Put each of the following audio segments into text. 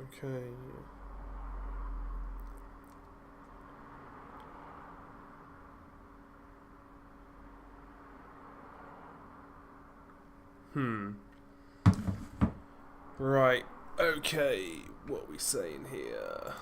Okay. Right. Okay. What are we saying here?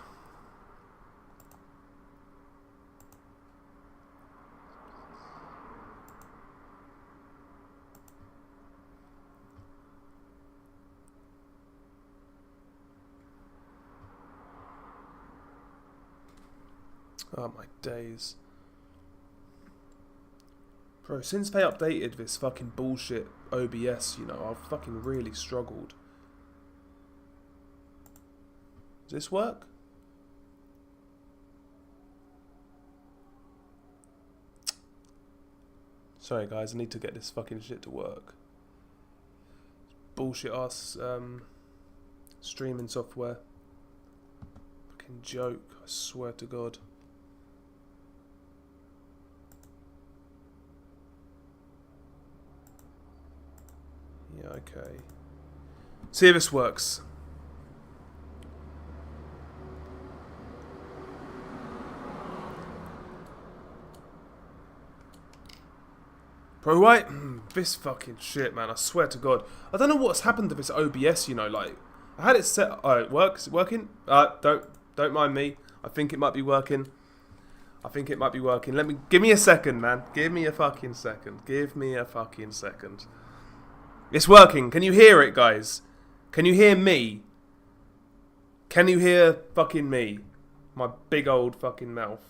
Oh my days. Bro, since they updated this fucking bullshit OBS, you know, I've fucking really struggled. Does this work? Sorry guys, I need to get this fucking shit to work. Bullshit ass streaming software. Fucking joke, I swear to God. Yeah, okay. See if this works. Bro, right? This fucking shit, man. I swear to God. I don't know what's happened to this OBS, you know, like... I had it set... Oh, it works? Is it working? Don't mind me. I think it might be working. I think it might be working. Give me a second, man. Give me a fucking second. Give me a fucking second. It's working. Can you hear it, guys? Can you hear me? Can you hear fucking me? My big old fucking mouth.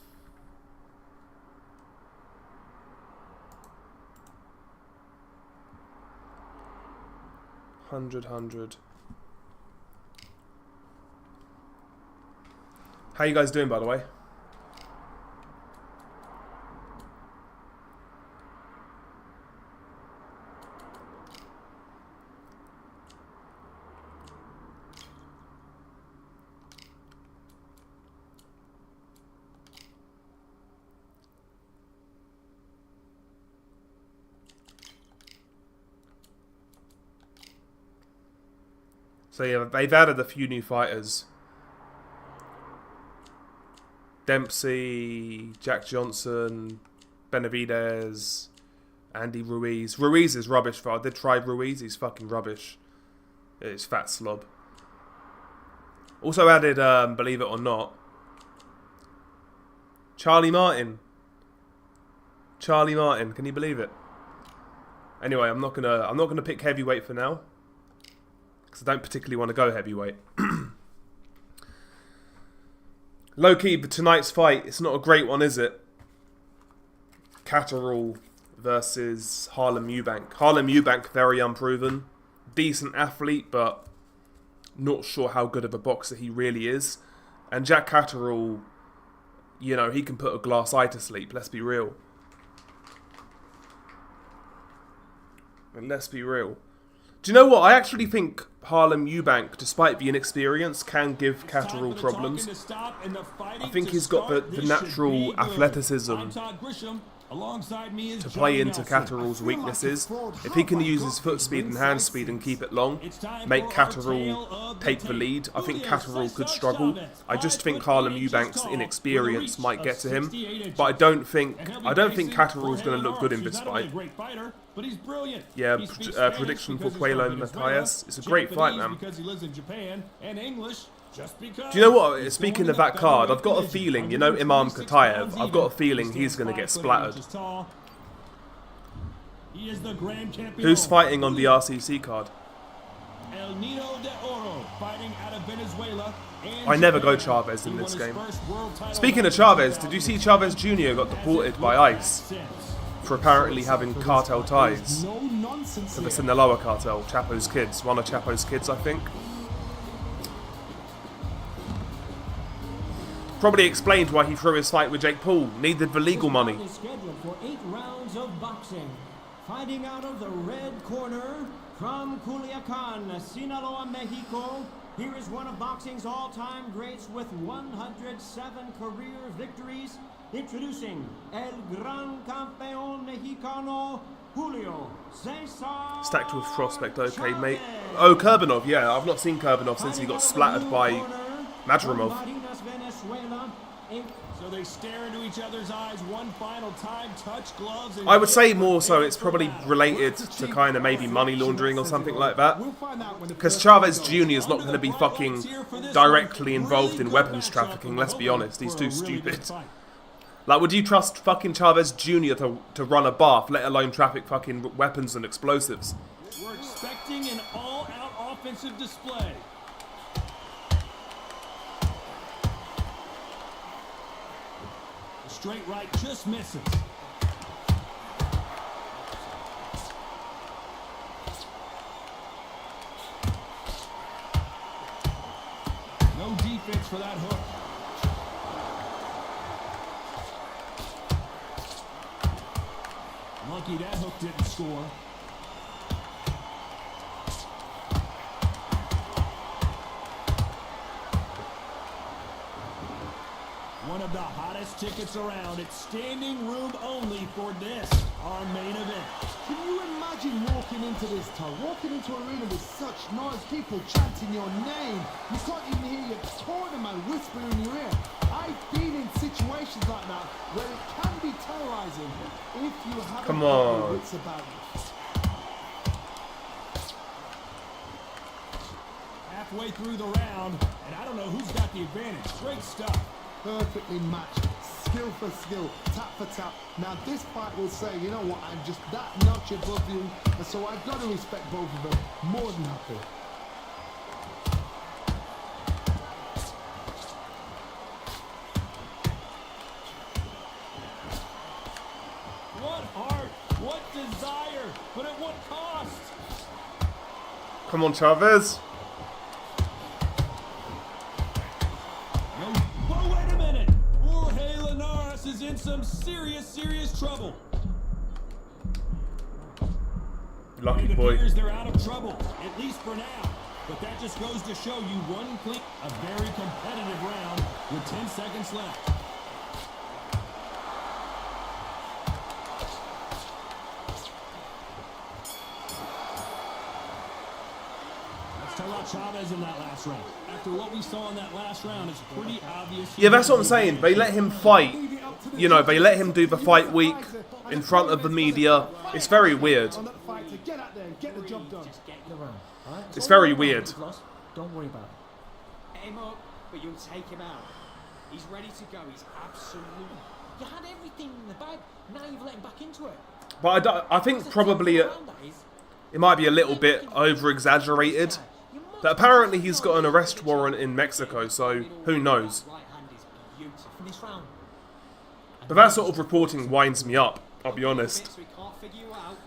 Hundred. How you guys doing, by the way? So yeah, they've added a few new fighters. Dempsey, Jack Johnson, Benavidez, Andy Ruiz. Ruiz is rubbish. I did try Ruiz. He's fucking rubbish. It's fat slob. Also added, believe it or not, Charlie Martin. Charlie Martin. Can you believe it? Anyway, I'm not gonna pick heavyweight for now. I don't particularly want to go heavyweight. Low-key, but tonight's fight, it's not a great one, is it? Catterall versus Harlem Eubank. Harlem Eubank, very unproven. Decent athlete, but not sure how good of a boxer he really is. And Jack Catterall, you know, he can put a glass eye to sleep, let's be real. And let's be real. Do you know what? I actually think Harlem Eubank, despite the inexperience, can give Catterall problems. I think he's got the natural athleticism to play into Catterall's weaknesses. If he can use his foot speed and hand speed and keep it long, make Catterall take the lead, I think Catterall could struggle. I just think Harlem Eubank's inexperience might get to him, but I don't think Catterall's going to look good in this fight. Yeah, prediction for Puello Matthias. It's a great fight, man. Do you know what? Speaking of that card, I've got a feeling, you know Imam Katayev, I've got a feeling he's going to get splattered. Who's fighting on the RCC card? I never go Chavez in this game. Speaking of Chavez, did you see Chavez Jr. got deported by ICE for apparently having cartel ties to the Sinaloa cartel, Chapo's kids, one of Chapo's kids, I think. Probably explained why he threw his fight with Jake Paul. Needed the legal money. Scheduled for 8 rounds of boxing. Fighting out of the red corner from Culiacan, Sinaloa, Mexico. Here is one of boxing's all-time greats with 107 career victories. Introducing El Gran Campeón Mexicano, Julio Cesar. Stacked with prospect, okay, mate. Oh, Kurbanov, yeah. I've not seen Kurbanov since he got splattered by Madrimov. So they stare into each other's eyes one final time, touch gloves. And I would say more so it's probably related to kind of maybe money laundering or something like that. Because Chavez Jr. is not going to be fucking directly involved in weapons trafficking, let's be honest. He's too stupid. Like, would you trust fucking Chavez Jr. to run a bath, let alone traffic fucking weapons and explosives? We're expecting an all-out offensive display. The straight right just misses. No defense for that hook. Lucky that hook didn't score. One of the hottest tickets around. It's standing room only for this, our main event. Can you imagine walking into this town, walking into an arena with such noise, people chanting your name? You can't even hear your cornerman whispering in your ear. I've been in situations like that where it can be terrorizing if you haven't Come got on. your wits about you. Halfway through the round, and I don't know who's got the advantage. Great stuff. Perfectly matched, skill for skill, tap for tap. Now this fight will say, you know what, I'm just that notch above you, and so I've got to respect both of them. More than happy. What heart, what desire, but at what cost? Come on, Chavez. Oh, wait a minute. Jorge Linares is in some serious trouble. Lucky It boy. appears they're out of trouble, at least for now. But that just goes to show you one clean, a very competitive round with 10 seconds left. Chavez in that last round. After what we saw in that last round, it's pretty obvious. Yeah, that's what I'm saying. They let him fight. You know, they let him do the fight week in front of the media. It's very weird. It's very weird. Don't worry about it. Get him up, but you'll take him out. He's ready to go. He's absolutely... You had everything in the bag. Now you've let him back into it. But I think probably it might be a little bit over-exaggerated. But apparently he's got an arrest warrant in Mexico, so who knows. But that sort of reporting winds me up, I'll be honest.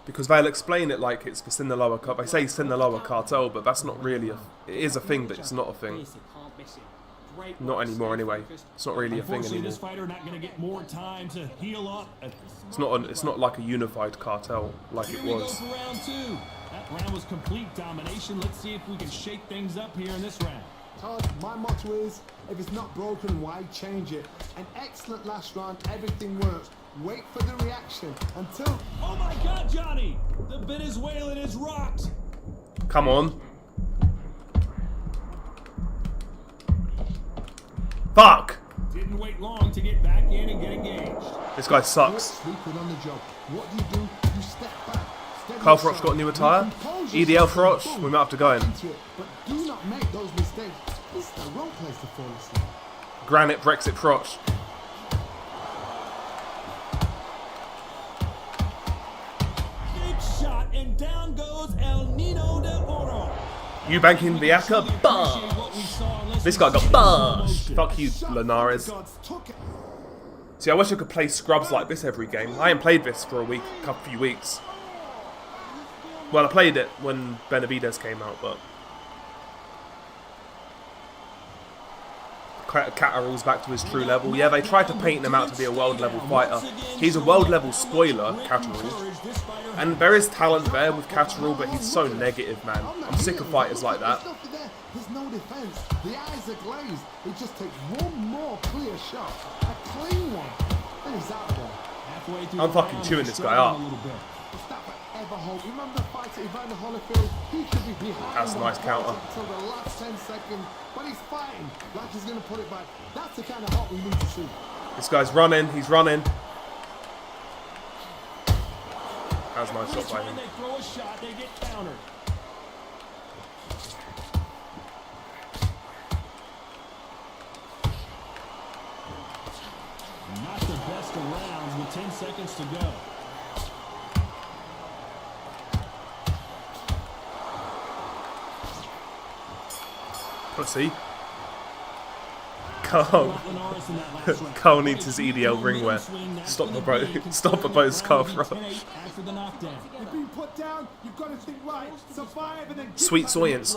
Because they'll explain it like it's the Sinaloa cartel. They say Sinaloa cartel, but that's not really a... It is a thing, but it's not a thing. Not anymore anyway. It's not really a thing anymore. This fighter not going to get more time to heal up. It's not like a unified cartel like it was. For round two. That round was complete domination. Let's see if we can shake things up here in this round. Todd, my motto is, if it's not broken, why change it? An excellent last round, everything works. Wait for the reaction until... Oh my God, Johnny! The Venezuelan is rocked! Come on. Fuck! Didn't wait long to get back in and get engaged. This guy sucks. Sleeping on the job. What do? You step back. Carl Froch got a new attire. EDL Froch, we might have to go in. But do not make those mistakes. This is the wrong place to fall asleep. Granite Brexit Froch. Big shot, and down goes El Nino de Oro. Eubank in the Aka. Bash. This guy got bash. Fuck you, Linares. See, I wish I could play scrubs like this every game. I ain't played this for a few weeks. Well, I played it when Benavidez came out, but... Catterall's back to his true level. Yeah, they tried to paint him out to be a world level fighter. He's a world level spoiler, Catterall. And there is talent there with Catterall, but he's so negative, man. I'm sick of fighters like that. There's no defense. The eyes are glazed. It just takes one more clear shot. A clean one. And he's out of there. I'm fucking chewing this guy up. It's that for ever hope. Remember the fight at Evander Holyfield? He could be behind. That's a nice counter. Until the last 10 seconds, but he's fighting like he's going to put it back. That's the kind of hope we need to see. This guy's running. He's running. That was a nice shot by him. They throw a shot, they get countered. Not the best of rounds with 10 seconds to go. Pussy. Cole needs his EDL ringwear. Stop the boat scarf rush. Sweet science.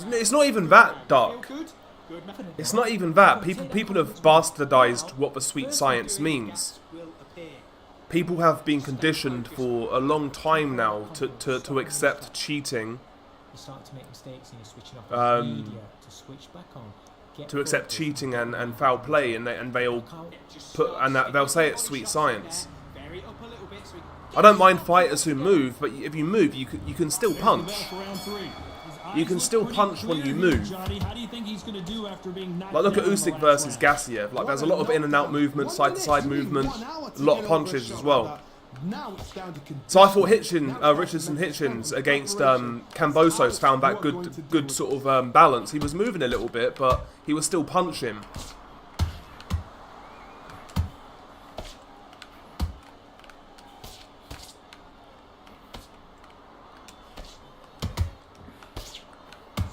It's not even that dark. It's not even that. People have bastardized what the sweet science means. People have been conditioned for a long time now to accept cheating. To accept cheating and foul play, and they'll they'll say it's sweet science. I don't mind fighters who move, but if you move, you can still punch. You can still punch when you move. Like look at Usyk versus Gassiev. Like there's a lot of in and out movement, side to side movement, a lot of punches as well. So I thought Richardson Hitchens against Kambosos found that good sort of balance. He was moving a little bit, but he was still punching.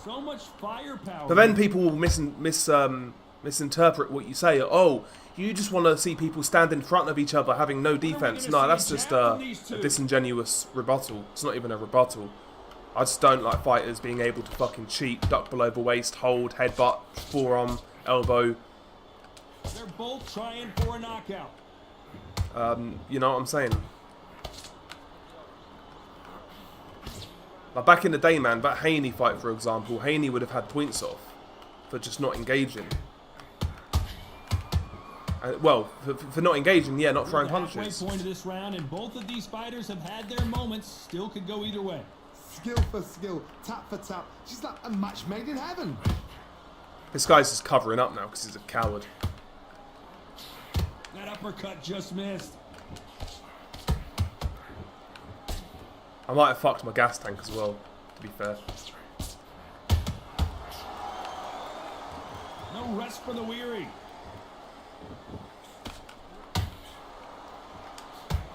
So much firepower. But then people will misinterpret what you say. Oh, you just want to see people stand in front of each other having no defense. No, that's just a disingenuous rebuttal. It's not even a rebuttal. I just don't like fighters being able to fucking cheat, duck below the waist, hold, headbutt, forearm, elbow. They're both trying for a knockout. You know what I'm saying? Like back in the day, man, that Haney fight, for example, Haney would have had points off for just not engaging. Well, for not engaging, yeah, not throwing punches. Point of this round, and both of these fighters have had their moments. Still could go either way. Skill for skill, tap for tap. She's like a match made in heaven. This guy's just covering up now because he's a coward. That uppercut just missed. I might have fucked my gas tank as well, to be fair. No rest for the weary.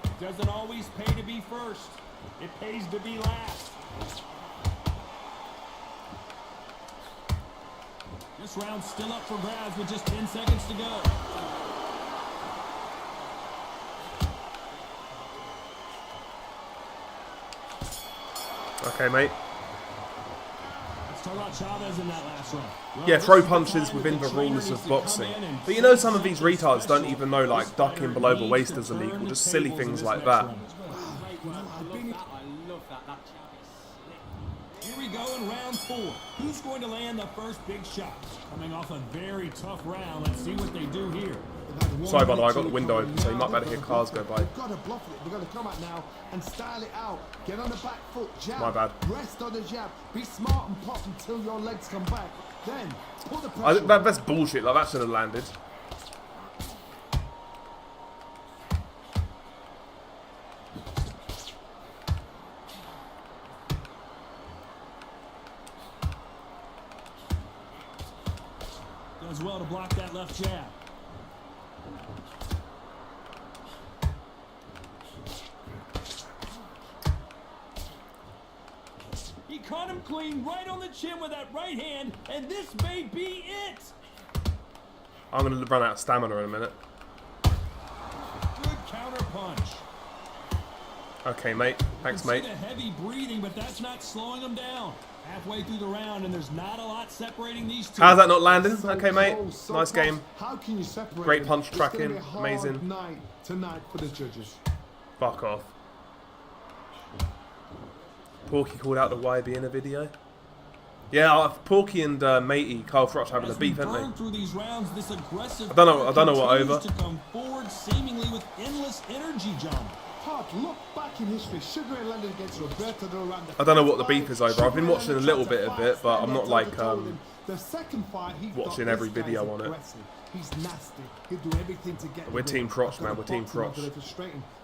It doesn't always pay to be first. It pays to be last. This round's still up for grabs with just 10 seconds to go. Okay, mate. Let's talk about Chavez in that last round. Well, Yeah, throw punches within the rules of boxing. But you know some of these retards don't even know like ducking below the waist is illegal. Just silly things like that. I love that Here we go in round 4. Who's going to land the first big shot? Coming off a very tough round. Let's see what they do here. Sorry, by the way, I got the window open, so you might better hear cars go by. They've got to bluff it. They've got to come out now and style it out. Get on the back foot, jab. My bad. Rest on the jab. Be smart and pop until your legs come back. Then put the pressure. That's bullshit. Like that should have landed. Does well to block that left jab. He caught him clean right on the chin with that right hand, and this may be it. I'm going to run out of stamina in a minute. Good counter punch. Okay, mate. Thanks, mate. The heavy breathing, but that's not slowing him down. Halfway through the round, and there's not a lot separating these two. How's that not landing? Okay, mate. Nice game. How can you separate Great them? punch It's gonna tracking. be a hard Amazing. night tonight for the judges. Fuck off. Porky called out the YB in a video. Yeah, Porky and matey Carl Froch having a beef, haven't they? Through these rounds, this aggressive I don't know what over. to come forward seemingly with endless energy, John. hard. Look back in history. Sugar Ray Leonard against Roberto Durán. I don't know what the beef is over. I've been watching a little bit of it, but I'm not like the second fight, watching every video on it. He's nasty. He'll do everything to get. We're Team Crotch, man. We're Team Crotch.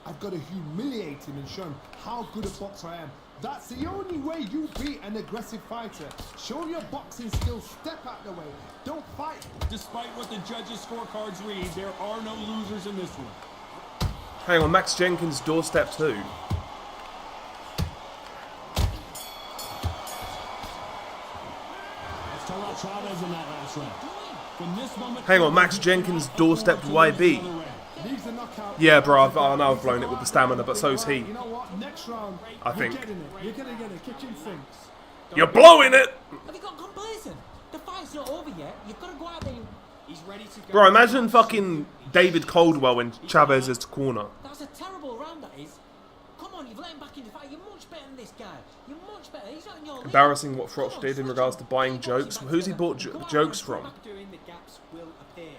I've got to humiliate him and show him how good a boxer I am. That's the only way you beat an aggressive fighter. Show your boxing skills. Step out the way. Don't fight. Despite what the judges' scorecards read, there are no losers in this one. Hang on, Max Jenkins doorstep 2. Let's talk about Chavez in that last round. From this moment Hang on, Max Jenkins doorstepped YB. Yeah, bro, I know I've blown it with the stamina, but so's he. You know what? Next round, I think. You're gonna get it. Kitchen sinks. You're blowing it! Have you got complacent? The fight's not over yet. You've got to go out there. He's ready to go. Bro, imagine fucking David Caldwell in Chavez's corner. That's a terrible round, that is. Come on, you've let him back in the fight. You're much better than this guy. You're much better. He's not in your league. Embarrassing what Frotch did in regards to buying jokes. Who's he bought jokes from? Doing the gaps will appear.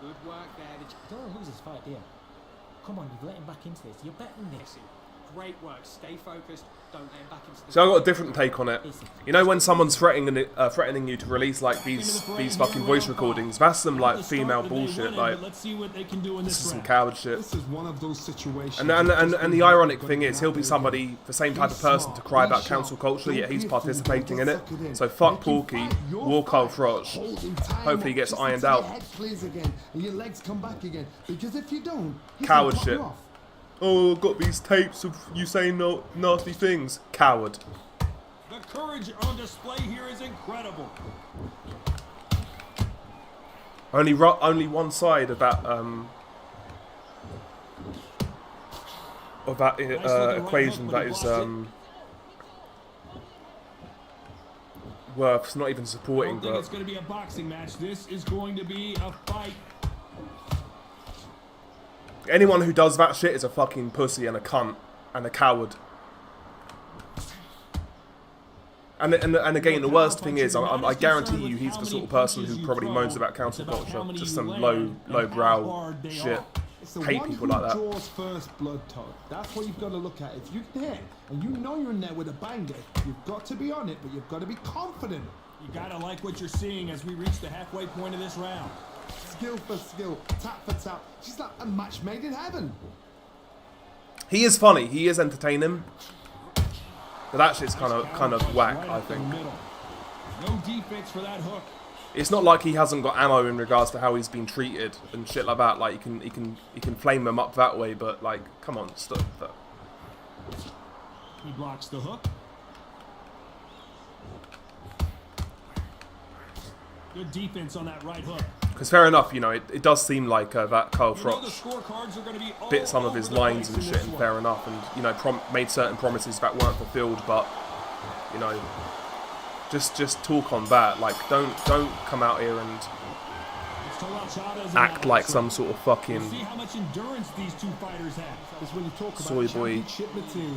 Good work there. Don't want to lose this fight, dear. Come on, you've let him back into this. You're better than this. Great work. Stay focused. Don't let him back into this. So I've got a different take on it. You know when someone's threatening you to release like these fucking voice recordings? That's some like female bullshit. Like Let's see what they can do in this this is some round. coward shit. This is one of those situations. And the ironic thing is he'll be somebody, the same type of person to cry about cancel culture, yet he's participating in it. So fuck Porky, war Carl Frotch. Hopefully he gets ironed out. Your head clears again and your legs come back again. Because if you don't, he's Coward gonna pop you shit. off. Oh, I've got these tapes of you saying no nasty things. Coward. The courage on display here is incredible. Only one side of that equation that is worth not even I supporting. don't think it's But going to be a boxing match. This is going to be a fight. anyone who does that shit is a fucking pussy and a cunt and a coward. And again, the worst thing is, I guarantee you, he's the sort of person who probably moans about cancel culture, just some low-brow shit. It's the Hate one people who like that. draws first blood, Todd. That's what you've got to look at. If you can hit and you know you're in there with a banger, you've got to be on it, but you've got to be confident. You got to like what you're seeing as we reach the halfway point of this round. Skill for skill, tap for tap. She's like a match made in heaven. He is funny. He is entertaining. But that shit's kind of whack, Right I up the think. middle. No defense for that hook. It's not like he hasn't got ammo in regards to how he's been treated and shit like that. Like he can flame them up that way, but like, come on, stop that. He blocks the hook. Good defense on that right hook. Because fair enough, you know, it does seem like that Carl You know the Frotch scorecards are going to be all bit some of over his the lines place and in shit, this and one. fair enough, and you know, made certain promises that weren't fulfilled, but you know, just talk on that. Like, don't come out here and Let's talk about Chavez in act that like last some round. sort of We'll fucking see how much endurance these two fighters have. It's when you talk about Soy boy. championship material.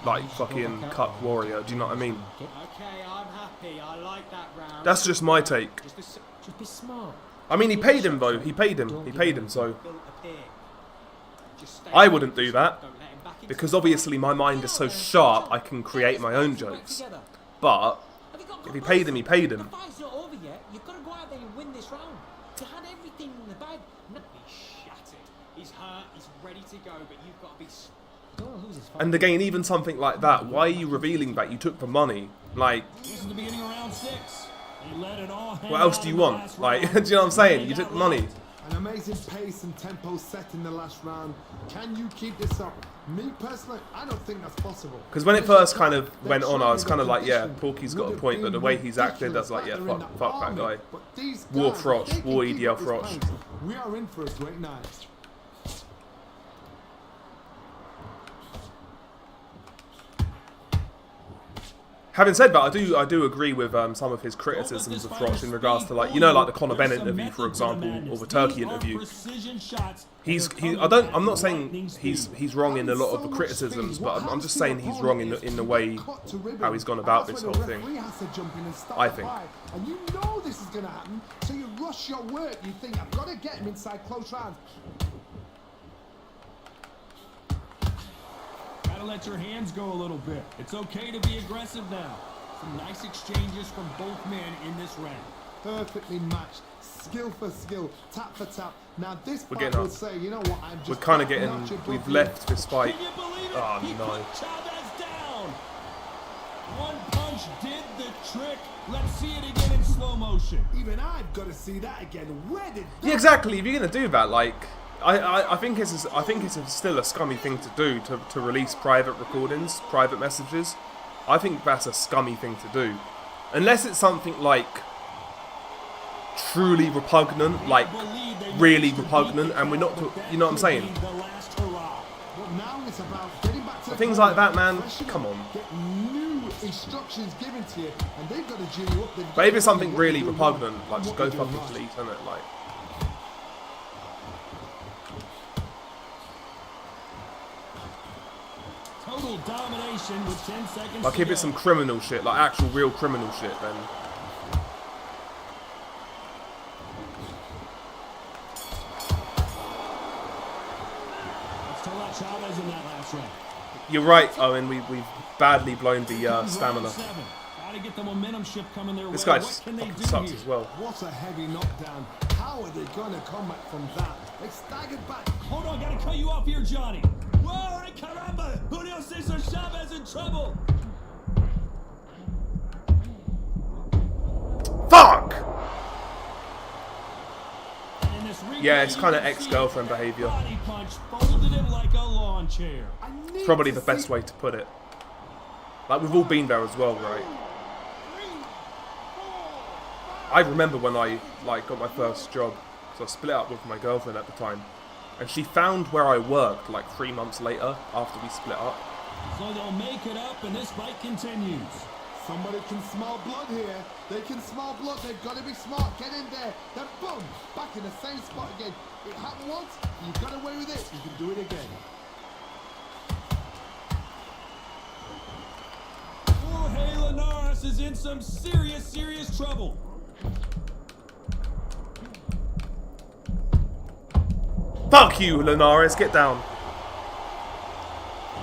like fucking cut warrior. Do you know what I mean? Okay, I'm happy. I like that round. That's just my take. Just be smart. I mean, he paid him though. He paid him. So Will appear. Just stay I wouldn't do that Don't let him back into because the obviously my mind is so sharp I can create my own jokes. But Have you got if he paid him, he paid The him. fight's not over yet. You've got to go out there and win this round. You had everything in the bag. No, he's shattered. He's hurt. He's ready to go. But you've got to be. Don't want to lose this fight. And again, even something like that. Why are you revealing that you took the money? Like, This is the beginning of round 6. They let it all hang what else out do in you the want? last Like, round. do you know what I'm saying? They You got took the money. locked. An amazing pace and tempo set in the last round. Can you keep this up? Me personally, I don't think that's possible. Because when it first kind of went on, I was kind of like, yeah, Porky's got a point, but the way he's acted, I was like, yeah, fuck that guy. War Frotch, War EDL Frotch. We are in for a great night. Having said that, I do agree with some of his criticisms of Frotch in regards to, like, you know, like the Conor Bennett interview, for example, or the Turkey interview. I'm not saying he's wrong in a lot of the criticisms, but I'm just saying he's wrong in the way how he's gone about this whole thing. I think. And you know this is going to happen, so you rush your work. You think, I've got to get him inside close rounds. let your hands go a little bit. It's okay to be aggressive now. Some nice exchanges from both men in this round. Perfectly matched. Skill for skill, tap for tap. Now this We're fight getting will up. say, you know what, I'm just We're kind of that getting. notch above We've you. left this fight. Can you believe it? Oh He no. put Chavez down. One punch did the trick. Let's see it again in slow motion. Even I've got to see that again. Where did that Yeah, exactly. If you're gonna do that, like, I think it's still a scummy thing to do to release private recordings, private messages. I think that's a scummy thing to do, unless it's something like truly repugnant, like really repugnant, and we're not. You know what I'm saying? The last hurrah. But now it's about getting back to the Things corner, like that, man, freshen come up, on. Get new instructions given to you, and they've got to gin you up. They've got But if to it's tell you something what really you're doing repugnant, wrong like and just what go you're doing fucking right. delete, isn't it? Like. Total domination with 10 seconds Like to if go. it's some criminal shit, like actual real criminal shit, then Let's talk about Chavez in that last round. you're right, Owen. We've badly blown the stamina. Round 7. Gotta get the momentum shift coming their This way. guy What just can they fucking do sucks here? as well. What a heavy knockdown. How are they going to come back from that? They staggered back. Hold on, gotta cut you off here, Johnny. Whoa, ay caramba! Julio Cesar Chavez in trouble. Fuck! And in this replay, Yeah, it's you kinda can ex-girlfriend see that behaviour. Body punch folded him like a lawn chair. I need Probably to the best see- way to put it. Like we've all been there as well, right? I remember when I got my first job, so I split up with my girlfriend at the time, and she found where I worked like 3 months later after we split up. So they'll make it up, and this fight continues. Somebody can smell blood here. They can smell blood. They've got to be smart. Get in there. Then boom, back in the same spot again. It happened once. You got away with it. You can do it again. Jorge Linares is in some serious trouble. Fuck you, Linares, get down.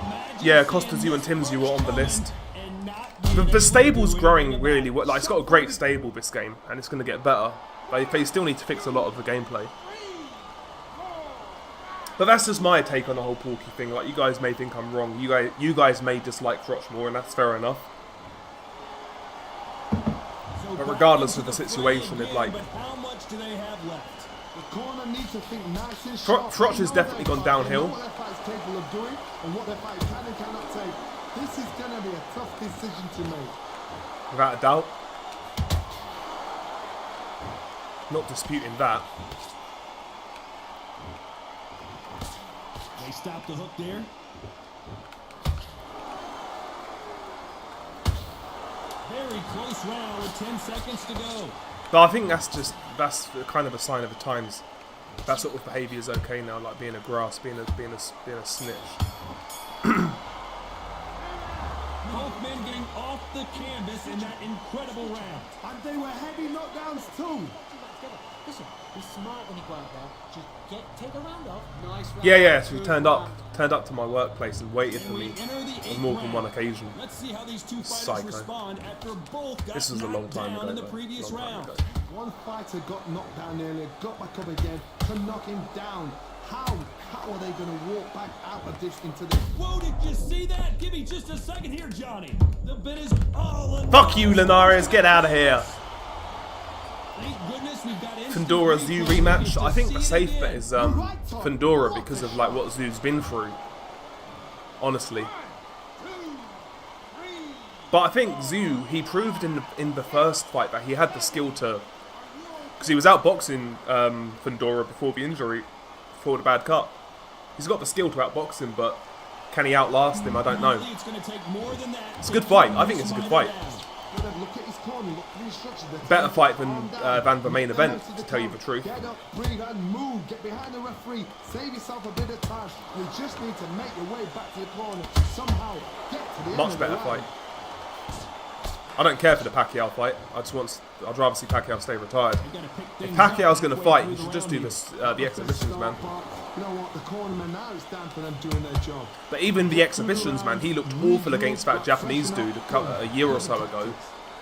Imagine Yeah, seeing Costa Zoo and this Tim Zoo are on the punch list. coming and not The being able stable's to do growing anything really about well. it. Like, it's got a great stable this game, and it's going to get better. But they still need to fix a lot of the gameplay. But that's just my take on the whole Porky thing. Like, you guys may think I'm wrong. You guys may dislike Crotch more, and that's fair enough. So But back regardless into of the fray situation, again, it's like- but how much do they have left? The corner needs to think nice and Crotch sharp. has They know definitely their gone fight. They downhill. know what their fight's capable of doing and what their fight can and cannot take. This is going to be a tough decision to make. Without a doubt. Not disputing that. They stop the hook there. Very close round with 10 seconds to go. But I think that's kind of a sign of the times. That sort of behaviour is okay now, like being a grass, being a snitch. Both men getting off the canvas in that incredible round. And they were heavy knockdowns too. Listen, be smart when you go out there. Just take a round off. Nice round. Yeah, so he Good turned round. up to my workplace and waited for And we me enter the on eighth more than round. one occasion. Let's see how these two fighters Psycho. respond after both got This was a long knocked time down ago. in the though. previous Long time round. ago. One fighter got knocked down earlier, got back up again to knock him down. How are they going to walk back out of this into this? Whoa, did you see that? Give me just a second here, Johnny. The bit is all Fuck you, Linares, get out of here. Thank goodness we've got Fundora Zoo rematch. I think the safe bet is Fundora because of like what Zoo's been through. Honestly. But I think Zoo, he proved in the first fight that he had the skill to, because he was outboxing Fundora before the injury, before the bad cut. He's got the skill to outbox him, but can he outlast him? I don't know. It's a good fight. I think it's a good fight. Look at his corner, look at the instructions. They're Better telling fight him, than calm down. the main Get down event, the to tell you the count. truth. Get up, breathe and move. Get behind the referee. Save yourself a bit of time. You just need to make your way back to the corner. Somehow get to the end Much of better the fight. round. I don't care for the Pacquiao fight. I'd rather see Pacquiao stay retired. If Pacquiao's going to fight, he should just do this, the exhibitions, man. You know what? The cornerman now is down for them doing their job. But even the exhibitions, man, he looked awful against that Japanese dude a year or so ago.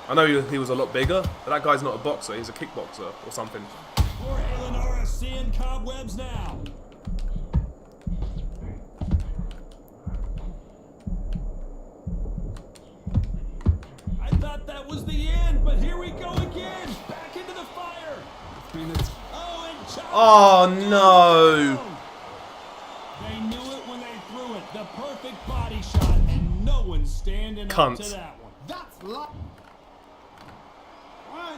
I know he was a lot bigger, but that guy's not a boxer. He's a kickboxer or something. Jorge Linares seeing cobwebs now. I thought that was the end, but here we go again. Back into the fire. Oh, and Chavez. Oh, no. They knew it when they threw it. The perfect body shot, and no one's standing Cunt. up to that one. That's luck.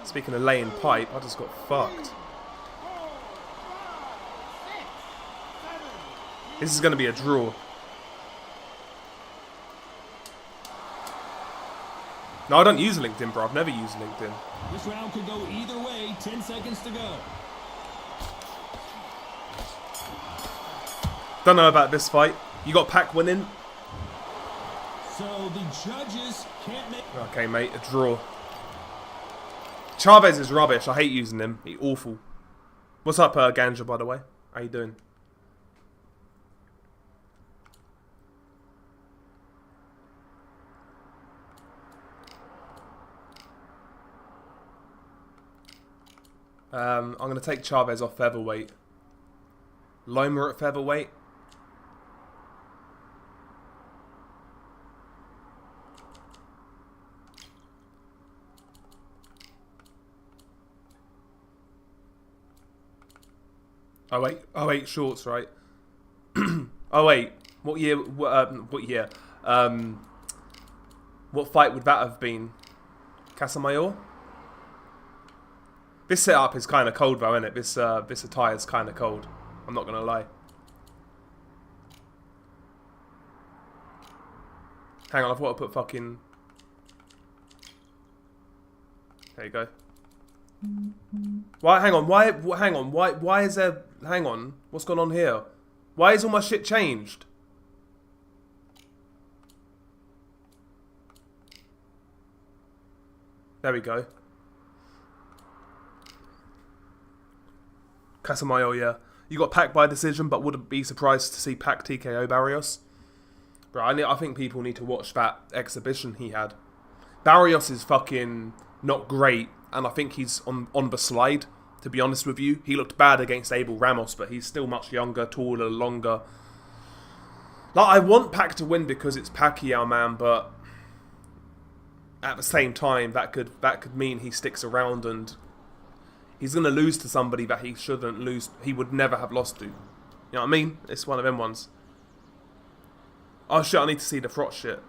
Speaking of laying pipe, I just got fucked. This is going to be a draw. No, I don't use LinkedIn, bro. I've never used LinkedIn. This round could go either way. 10 seconds to go. Don't know about this fight. You got Pac winning? So the judges can't make... Okay, mate, a draw. Chavez is rubbish. I hate using him. He's awful. What's up, Ganja, by the way? How you doing? I'm going to take Chavez off featherweight. Loma at featherweight. Oh wait, shorts, right? Oh wait, what year? What year? What fight would that have been? Casamayor? This setup is kind of cold though, isn't it? This attire is kind of cold. I'm not gonna lie. Hang on, I've got to put fucking. There you go. Why? Hang on. Why? Hang on. Why? Why is there? Hang on. What's going on here? Why is all my shit changed? There we go. Casamayo, yeah. You got Pac by decision, but wouldn't be surprised to see Pac TKO Barrios. Bro, I think people need to watch that exhibition he had. Barrios is fucking not great, and I think he's on the slide, to be honest with you. He looked bad against Abel Ramos, but he's still much younger, taller, longer. Like, I want Pac to win because it's Pacquiao, man, but at the same time, that could mean he sticks around and he's going to lose to somebody that he shouldn't lose. He would never have lost to. You know what I mean? It's one of them ones. Oh shit, I need to see the frot shit.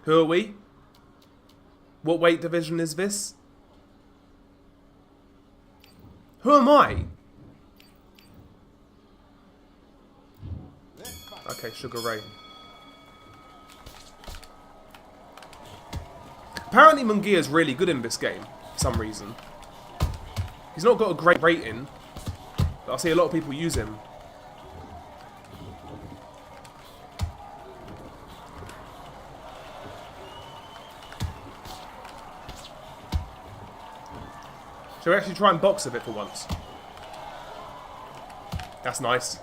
Who are we? What weight division is this? Who am I? Okay, Sugar Ray. Apparently Munguia is really good in this game, for some reason. He's not got a great rating, but I see a lot of people use him. Shall we actually try and box a bit for once? That's nice.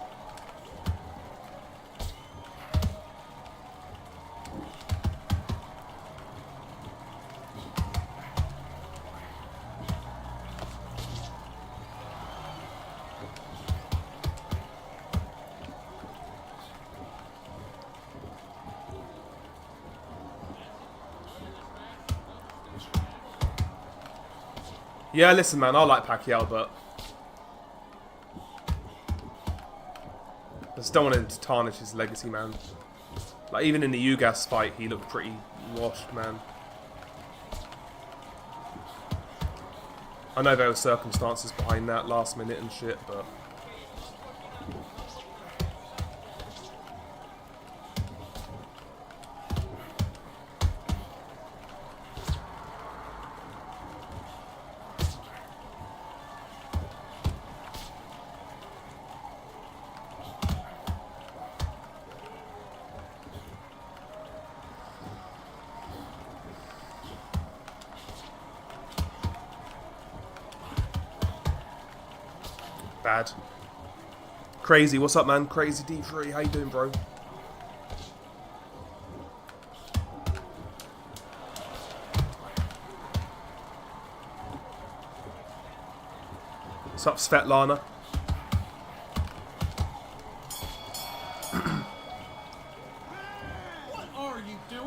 Yeah, listen, man, I like Pacquiao, but I just don't want him to tarnish his legacy, man. Like, even in the Ugas fight, he looked pretty washed, man. I know there were circumstances behind that last minute and shit, but bad. Crazy, what's up, man? Crazy D3, how you doing, bro? What's up, Svetlana?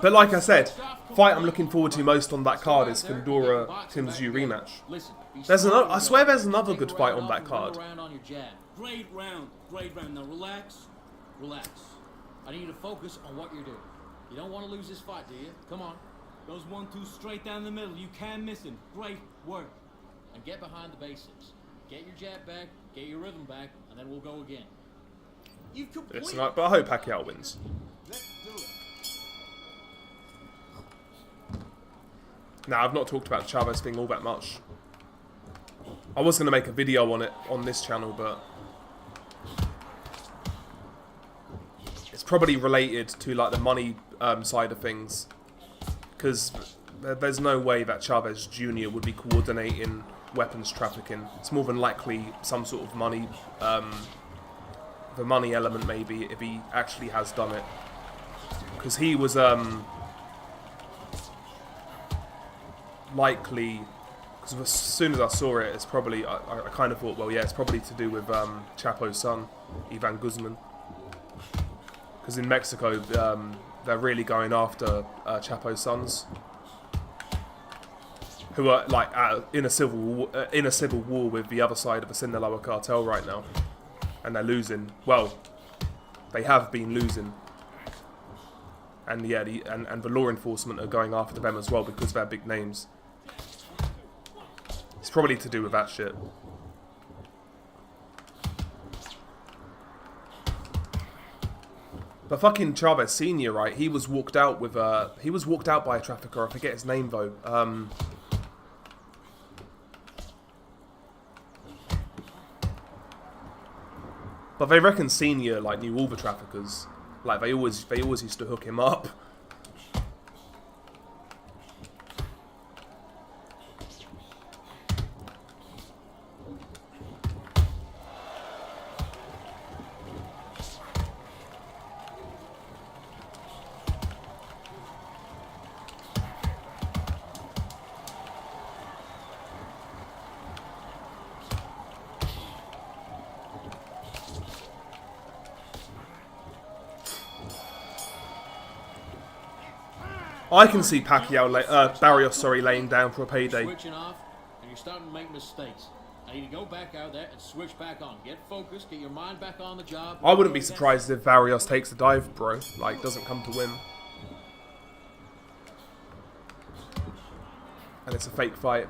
But like I said, fight I'm looking forward to most on that card is Fedora Tim Tszyu rematch. There's another. I swear there's another good fight on that card. Great round. Great round. Now relax. Relax. I need you to focus on what you're doing. You don't want to lose this fight, do you? Come on. Those 1-2 straight down the middle. You can't miss him. Great work. And get behind the basics. Get your jab back, get your rhythm back, and then we'll go again. You've completed. It's not, but I hope Pacquiao wins. Let's do it. Now, I've not talked about Chavez thing all that much. I was going to make a video on it on this channel, but it's probably related to like the money side of things, because there's no way that Chavez Jr. would be coordinating weapons trafficking. It's more than likely some sort of money, the money element maybe, if he actually has done it, because he was likely, because as soon as I saw it, it's probably, I kind of thought, well, yeah, it's probably to do with Chapo's son, Ivan Guzman. Because in Mexico, they're really going after Chapo's sons, who are like in a civil war with the other side of the Sinaloa cartel right now, and they're losing. Well, they have been losing. And yeah, and the law enforcement are going after them as well because they're big names. It's probably to do with that shit. But fucking Chavez Sr., right? He was walked out with he was walked out by a trafficker. I forget his name though. But they reckon Senior like knew all the traffickers. Like they always used to hook him up. I can see Pacquiao, Barrios, laying down for a payday. Switching off, and you're starting to make mistakes. I need to go back out there and switch back on. Get focused, get your mind back on the job. I wouldn't be surprised if Barrios takes the dive, bro. Like, doesn't come to win. And it's a fake fight.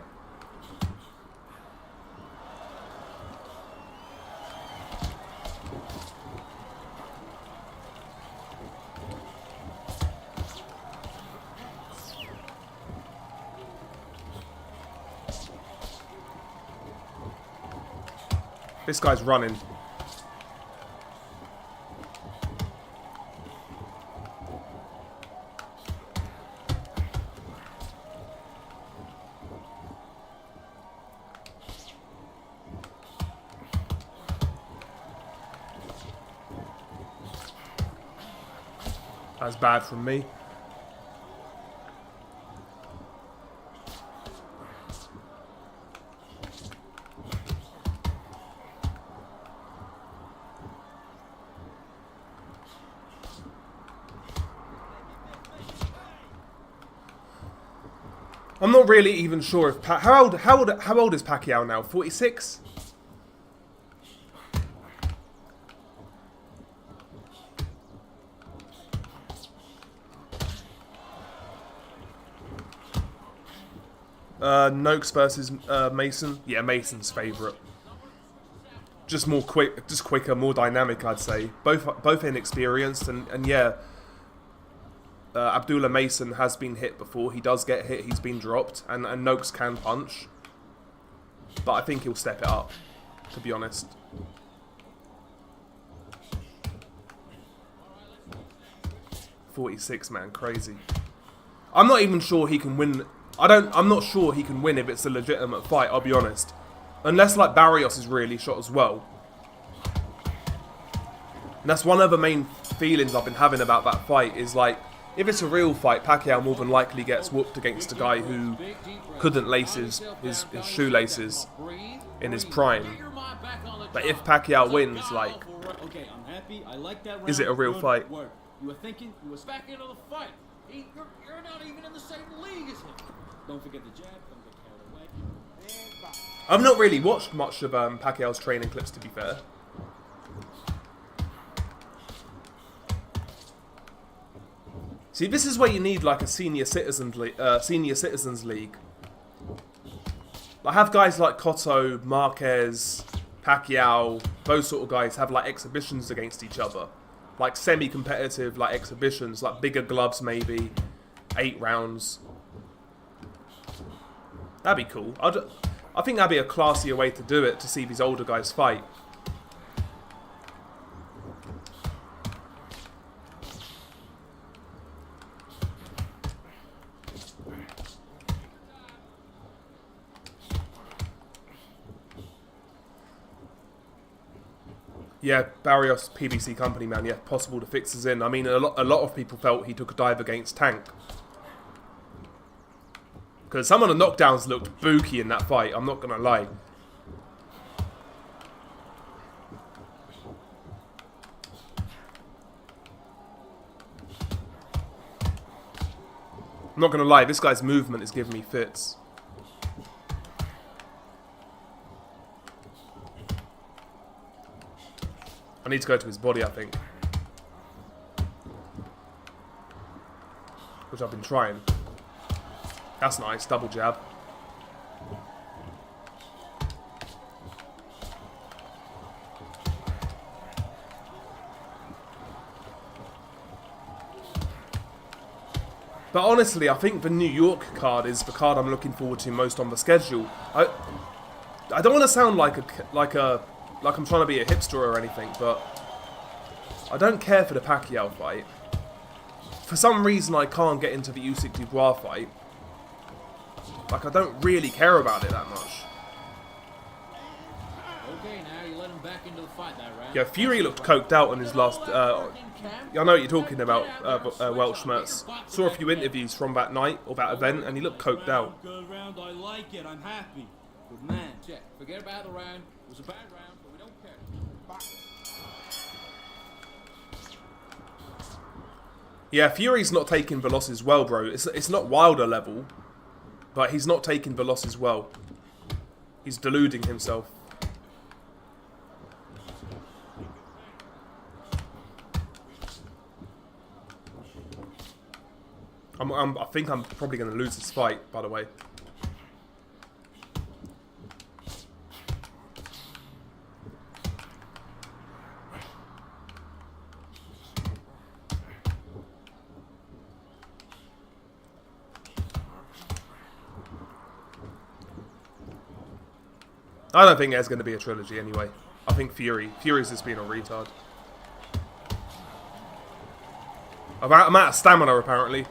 This guy's running. That's bad from me. I'm not really even sure if how old is Pacquiao now? 46? Noakes versus Mason. Yeah, Mason's favourite. Just more quicker, more dynamic, I'd say. Both inexperienced, and yeah. Abdullah Mason has been hit before. He does get hit. He's been dropped. And Noakes can punch. But I think he'll step it up, to be honest. .46, man. Crazy. I'm not even sure he can win. I'm not sure he can win if it's a legitimate fight, I'll be honest. Unless, like, Barrios is really shot as well. And that's one of the main feelings I've been having about that fight is like, if it's a real fight, Pacquiao more than likely gets whooped against a guy who couldn't lace his shoelaces in his prime. But if Pacquiao wins, like, is it a real fight? You were thinking, you were back into the fight. You're not even in the same league as him. Don't forget the jab, don't get carried away. I've not really watched much of Pacquiao's training clips, to be fair. See, this is where you need like a senior citizens league. I have guys like Cotto, Marquez, Pacquiao, those sort of guys have like exhibitions against each other. Like semi-competitive like exhibitions, like bigger gloves maybe, 8 rounds. That'd be cool. I think that'd be a classier way to do it, to see these older guys fight. Yeah, Barrios, PBC company, man. Yeah, possible to fix us in. I mean, a lot of people felt he took a dive against Tank. Because some of the knockdowns looked booky in that fight, I'm not going to lie. I'm not going to lie, this guy's movement is giving me fits. I need to go to his body, I think. Which I've been trying. That's nice, double jab. But honestly, I think the New York card is the card I'm looking forward to most on the schedule. I don't want to sound like I'm trying to be a hipster or anything, but I don't care for the Pacquiao fight. For some reason, I can't get into the Usyk-Dubois fight. Like, I don't really care about it that much. Okay, now you let him back into the fight that round. Yeah, Fury looked coked out on his last... I know what you're talking about, Welsh Mertz. Saw a few interviews from that night, or that event, and he looked coked out. Good round, I like it, I'm happy. Good man. Check. Forget about the round. It was a bad round, but we don't care. Yeah, Fury's not taking the losses well, bro. It's not Wilder level, but he's not taking the losses well. He's deluding himself. I think I'm probably going to lose this fight, by the way. I don't think there's going to be a trilogy anyway. I think Fury's just being a retard. I'm out of stamina, apparently.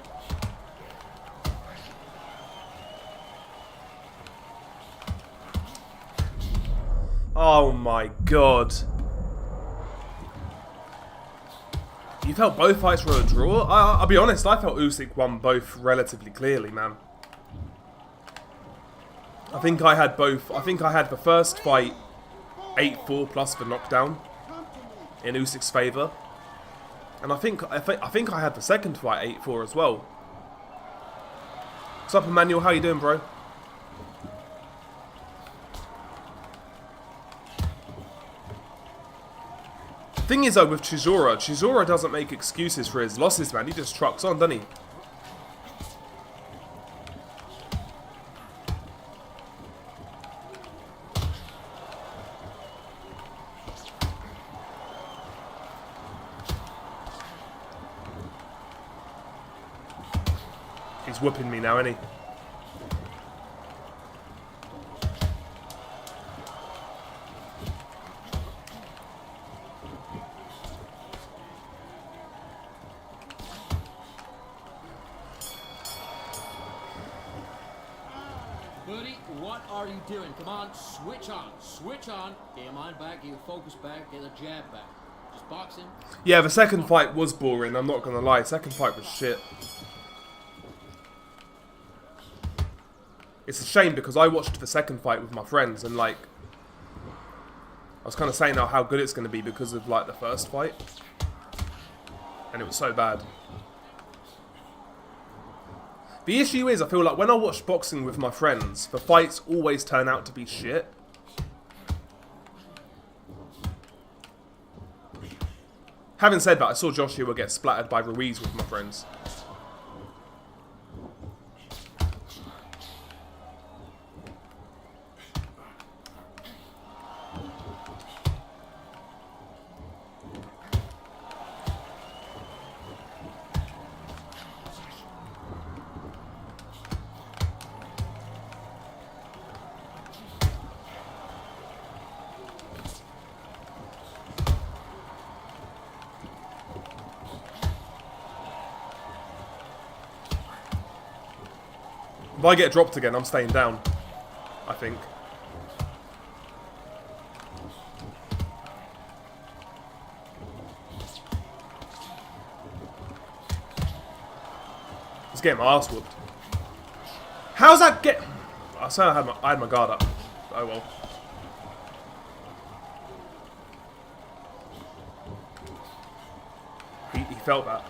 Oh my god. You felt both fights were a draw? I'll be honest, I felt Usyk won both relatively clearly, man. I think I had both. I think I had the first fight 8-4 plus the knockdown in Usyk's favour. And I think I had the second fight 8-4 as well. What's up, Emmanuel? How you doing, bro? Thing is though with Chisora doesn't make excuses for his losses, man. He just trucks on, doesn't he? He's whooping me now, isn't he? Buddy, what are you doing? Come on, switch on. Switch on. Get your mind back, get your focus back, get the jab back. Just boxing. Yeah, the second fight was boring, I'm not gonna lie. Second fight was shit. It's a shame because I watched the second fight with my friends and like I was kind of saying how good it's going to be because of like the first fight, and it was so bad. The issue is I feel like when I watch boxing with my friends, the fights always turn out to be shit. Having said that, I saw Joshua get splattered by Ruiz with my friends. If I get dropped again, I'm staying down, I think. Just getting my ass whooped. How's that get... I said I had my guard up. Oh well. He felt that.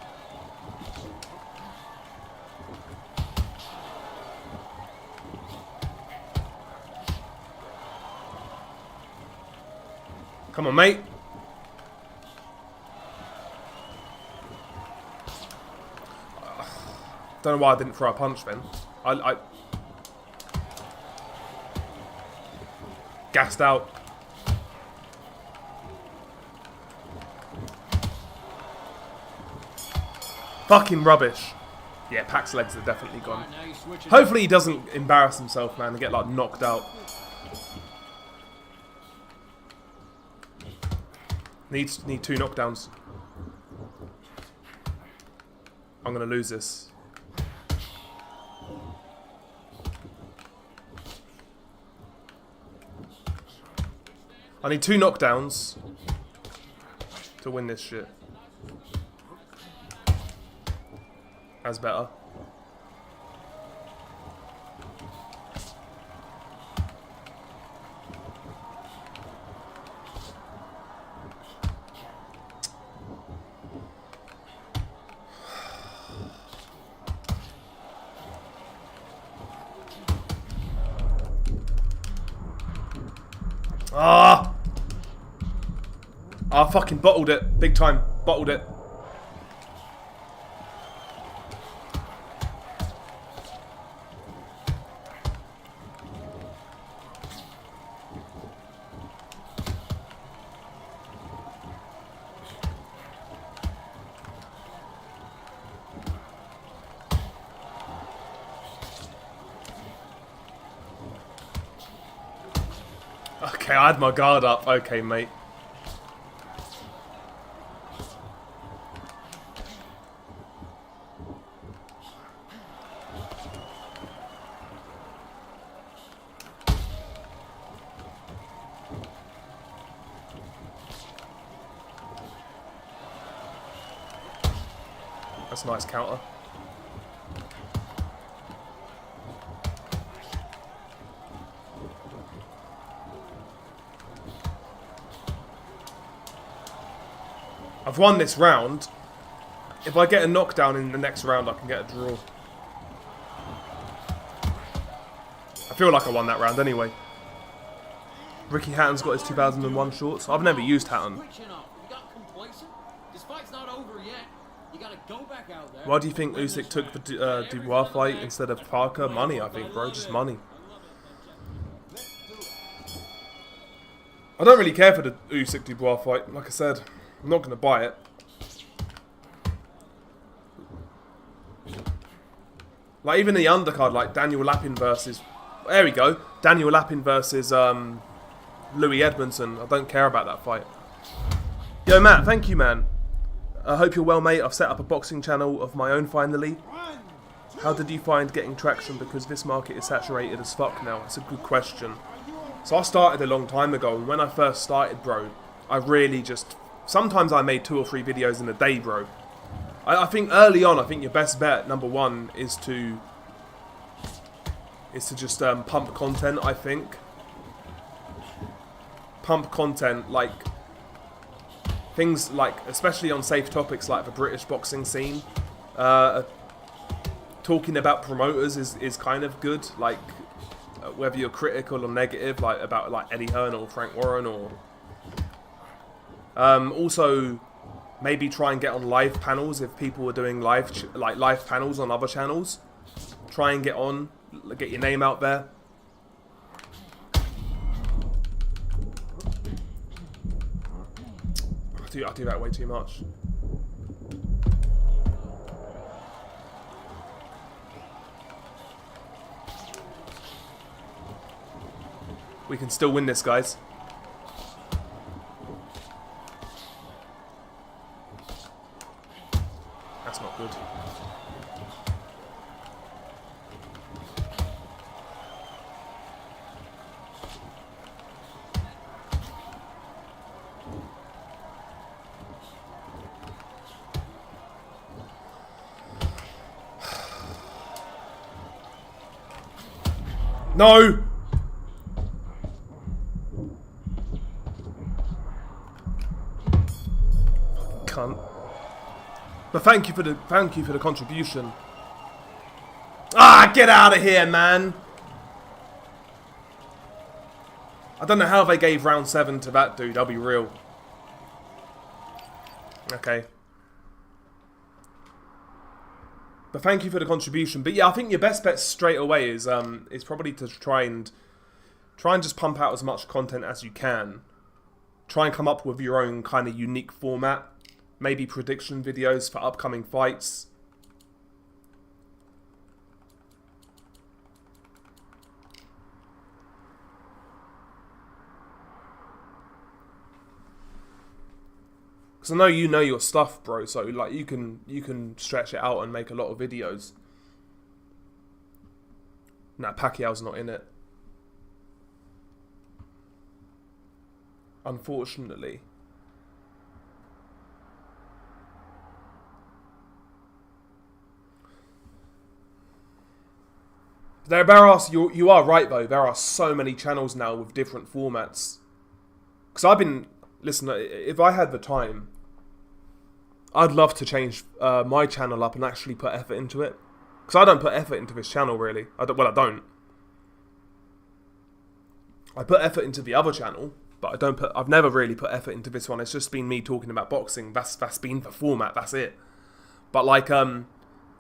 Come on, mate. Don't know why I didn't throw a punch then. I gassed out. Fucking rubbish. Yeah, Pac's legs are definitely gone. Hopefully he doesn't embarrass himself, man, and get like knocked out. Need 2 knockdowns. I'm gonna lose this. I need 2 knockdowns to win this shit. That's better. Ah! I fucking bottled it. Big time. Bottled it. Okay, I had my guard up. Okay, mate. That's a nice counter. I've won this round. If I get a knockdown in the next round, I can get a draw. I feel like I won that round anyway. Ricky Hatton's got his 2001 shorts. I've never used Hatton. Why do you think Usyk took the Dubois fight instead of Parker? Money, I think, bro. Just money. I don't really care for the Usyk Dubois fight. Like I said, I'm not going to buy it. Like, even the undercard, like Daniel Lapin versus... There we go. Daniel Lapin versus Louis Edmondson. I don't care about that fight. Yo, Matt, thank you, man. I hope you're well, mate. I've set up a boxing channel of my own finally. How did you find getting traction? Because this market is saturated as fuck now. It's a good question. So I started a long time ago, and when I first started, bro, I really just sometimes I made 2 or 3 videos in a day, bro. I think early on, I think your best bet, number one, is to just pump content. I think pump content, like things like, especially on safe topics like the British boxing scene. Talking about promoters is kind of good, like whether you're critical or negative, like about like Eddie Hearn or Frank Warren, or also maybe try and get on live panels if people are doing live panels on other channels. Try and get on, get your name out there. I do that way too much. We can still win this, guys. That's not good. No! Cunt. But thank you for the contribution. Ah, get out of here, man! I don't know how they gave round 7 to that dude, I'll be real. Okay. But thank you for the contribution. But yeah, I think your best bet straight away is probably to try and just pump out as much content as you can. Try and come up with your own kind of unique format. Maybe prediction videos for upcoming fights. Because I know you know your stuff, bro, so like you can stretch it out and make a lot of videos. Nah, Pacquiao's not in it. Unfortunately. Barrios, you are right though. There are so many channels now with different formats. Because I've been... Listen, if I had the time, I'd love to change my channel up and actually put effort into it. Because I don't put effort into this channel, really. I don't. I put effort into the other channel, but I've never really put effort into this one. It's just been me talking about boxing. That's been the format, that's it. But like,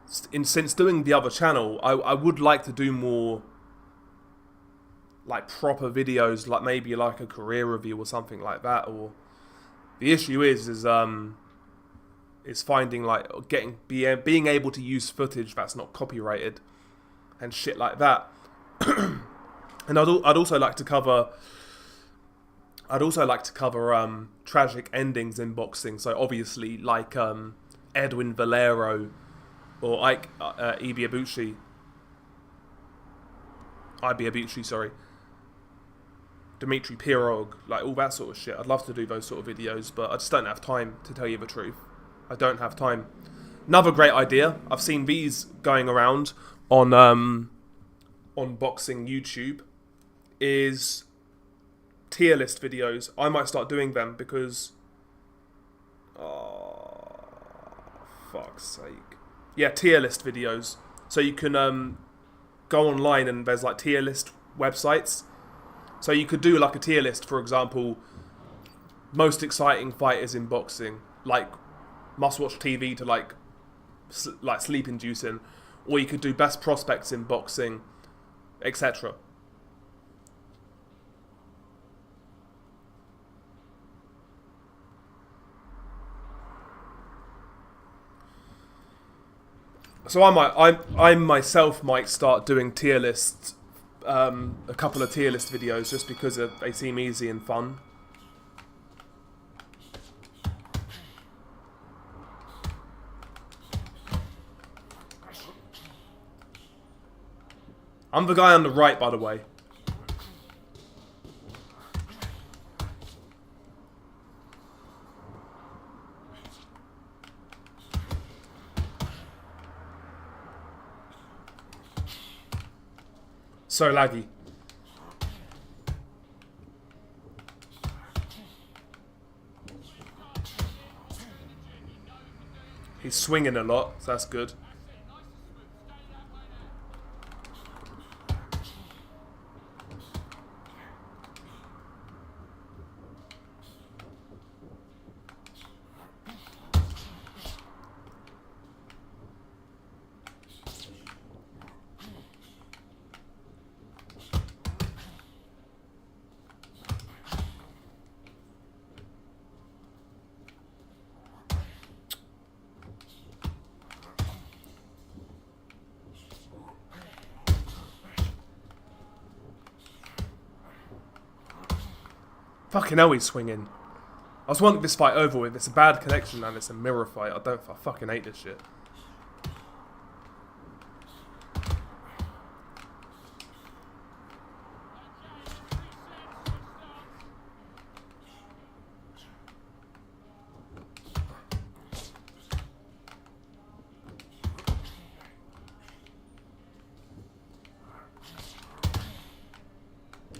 since doing the other channel, I would like to do more like proper videos, like maybe like a career review or something like that. Or the issue is finding like being able to use footage that's not copyrighted and shit like that. And I'd also like to cover tragic endings in boxing. So obviously like Edwin Valero or Ibe Ibushi, sorry. Dmitry Pirog, like all that sort of shit. I'd love to do those sort of videos, but I just don't have time, to tell you the truth. I don't have time. Another great idea. I've seen these going around on boxing YouTube is tier list videos. I might start doing them because, oh, fuck's sake. Yeah, tier list videos. So you can go online and there's like tier list websites. So you could do like a tier list, for example, most exciting fighters in boxing, like must-watch TV to like sleep-inducing, or you could do best prospects in boxing, etc. So I myself might start doing tier lists. A couple of tier list videos just because they seem easy and fun. I'm the guy on the right, by the way. So laggy. He's swinging a lot, so that's good. Fucking hell, he's swinging. I just want this fight over with. It's a bad connection and it's a mirror fight. I fucking hate this shit.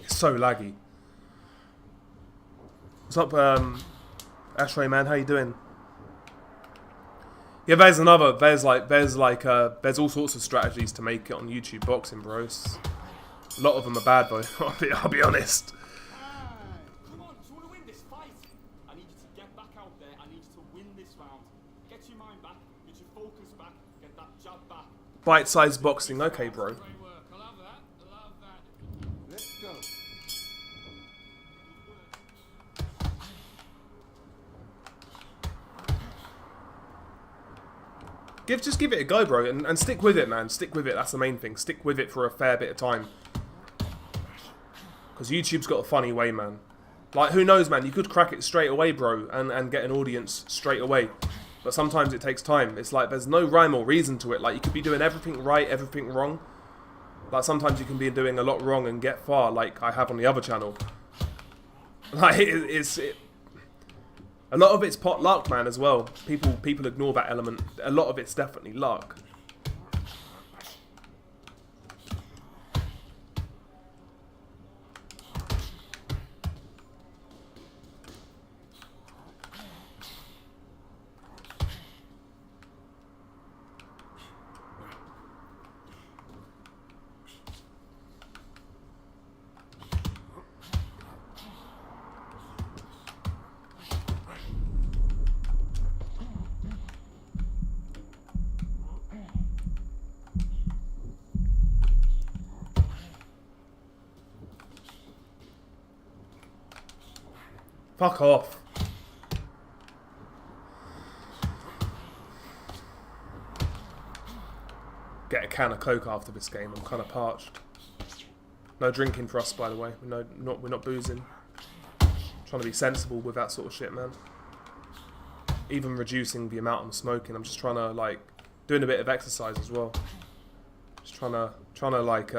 It's so laggy. What's up, Ashray man? How you doing? Yeah, there's all sorts of strategies to make it on YouTube boxing, bros. A lot of them are bad, though. I'll be honest. Come on, do you want to win this fight? I need you to get back out there. I need you to win this round. Get your mind back. Get your focus back. Get that jab back. Bite-sized boxing, okay, bro. Great work. I love that. I love that. Let's go. Just give it a go, bro, and stick with it, man. Stick with it. That's the main thing. Stick with it for a fair bit of time. Because YouTube's got a funny way, man. Like, who knows, man? You could crack it straight away, bro, and get an audience straight away. But sometimes it takes time. It's like there's no rhyme or reason to it. Like, you could be doing everything right, everything wrong. Like, sometimes you can be doing a lot wrong and get far, like I have on the other channel. Like, a lot of it's pot luck, man, as well. People ignore that element. A lot of it's definitely luck. Fuck off. Get a can of Coke after this game. I'm kind of parched. No drinking for us, by the way. We're not boozing. Trying to be sensible with that sort of shit, man. Even reducing the amount I'm smoking. I'm just trying to, like, doing a bit of exercise as well. Just trying to like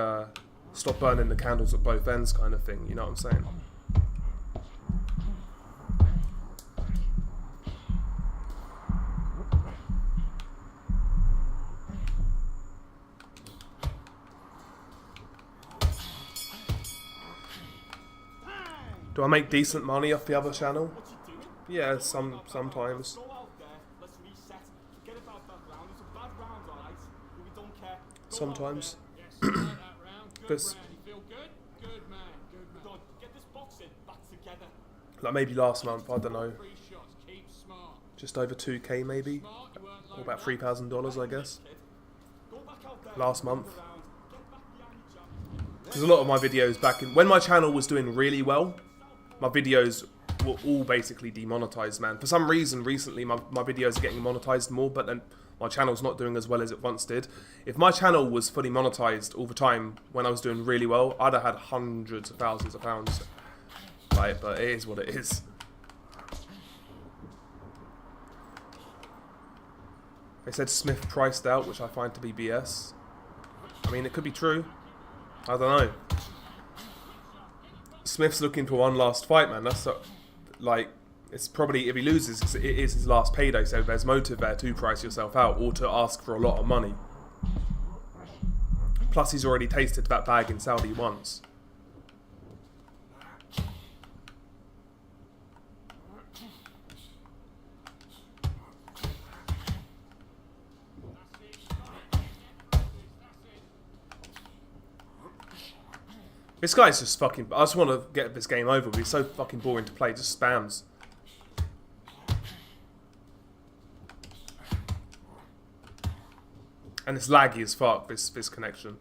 stop burning the candles at both ends, kind of thing. You know what I'm saying? Do I make decent money off the other channel? Yeah, sometimes. Go out there. Let's reset. Forget about that round. It's a bad round, alright? But we don't care. Go Sometimes. out there. Yes, you like that round. Good This- round. You feel good? Good man. Good man. Good. Get this boxing back together. Like maybe last month, I don't know. 3 shots. Keep smart. Just over 2k maybe. Smart. You weren't Or low about down. $3,000, I guess. Kid. Go back out there. Last month. Round. Get back behind your jab. Because a lot of my videos back in... When my channel was doing really well, my videos were all basically demonetized, man. For some reason, recently, my videos are getting monetized more, but then my channel's not doing as well as it once did. If my channel was fully monetized all the time when I was doing really well, I'd have had hundreds of thousands of pounds. Right, but it is what it is. They said Smith priced out, which I find to be BS. I mean, it could be true. I don't know. Smith's looking for one last fight, man. That's like, it's probably, if he loses, it is his last payday, so there's motive there to price yourself out or to ask for a lot of money. Plus, he's already tasted that bag in Saudi once. This guy's just fucking... I just want to get this game over, but he's so fucking boring to play. Just spams. And it's laggy as fuck, this connection.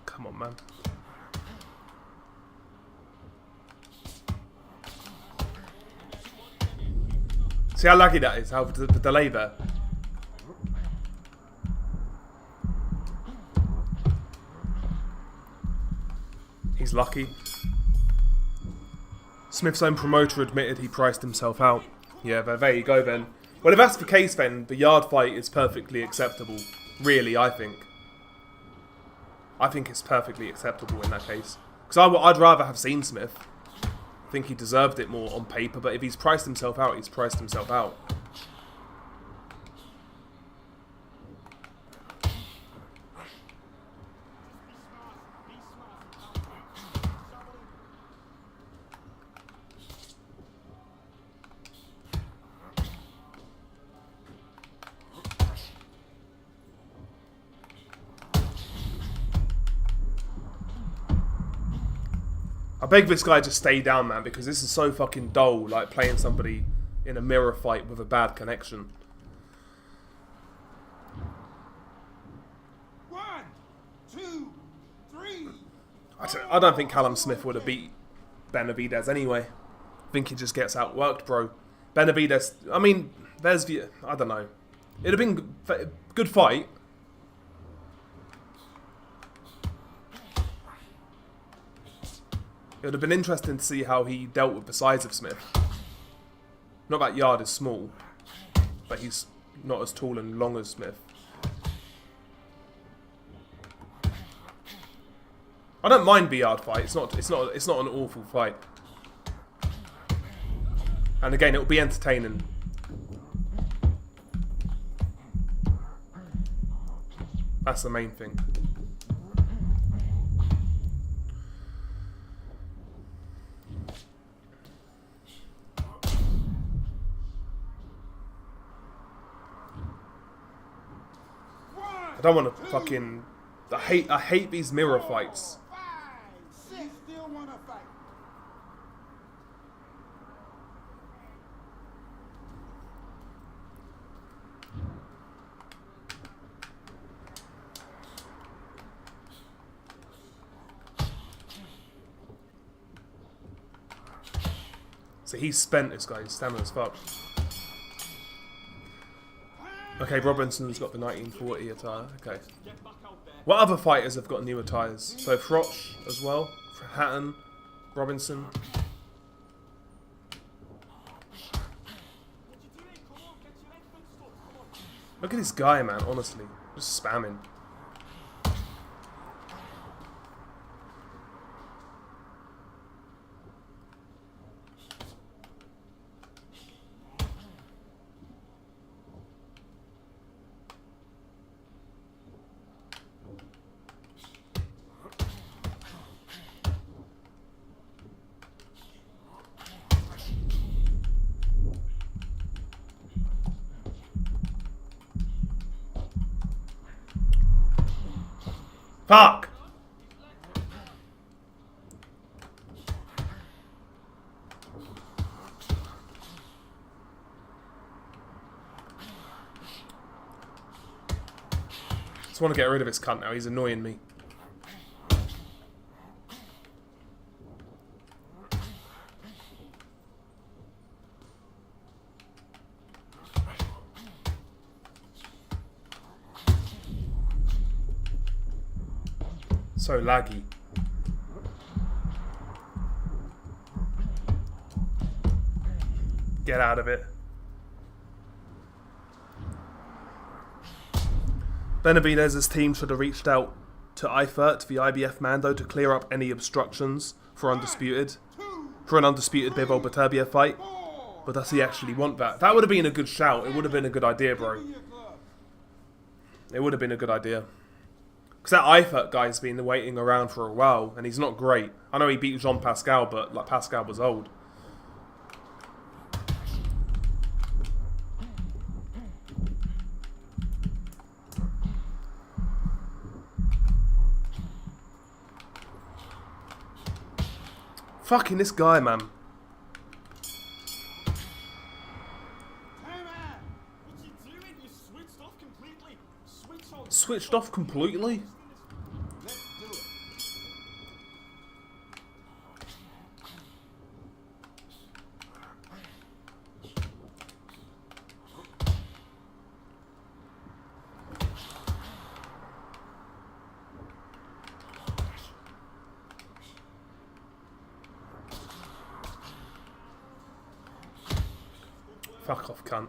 Come on, man. See how laggy that is? How the delay there. He's lucky. Smith's own promoter admitted he priced himself out. Yeah, but there you go then. Well, if that's the case then, the yard fight is perfectly acceptable. Really, I think. I think it's perfectly acceptable in that case. Because I'd rather have seen Smith. I think he deserved it more on paper, but if he's priced himself out, he's priced himself out. I beg this guy to stay down, man, because this is so fucking dull, like playing somebody in a mirror fight with a bad connection. 1, 2, 3. I don't think Callum Smith would have beat Benavidez anyway. I think he just gets outworked, bro. Benavidez, I mean, there's the... I don't know. It'd have been a good fight. It would have been interesting to see how he dealt with the size of Smith. Not that Yard is small, but he's not as tall and long as Smith. I don't mind the Yard fight. It's not an awful fight. And again, it will be entertaining. That's the main thing. I don't want to fucking... I hate these mirror fights. 5, 6. Still want to fight. So he's spent, this guy. He's stamina as fuck. Okay, Robinson's got the 1940 attire. Okay. What other fighters have got new attires? So Froch as well. Hatton, Robinson. Look at this guy, man. Honestly, just spamming. Fuck! Just want to get rid of this cunt now. He's annoying me. So laggy. Get out of it. Benavidez's team should have reached out to Eifert, the IBF Mando, to clear up any obstructions for Undisputed. For an Undisputed Bivol Beterbiev fight. But does he actually want that? That would have been a good shout. It would have been a good idea, bro. It would have been a good idea. Because that Eifert guy's been waiting around for a while, and he's not great. I know he beat Jean Pascal, but like Pascal was old. Fucking this guy, man. What you doing? You switched off completely. Switch on. Switched off completely? Let's do it. Fuck off, cunt.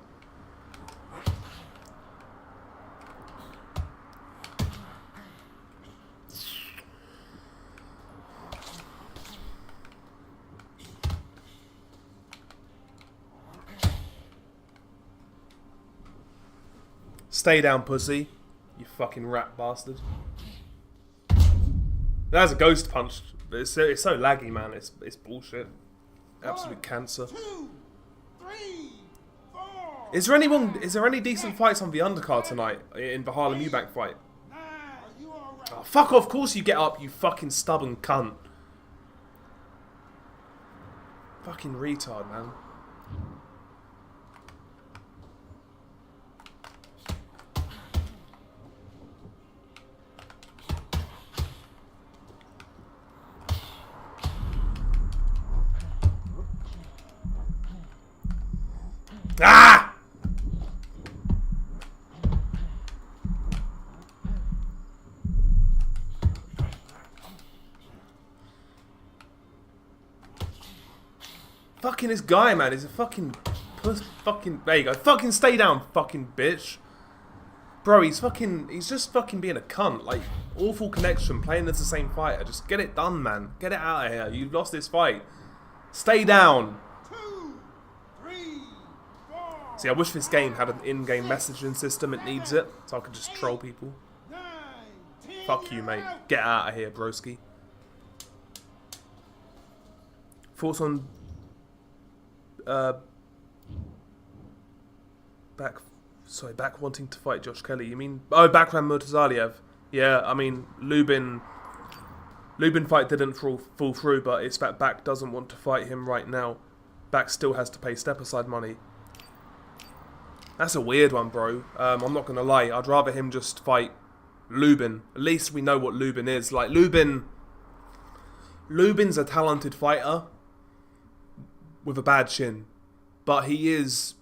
Stay down, pussy. You fucking rat bastard. That's a ghost punch. It's so laggy, man. It's bullshit. Absolute cancer. 2, 3, 4. Is there any decent fights on the undercard tonight in the Harlem Eubank fight? Are you all right? Oh, fuck off, of course you get up, you fucking stubborn cunt. Fucking retard, man. Ah! Fucking this guy, man, is a fucking fucking. There you go. Fucking stay down, fucking bitch. Bro, he's just fucking being a cunt. Like, awful connection, playing as the same fighter. Just get it done, man. Get it out of here. You've lost this fight. Stay down. 2, 3, 4. See, I wish this game had an in-game messaging system. It needs it, so I could just troll people. 9, 10. Fuck you, mate. Get out of here, broski. Thoughts on back wanting to fight Josh Kelly. You mean Bakram Murtazaliev? Yeah, I mean Lubin fight didn't fall through, but it's that Back doesn't want to fight him right now. Back still has to pay step aside money. That's a weird one, bro. I'm not gonna lie. I'd rather him just fight Lubin. At least we know what Lubin is. Like Lubin's a talented fighter with a bad chin, but he is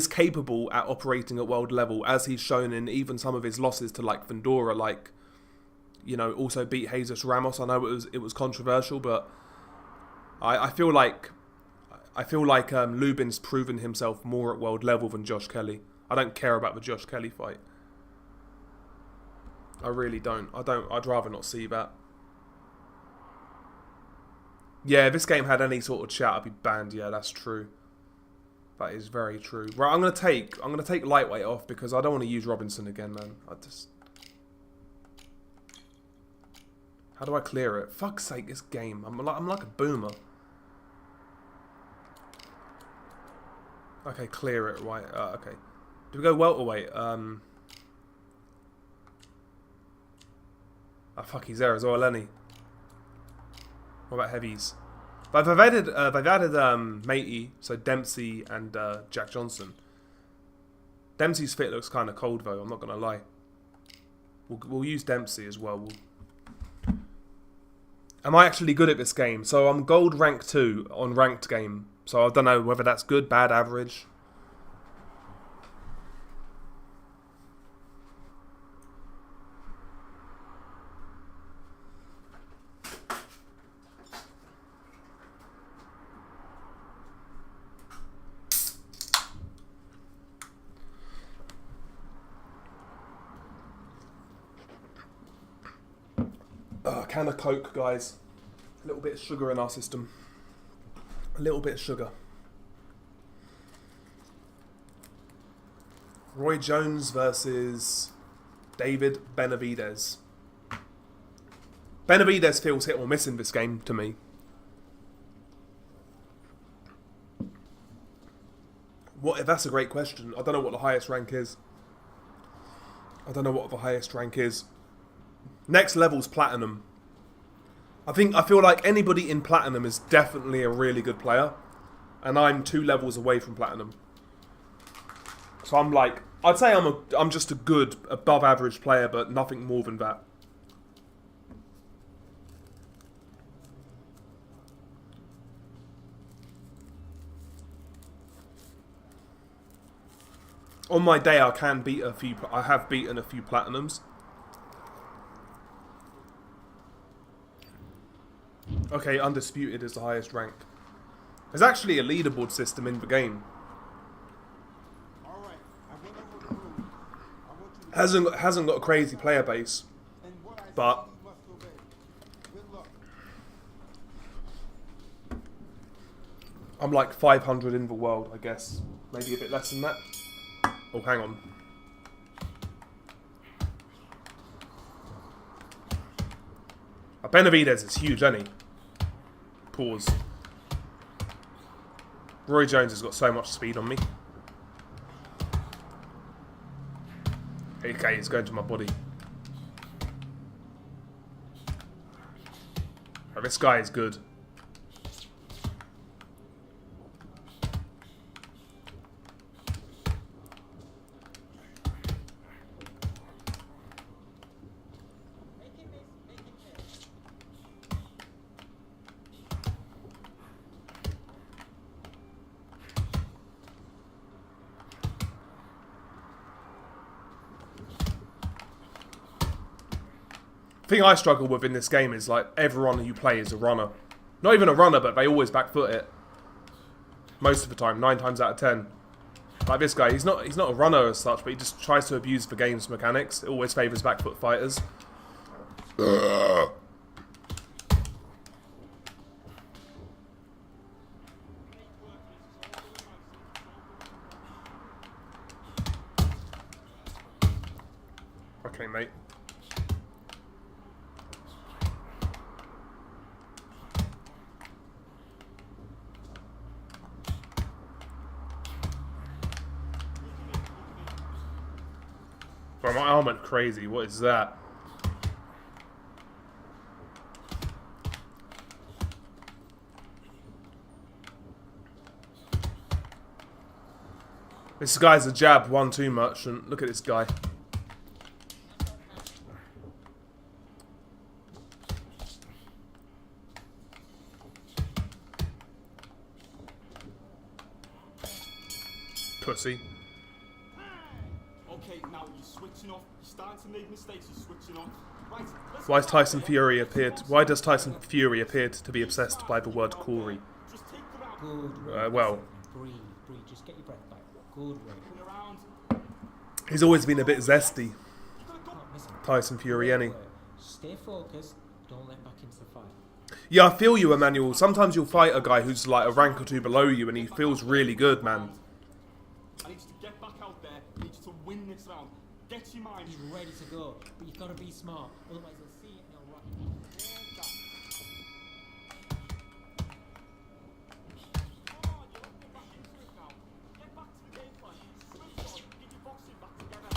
capable at operating at world level, as he's shown in even some of his losses to like Fundora, like, you know, also beat Jesus Ramos. I know it was controversial, but I feel like Lubin's proven himself more at world level than Josh Kelly. I don't care about the Josh Kelly fight. I really don't. I'd rather not see that. Yeah, if this game had any sort of chat, I'd be banned. Yeah, that's true. That is very true. Right, I'm gonna take lightweight off because I don't want to use Robinson again, man. How do I clear it? Fuck's sake, this game. I'm like a boomer. Okay, clear it. Right. Okay. Do we go welterweight? Fuck, he's there as well, Lenny. What about heavies? But they've added Matey, so Dempsey and Jack Johnson. Dempsey's fit looks kind of cold though. I'm not gonna lie. We'll use Dempsey as well. Am I actually good at this game? So I'm gold rank 2 on ranked game. So I don't know whether that's good, bad, average. can of Coke, guys. A little bit of sugar in our system. A little bit of sugar. Roy Jones versus David Benavidez. Benavidez feels hit or miss in this game to me. What? That's a great question. I don't know what the highest rank is. I don't know what the highest rank is. Next level's Platinum. I feel like anybody in Platinum is definitely a really good player. And I'm 2 levels away from Platinum. So I'm like, I'd say I'm just a good, above average player, but nothing more than that. On my day, I have beaten a few Platinums. Okay, Undisputed is the highest rank. There's actually a leaderboard system in the game. Hasn't got a crazy player base, but I'm like 500 in the world, I guess. Maybe a bit less than that. Oh, hang on. Benavidez is huge, isn't he? Pause. Roy Jones has got so much speed on me. Okay, he's going to my body. Oh, this guy is good. The thing I struggle with in this game is like everyone you play is a runner. Not even a runner, but they always back foot it. Most of the time, 9 times out of 10. Like this guy, he's not a runner as such, but he just tries to abuse the game's mechanics. It always favours back foot fighters. Okay, mate. Bro, my arm went crazy. What is that? This guy's a jab one too much, and look at this guy. Pussy. Okay, now you're switching off. You're starting to make mistakes. You're switching off. Right. Why does Tyson Fury appear to be obsessed by the word Corey? Just take the round. Good. Well, Breathe. Just get your breath back. Good way. Around. he's always been a bit zesty, Oh, listen. Tyson Fury, any. Stay focused. Don't let back into the fight. Yeah, I feel you, Emmanuel. Sometimes you'll fight a guy who's like a rank or two below you, and he feels really good, man. I need you to get back out there. I need you to win this round. Get your mind. He's ready to go, but you've got to be smart. Otherwise, they'll see it and they'll run. Come on, you're getting back into it now. Get back to the game plan. Switch on. Get your boxing back together.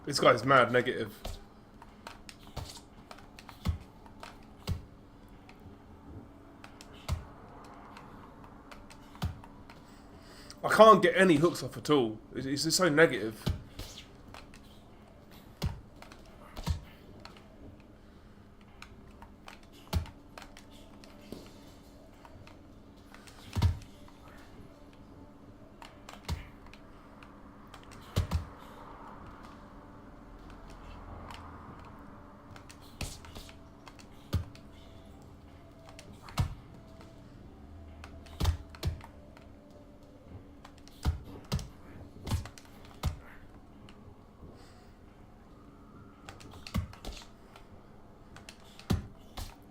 This guy's mad negative. I can't get any hooks off at all. It's just so negative.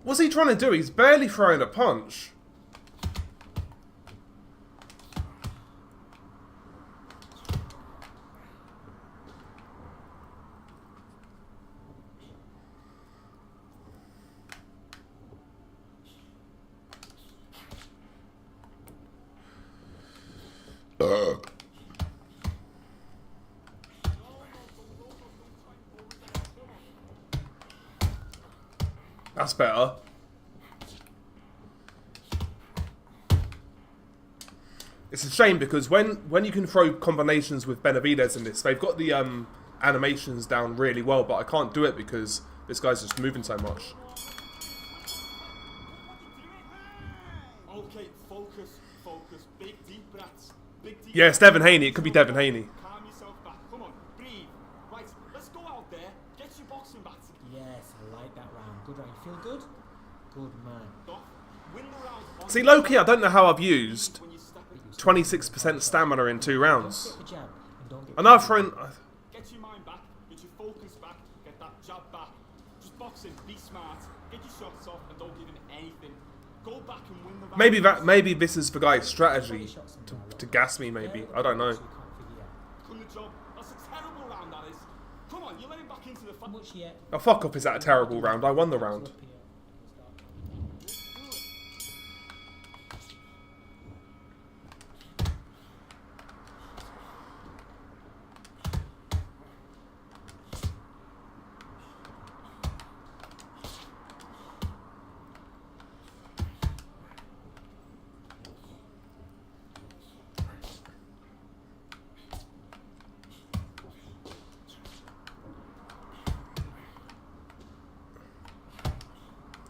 What's he trying to do? He's barely throwing a punch. That's better. It's a shame because when you can throw combinations with Benavidez in this, they've got the animations down really well, but I can't do it because this guy's just moving so much. Okay, focus. Big deep breaths. Yeah, it's Devin Haney. It could be Devin Haney. Calm yourself back. Come on, breathe. Right, let's go out there. Get your boxing back. Yes, I like that round. Good round. You feel good? Good man. Win the round. See, low-key, I don't know how I've used 26% stamina in 2 rounds. Get the jab and don't get I know I've thrown... Get your mind back. Get your focus back. Get that jab back. Just boxing. Be smart. Get your shots off and don't give him anything. Go back and win the round. Maybe this is the guy's strategy to gas me. Maybe I don't know. Done the job. That's a terrible round, that is. Come on, you let him back into the fight. much yet. Oh, fuck off! Is that a terrible round? I won the round.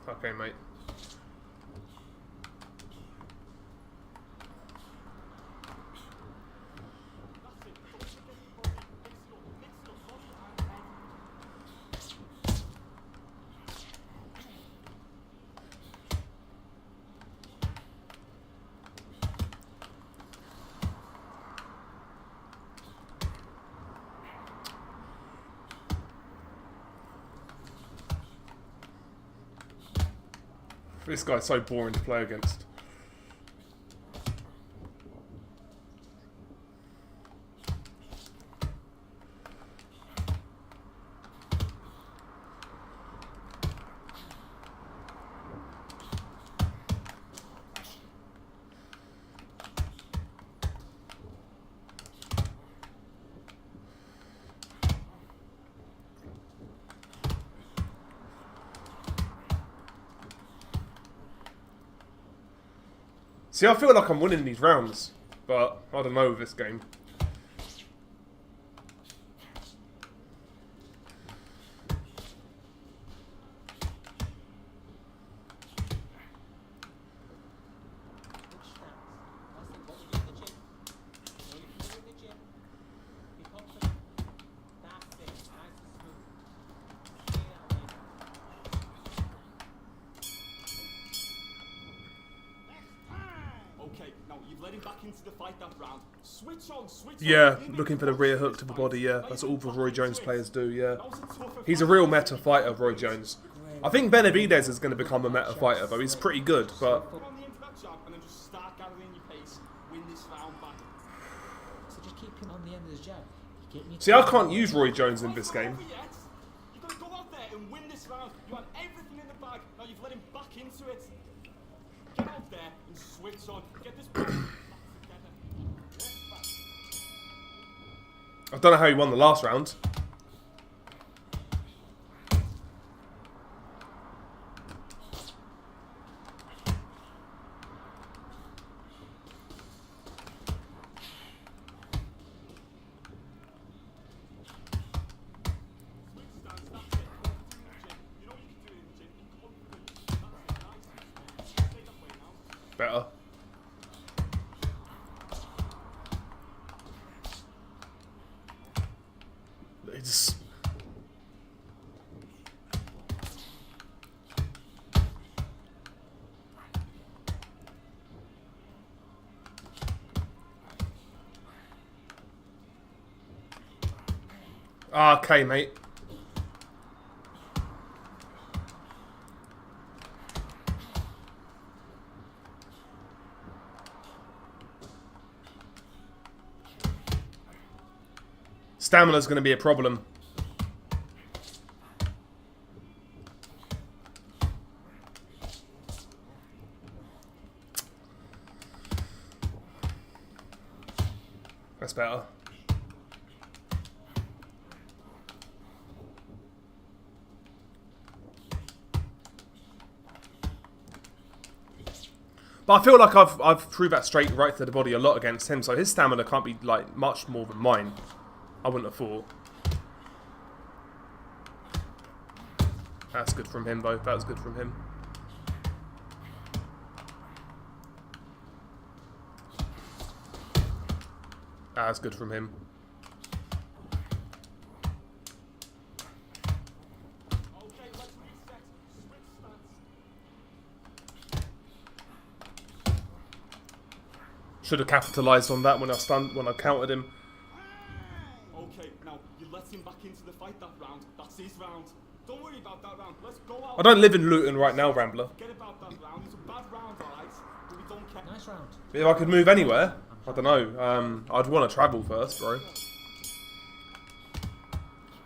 Okay, mate. This guy's so boring to play against. See, I feel like I'm winning these rounds, but I don't know with this game. Yeah, looking for the rear hook to the body, yeah. That's all the Roy Jones players do, yeah. He's a real meta fighter, Roy Jones. I think Benavidez is going to become a meta fighter, though. He's pretty good, but... So just keep him on the end of the jab. See, I can't use Roy Jones in this game. You've got to go out there and win this round. You had everything in the bag. Now you've let him back into it. Get out there and switch on. Get this back together. I don't know how he won the last round. Better. It's... Okay, mate. Stamina's going to be a problem. That's better. But I feel like I've threw that straight right to the body a lot against him, so his stamina can't be like much more than mine. I wouldn't have thought. That's good from him though. That was good from him. That's good from him. Okay, let's reset. Switch stance. Should have capitalised on that when I countered him. Okay, now you let him back into the fight that round. That's his round. Don't worry about that round. Let's go out. I don't live in Luton right now, Rambler. Forget about that round. It's a bad round, alright? But we don't care. Nice round. If I could move anywhere, I don't know. I'd want to travel first, bro.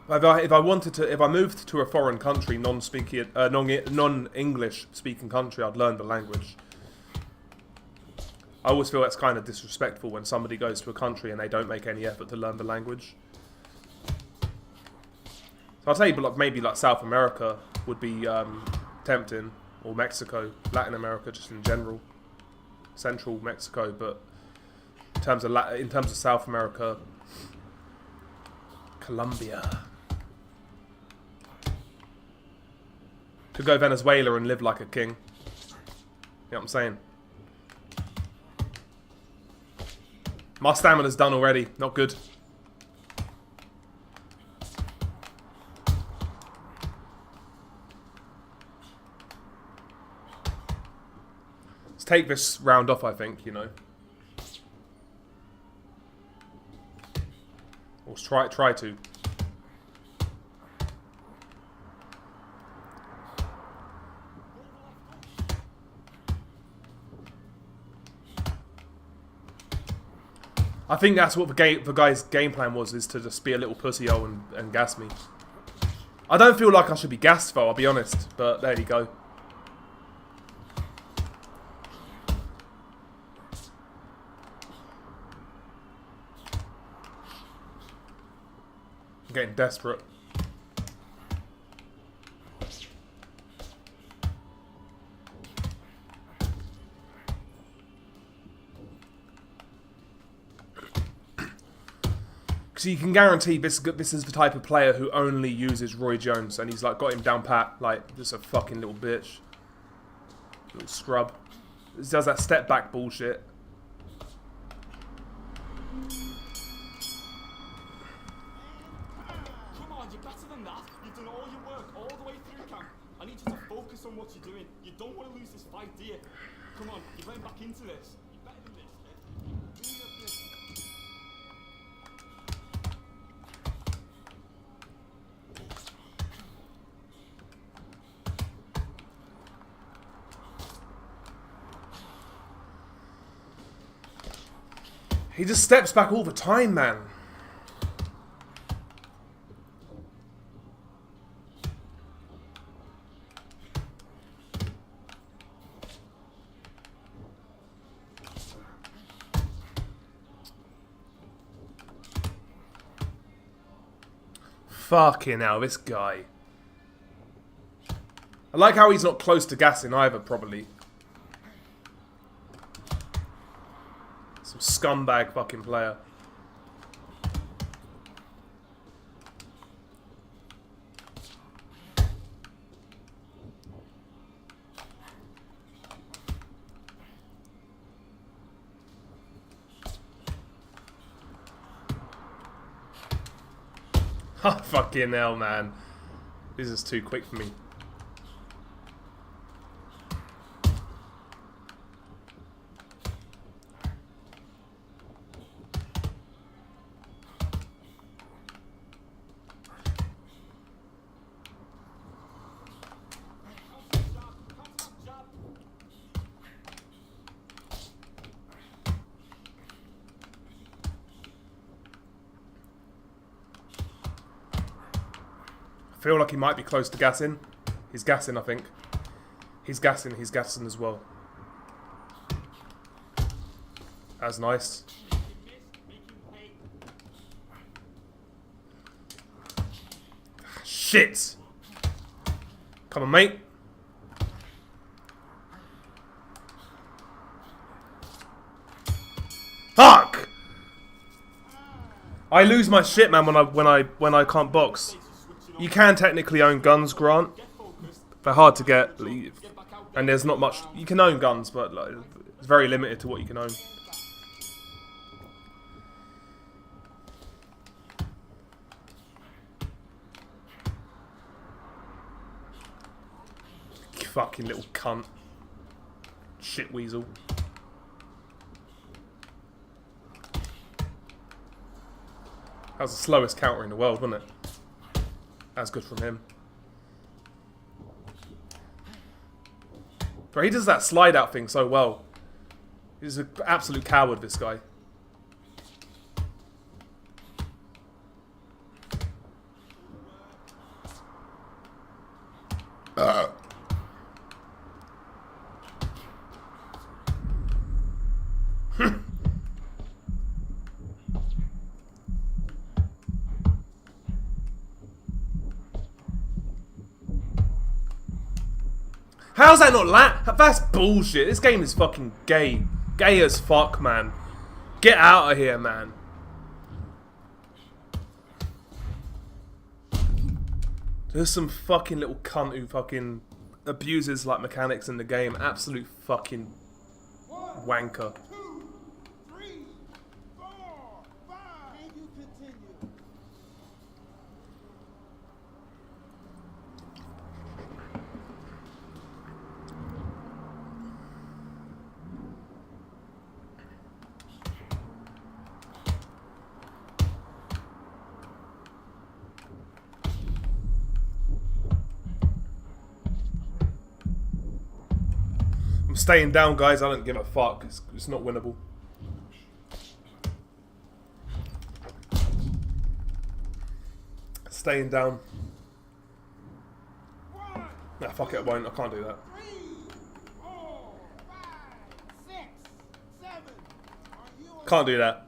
If I moved to a foreign country, non-English speaking country, I'd learn the language. I always feel that's kind of disrespectful when somebody goes to a country and they don't make any effort to learn the language. So I'll tell you, but like, maybe like South America would be tempting, or Mexico, Latin America, just in general, Central Mexico. But in terms of South America, Colombia. Could go Venezuela and live like a king. You know what I'm saying? My stamina's done already. Not good. Let's take this round off, I think, you know. Or try to. I think that's what the guy's game plan was, is to just be a little pussy-hole and gas me. I don't feel like I should be gassed though, I'll be honest, but there you go. I'm getting desperate. So you can guarantee this is the type of player who only uses Roy Jones, and he's like got him down pat, like just a fucking little bitch, little scrub. He does that step back bullshit. Come on, you're better than that. You've done all your work all the way through camp. I need you to focus on what you're doing. You don't want to lose this fight, do you? Come on, you're going back into this. You're better than this, kid. Do your best. He just steps back all the time, man. Fucking hell, this guy. I like how he's not close to gassing either, probably. Some scumbag fucking player. Ha, fucking hell, man. This is too quick for me. feel like he might be close to gassing. He's gassing, I think. He's gassing as well. That's nice. Shit! Come on, mate. Fuck! I lose my shit, man, when I can't box. You can technically own guns, Grant. They're hard to get, and there's not much. You can own guns, but like, it's very limited to what you can own. You fucking little cunt, shit weasel. That was the slowest counter in the world, wasn't it? That's good from him. Bro, he does that slide out thing so well. He's an absolute coward, this guy. How's that not That's bullshit. This game is fucking gay. Gay as fuck, man. Get out of here, man. There's some fucking little cunt who fucking abuses like mechanics in the game. Absolute fucking wanker. 1, 2, 3, 4, 5. And you continue. I'm staying down, guys. I don't give a fuck. It's not winnable. Staying down. Nah, fuck it. I won't. I can't do that. 3, 4, 5, 6, 7. Are you Can't do that.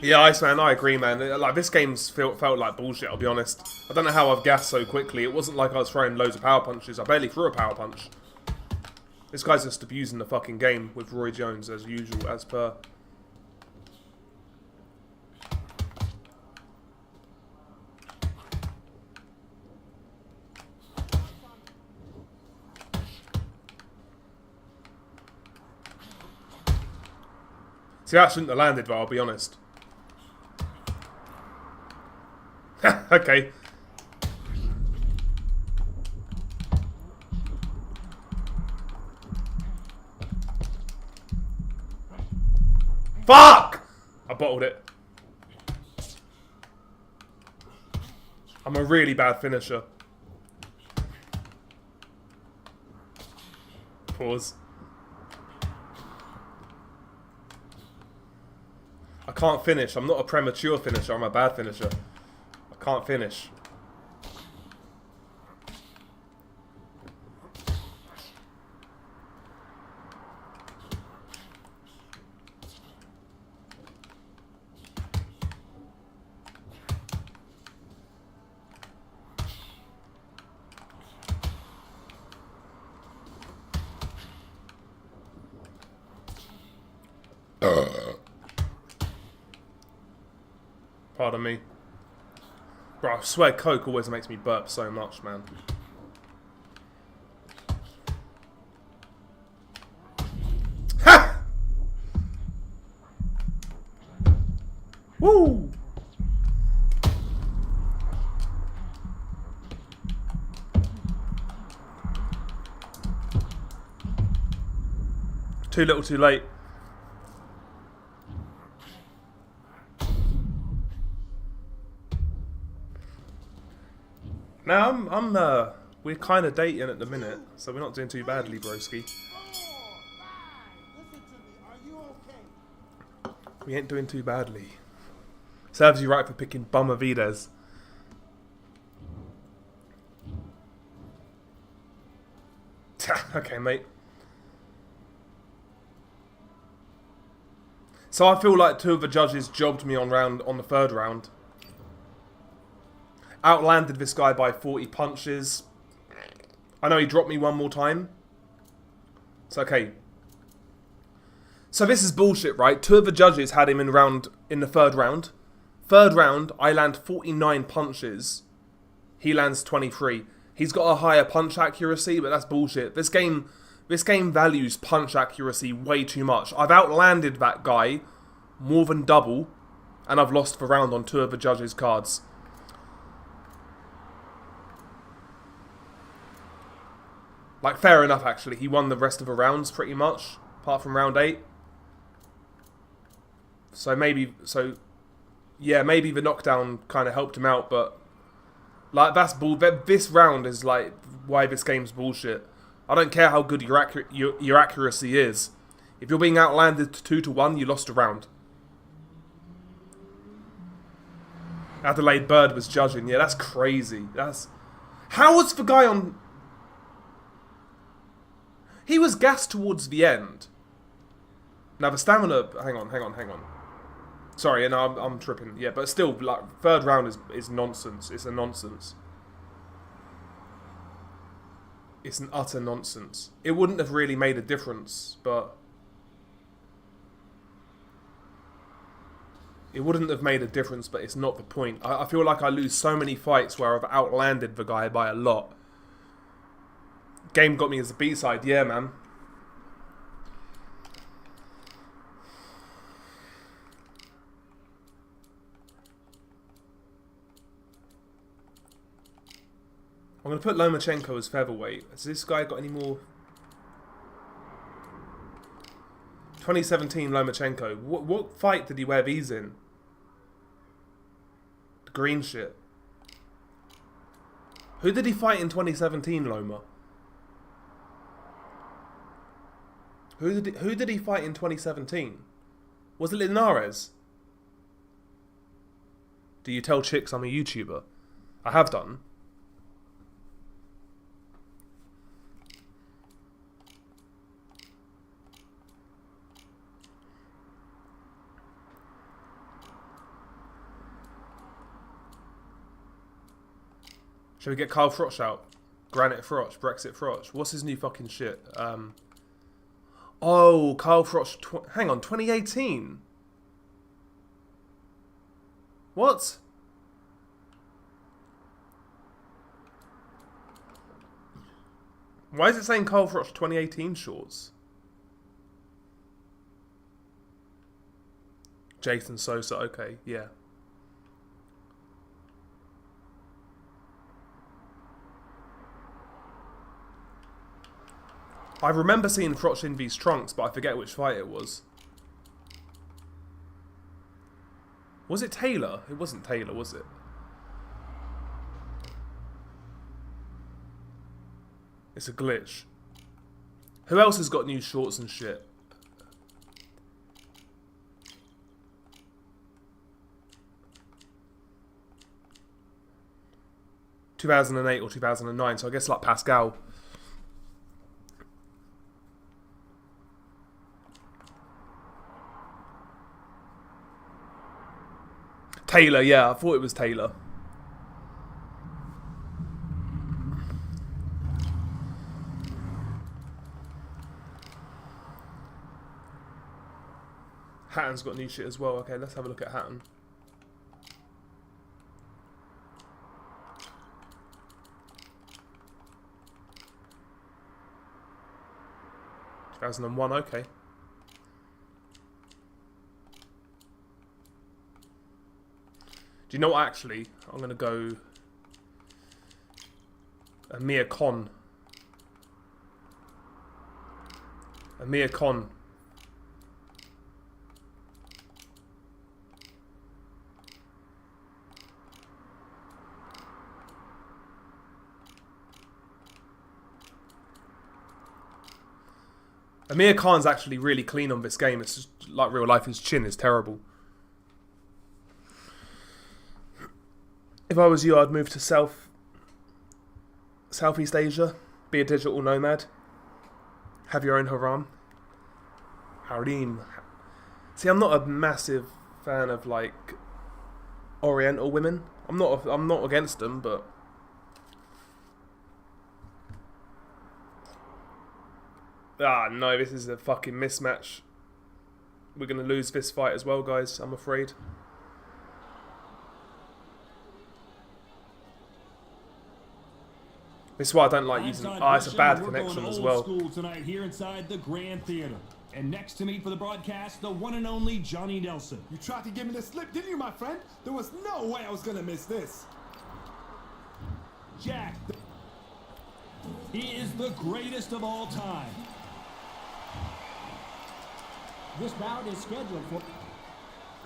Yeah, Iceman, I agree, man. Like, this game's felt like bullshit, I'll be honest. I don't know how I've gassed so quickly. It wasn't like I was throwing loads of power punches. I barely threw a power punch. This guy's just abusing the fucking game with Roy Jones, as usual, as per. See, that shouldn't have landed, but I'll be honest. Okay. Fuck! I bottled it. I'm a really bad finisher. Pause. I can't finish. I'm not a premature finisher. I'm a bad finisher. I can't finish. Pardon me. Bro, I swear Coke always makes me burp so much, man. Ha! Woo! Too little, too late. Now we're kind of dating at the minute, so we're not doing too badly, broski. We ain't doing too badly. Serves you right for picking Benavidez. Okay, mate. So I feel like 2 of the judges jobbed me on the 3rd round. Outlanded this guy by 40 punches. I know he dropped me 1 more time. It's okay. So this is bullshit, right? 2 of the judges had him in the 3rd round. 3rd round, I land 49 punches. He lands 23. He's got a higher punch accuracy, but that's bullshit. This game values punch accuracy way too much. I've outlanded that guy more than double, and I've lost the round on 2 of the judges' cards. Like, fair enough, actually. He won the rest of the rounds, pretty much, apart from round 8. So maybe the knockdown kind of helped him out, but like that's bull. This round is like why this game's bullshit. I don't care how good your accuracy is. If you're being outlanded 2-1, you lost a round. Adelaide Bird was judging. Yeah, that's crazy. How was the guy on? He was gassed towards the end. Now the stamina. Hang on. Sorry, and I'm tripping. Yeah, but still, like 3rd round is nonsense. It's a nonsense. It's an utter nonsense. It wouldn't have really made a difference, but it's not the point. I feel like I lose so many fights where I've outlanded the guy by a lot. Game got me as a B-side, yeah, man. I'm going to put Lomachenko as featherweight. Has this guy got any more? 2017 Lomachenko. What fight did he wear these in? The green shit. Who did he fight in 2017, Loma? Who did he fight in 2017? Was it Linares? Do you tell chicks I'm a YouTuber? I have done. Should we get Kyle Froch out? Granite Froch, Brexit Froch. What's his new fucking shit? Oh, Kyle Froch. Hang on, 2018. What? Why is it saying Kyle Froch 2018 shorts? Jason Sosa. Okay, yeah. I remember seeing Froch in these trunks, but I forget which fight it was. Was it Taylor? It wasn't Taylor, was it? It's a glitch. Who else has got new shorts and shit? ...2008 or 2009, so I guess like Pascal. Taylor, yeah, I thought it was Taylor. Hatton's got new shit as well. Okay, let's have a look at Hatton. ...2001, okay. Do you know what, actually? I'm going to go... Amir Khan. Amir Khan. Amir Khan's actually really clean on this game. It's just like real life. His chin is terrible. If I was you, I'd move to Southeast Asia. Be a digital nomad. Have your own harem. See, I'm not a massive fan of like Oriental women. I'm not against them, but no, this is a fucking mismatch. We're gonna lose this fight as well, guys. I'm afraid. This is why I don't like using. It's a bad connection as well. School tonight here inside the Grand Theater. And next to me for the broadcast, the one and only Johnny Nelson. You tried to give me the slip, didn't you, my friend? There was no way I was gonna miss this. Jack. He is the greatest of all time. This bout is scheduled for...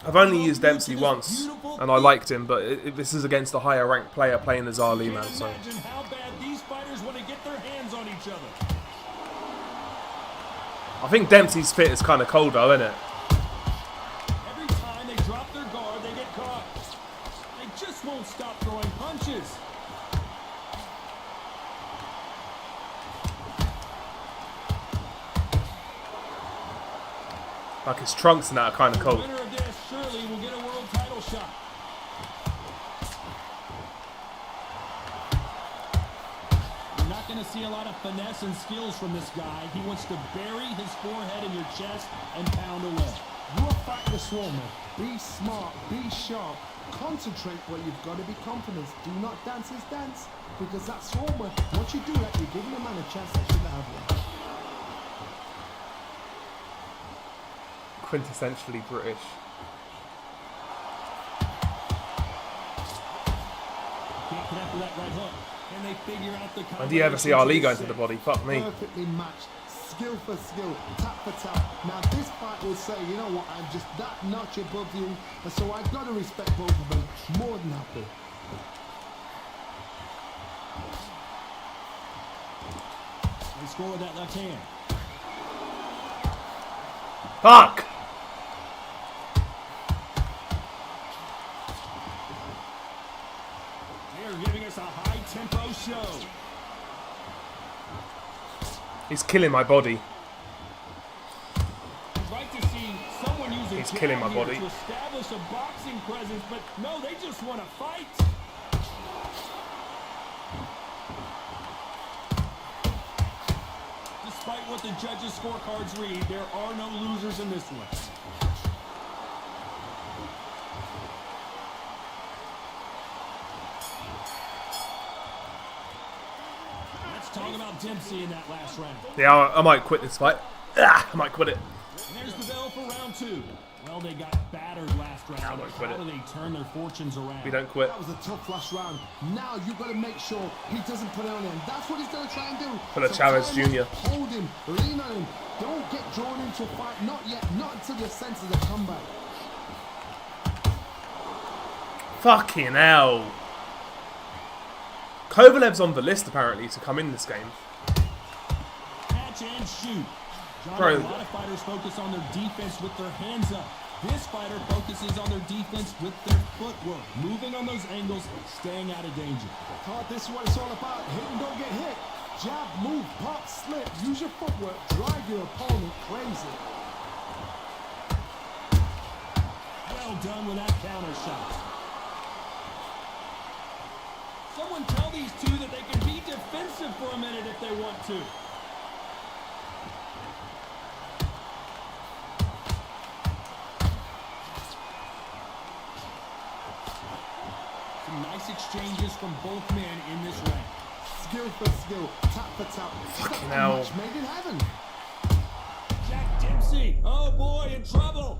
I've only used Dempsey once, and I liked him, but this is against a higher ranked player playing as Ali, man. So imagine how bad these fighters want to get their hands on each other. I think Dempsey's fit is kind of cold, though, isn't it? Every time they drop their guard, they get caught. They just won't stop throwing punches. Like his trunks and that are kind of cold. The winner of this surely will get a world title shot. You're not going to see a lot of finesse and skills from this guy. He wants to bury his forehead in your chest and pound away. You're a fighter, Swarmer. Be smart, be sharp, concentrate, but you've got to be confident. Do not dance his dance, because that Swarmer, once you do that, you're giving a man a chance that shouldn't have one. Quintessentially British. Can't connect with that right hook. Can they figure out the When do you ever see Ali go into the body? Fuck me. Perfectly matched, skill for skill, tap for tap. Now this fight will say, you know what, I'm just that notch above you, and so I've got to respect both of them. More than happy. They score with that left hand. Fuck! They're giving us a high-tempo show. He's killing my body. I'd like to see someone use a He's killing my jab here body. to establish a boxing presence, but no, they just want to fight. Despite what the judges' scorecards read, there are no losers in this one. Let's talk about Dempsey in that last round. Yeah, I might quit this fight. I might quit it. And there's the bell for round two. Well, they got battered last round. I won't quit How it. do they turn their fortunes around? We don't quit. That was a tough last round. Now you've got to make sure he doesn't put it on him. That's what he's going to try and do. Pull a Chavez Jr. Hold him, lean on him. Don't get drawn into a fight. Not yet. Not until your senses have come back. Fucking hell. Kovalev's on the list apparently to come in this game. Catch and shoot. John, Bro. a lot of fighters focus on their defense with their hands up. This fighter focuses on their defense with their footwork, moving on those angles, staying out of danger. Thought this is what it's all about. Hit and don't get hit. Jab, move, pop, slip. Use your footwork. Drive your opponent crazy. Well done with that counter shot. Someone tell these two that they can be defensive for a minute if they want to. Some nice exchanges from both men in this round. Skill for skill, tap for tap. Fucking hell. Match made in heaven. Jack Dempsey, oh boy, in trouble.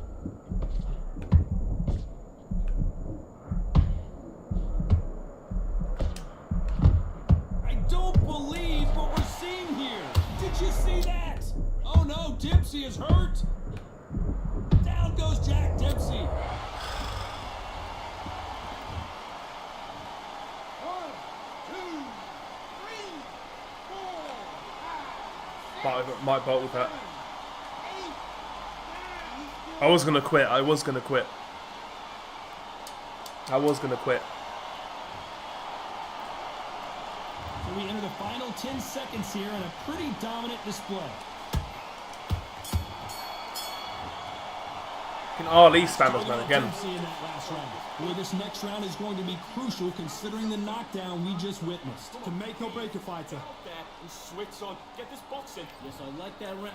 I don't believe what we're seeing here. Did you see that? Oh no, Dempsey is hurt. Down goes Jack Dempsey. Might bolt with that. I was gonna quit. I was gonna quit. I was gonna quit. So we enter the final 10 seconds here in a pretty dominant display. Ali spammers, man, again. Well, this next round is going to be crucial considering the knockdown we just witnessed. To make or break a fighter. There and switch on. Get this boxing. Yes, I like that round.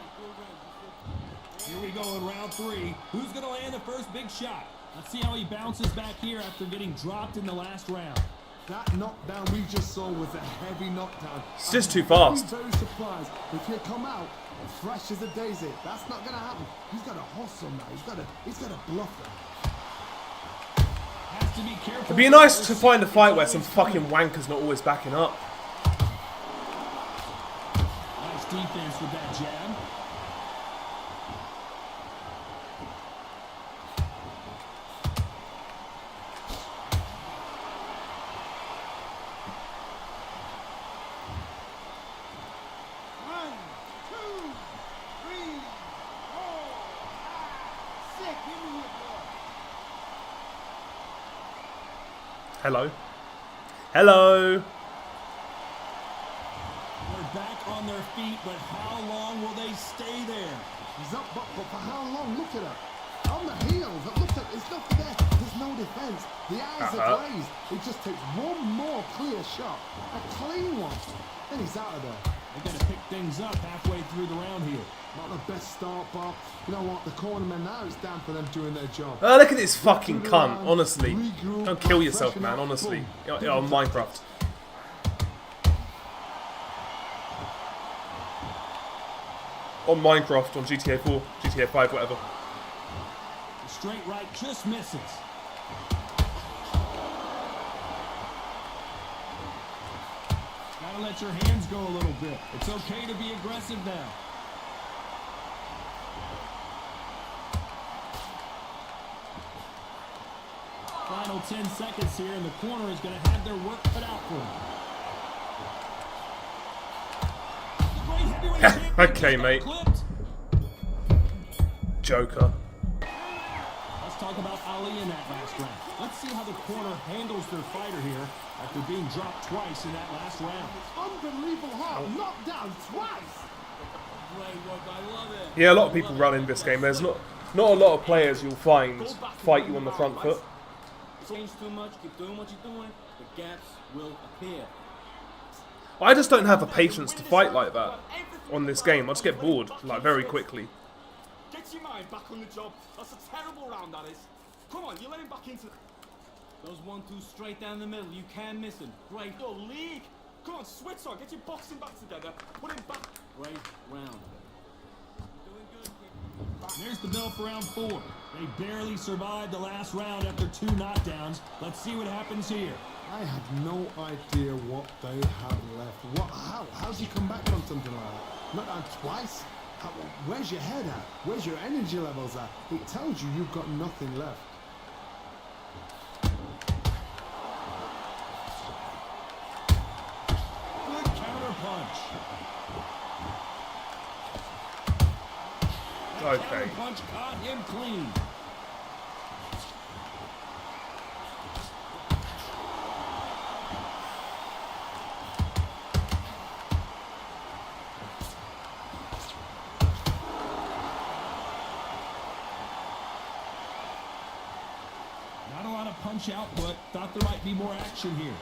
Here we go in round 3. Who's going to land the first big shot? Let's see how he bounces back here after getting dropped in the last round. That knockdown we just saw was a heavy knockdown. It's just too fast. I'm very surprised if he'll come out fresh as a daisy. That's not going to happen. He's got to hustle now. He's got to bluff him. Has to be careful. It'd be nice to find a fight where some fucking wanker's not always backing up. Nice defense with that jab. Hello. Hello. They're back on their feet, but how long will they stay there? He's up, but for how long? Look at her. On the heels. Look at there's nothing there. There's no defense. The eyes are glazed. It just takes one more clear shot. A clean one. Then he's out of there. They're going to pick things up halfway through the round here. Not the best start, Bob. You know what? The cornerman now is down for them doing their job. Oh, look at this fucking cunt, honestly. Don't kill yourself, man, honestly. On Minecraft. On Minecraft, on GTA 4, GTA 5, whatever. The straight right just misses. Gotta let your hands go a little bit. It's okay to be aggressive now. Final 10 seconds here, and the corner is going to have their work cut out for them. Okay, mate. Joker. Let's talk about Ali in that last round. Let's see how the corner handles their fighter here after being dropped twice in that last round. Unbelievable how knocked down twice. Great work, I love it. Yeah, a lot of people run in this game. There's not a lot of players you'll find fight you on the front foot. Change too much, keep doing what you're doing, the gaps will appear. I just don't have the patience to fight like that on this game. I just get bored, like, very quickly. Get your mind back on the job. That's a terrible round, that is. Come on, you let him back into Those 1-2 straight down the middle, you can miss him. Great. the league. Come on, switch on. Get your boxing back together. Put him back. Great round. Doing good, kid. There's the bell for round 4. They barely survived the last round after 2 knockdowns. Let's see what happens here. I have no idea what they have left. How's he come back from something like that? Not down twice? Where's your head at? Where's your energy levels at? It tells you you've got nothing left. Good counter punch. That Okay. counter punch caught him clean. Not a lot of punch output. Thought there might be more action here.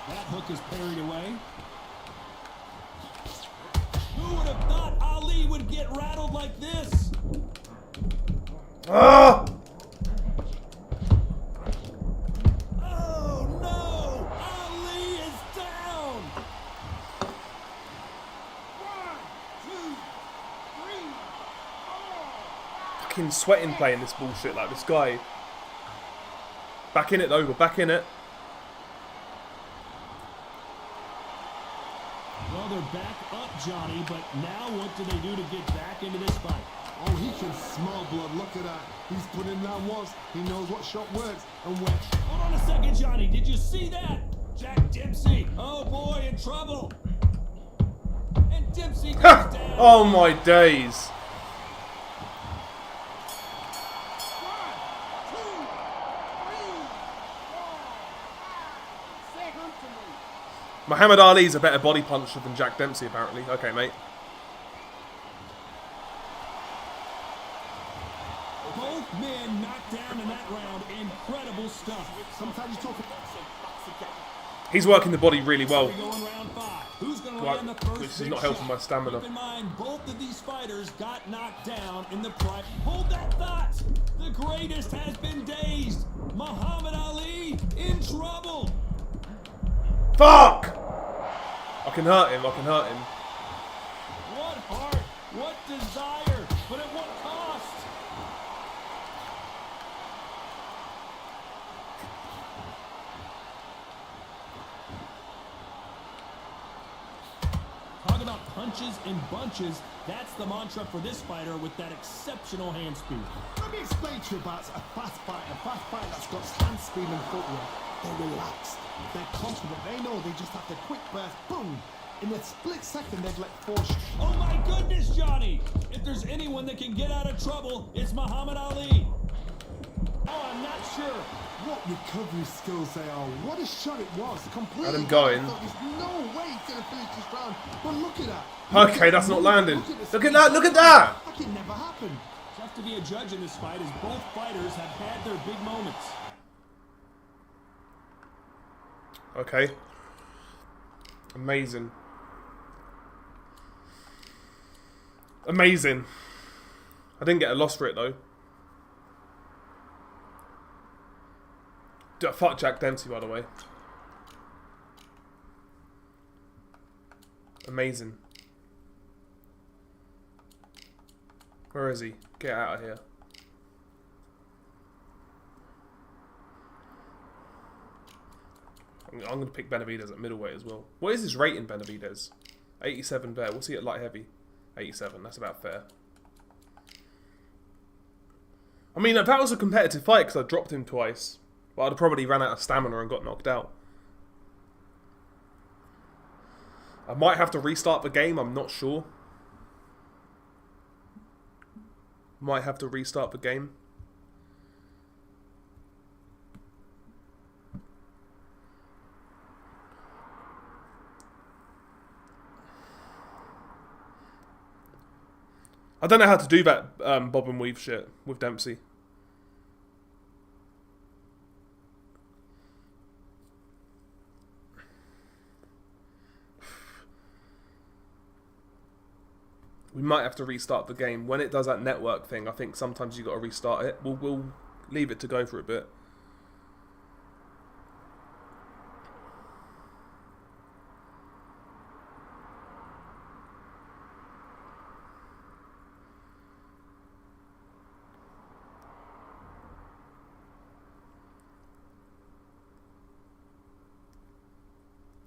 That hook is parried away. Who would have thought Ali would get rattled like this? Ah! Oh no! Ali is down! 1, 2, 3, 4. Fucking sweating playing this bullshit like this guy. Back in it though, we're back in it. Well, they're back up, Johnny, but now what do they do to get back into this fight? Oh, he can smell blood. Look at that. He's put him down once. He knows what shot works and where. Hold on a second, Johnny. Did you see that? Jack Dempsey. Oh boy, in trouble. And Dempsey goes down. Oh my days. Muhammad Ali's a better body puncher than Jack Dempsey, apparently. Okay, mate. Both men knocked down in that round. Incredible stuff. Sometimes you talk about. He's working the body really well, We go in round 5. Who's going to Right, land the first which is big not helping shot? my stamina. Keep in mind, both of these fighters got knocked down in the prime. Hold that thought. The greatest has been dazed. Muhammad Ali in trouble. Fuck! I can hurt him, I can hurt him. What heart, what desire, but at what cost? Talk about punches and bunches. That's the mantra for this fighter with that exceptional hand speed. Let me explain to you about a fast fighter that's got hand speed and footwork. They're relaxed, they're confident, they know they just have to quick burst, boom. In a split second, they've let 4 shots. Oh my goodness, Johnny! If there's anyone that can get out of trouble, it's Muhammad Ali. Oh, I'm not sure. What recovery skills they are. What a shot it was. Completely. Had him going. I thought there's no way he's going to finish this round. But look at that. Okay, that's not landing. the Look speed. at that, look at that! Like it never happened. Tough to be a judge in this fight as both fighters have had their big moments. Okay. Amazing. Amazing. I didn't get a loss for it though. Fuck Jack Dempsey, by the way. Amazing. Where is he? Get out of here. I'm going to pick Benavidez at middleweight as well. What is his rating, Benavidez? 87 there. What's he at light heavy? 87. That's about fair. I mean, that was a competitive fight because I dropped him twice. But I'd have probably ran out of stamina and got knocked out. I might have to restart the game. I'm not sure. Might have to restart the game. I don't know how to do that bob and weave shit with Dempsey. We might have to restart the game. When it does that network thing, I think sometimes you got to restart it. We'll leave it to go for a bit.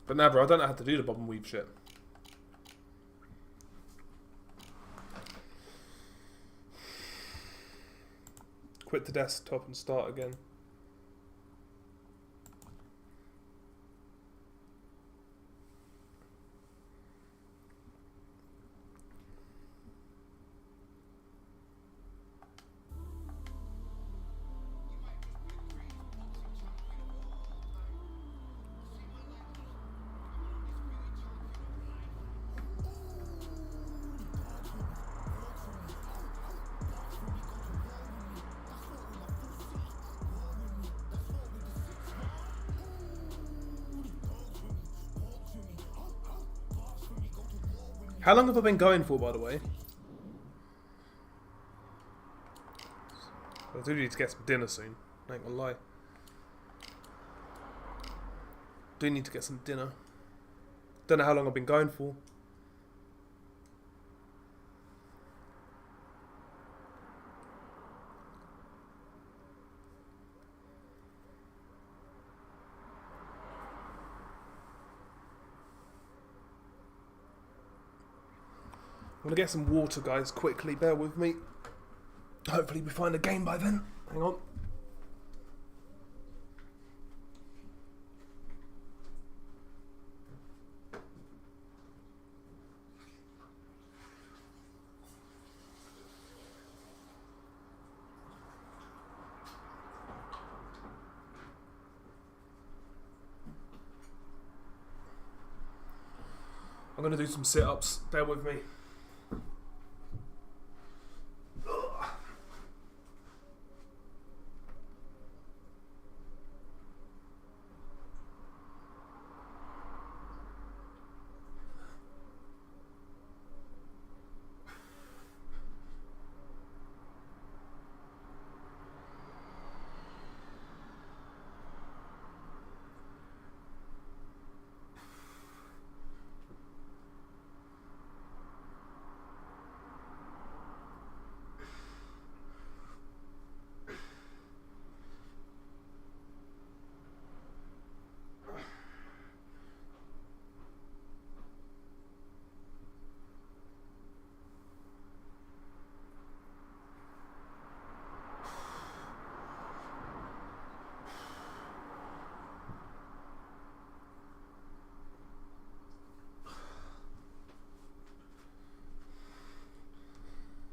But never, I don't know how to do the bob and weave shit. Quit the desktop and start again. How long have I been going for, by the way? I do need to get some dinner soon. I ain't gonna lie. Do need to get some dinner. Don't know how long I've been going for. I'm gonna get some water, guys, quickly. Bear with me. Hopefully we find a game by then. Hang on. I'm going to do some sit-ups. Bear with me.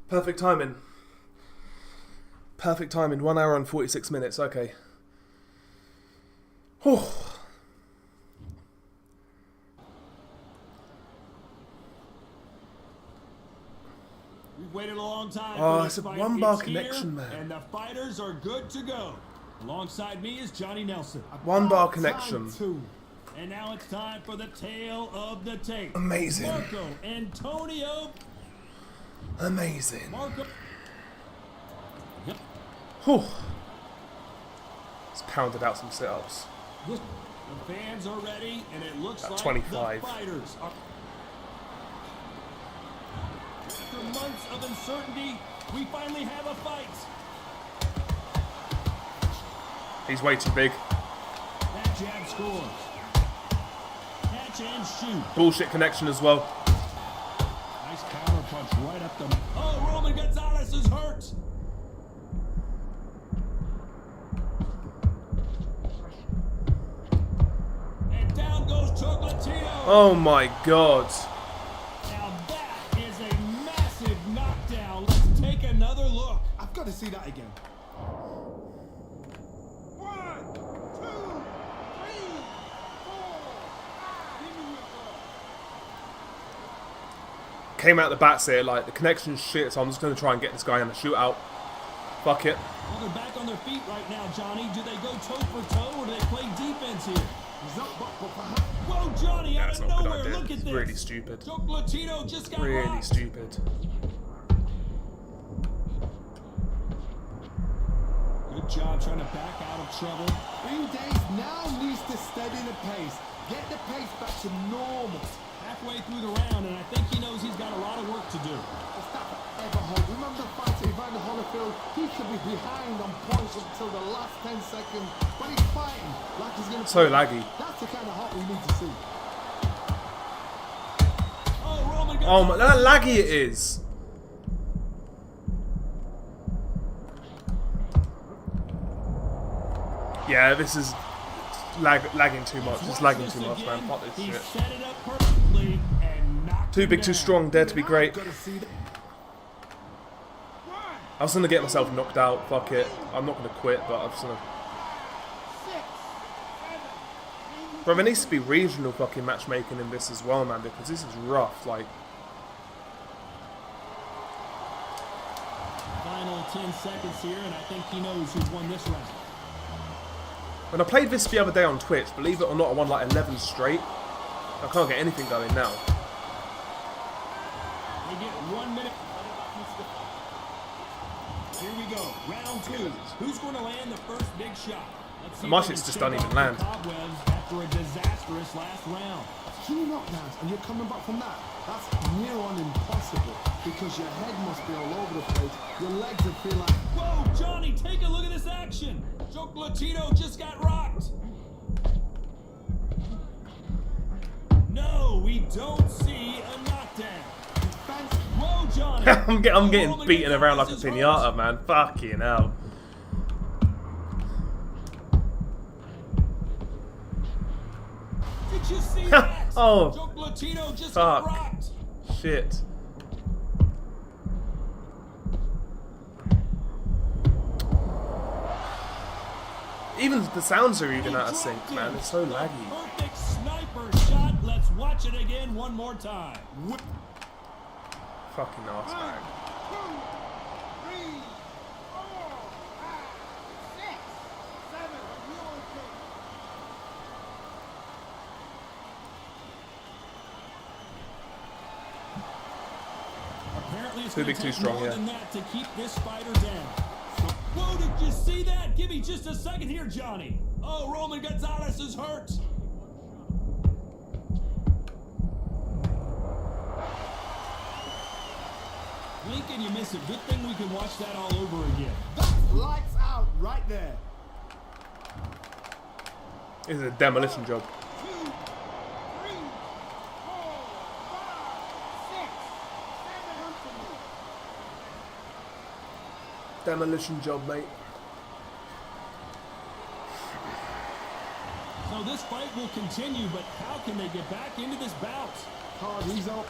Perfect timing. Perfect timing. 1 hour and 46 minutes. Okay. Whew. We've waited a long time. Oh, for it's this a fight. one-bar It's connection, here, man. And the fighters are good to go. Alongside me is Johnny Nelson. 1-bar connection. And now it's time for the tale of the tape. Amazing. Marco Antonio. Amazing. Marco. Yep. Whew. Just pounded out some sit-ups. The fans are ready, and it looks At like 25. the fighters are. After months of uncertainty, we finally have a fight. He's way too big. That jab scores. Catch and shoot. Bullshit connection as well. Nice counter punch right up the. Oh, Roman Gonzalez is hurt. And down goes Chocolatino. Oh my god. Now that is a massive knockdown. Let's take another look. I've got to see that again. 1, 2, 3, 4. Came out the bats here, like the connection's shit, so I'm just going to try and get this guy in a shootout. Fuck it. Well, they're back on their feet right now, Johnny. Do they go toe for toe or do they play defense here? Whoa, Johnny, That's out of not a nowhere. good idea. Look at It's this. really stupid. Chocolatino just got Really rocked. stupid. Good job trying to back out of trouble. Days now needs to steady the pace. Get the pace back to normal. Halfway through the round, and I think he knows he's got a lot of work to do. It's not ever hold. Remember the fight to Evander Holyfield? He could be behind on points until the last 10 seconds. But he's fighting like he's going to. So laggy. That's the kind of hot we need to see. Oh, Roman Oh my, that laggy it is. Yeah, this is lagging too much. It's lagging too much, man. Fuck this He shit. set it up perfectly and knocked Too him big, too down. strong, dare to be great. Got to see that. I was gonna get myself knocked out. Fuck it. I'm not gonna quit, but I'm just gonna. Bro, there needs to be regional fucking matchmaking in this as well, man, because this is rough. Like, Final 10 seconds here, and I think he knows who's won this round. when I played this the other day on Twitch, believe it or not, I won like 11 straight. I can't get anything going now. They get 1 minute. Here we go, round 2. Who's going to land the first big shot? Let's see My if they shit's can just shake don't even off the land. cobwebs after a disastrous last round. 2 knockdowns and you're coming back from that. That's near on impossible because your head must be all over the place. Your legs would feel like. Whoa, Johnny, take a look at this action. Chocolatino just got rocked. No, we don't see a knockdown. Defense. Whoa, Johnny. I'm getting beaten around like a pinata, man. Fucking hell. Did you see that? Oh, Chocolatino just fuck. got rocked. Shit. Even the sounds are even out of sync, man. It's so laggy. Perfect sniper shot. Let's watch it again one more time. Fucking arse bag. 2, 3, 4, 5, 6, 7. Apparently it's Too gonna big, too take strong, more yeah. than that to keep this fighter down. Whoa, did you see that? Give me just a second here, Johnny. Oh, Roman Gonzalez is hurt. Blink and you miss it. Good thing we can watch that all over again. That's lights out right there. This is a demolition job. 2, 3, 4, 5, 6, 7. Demolition job, mate. So this fight will continue, but how can they get back into this bout? Hard, he's up.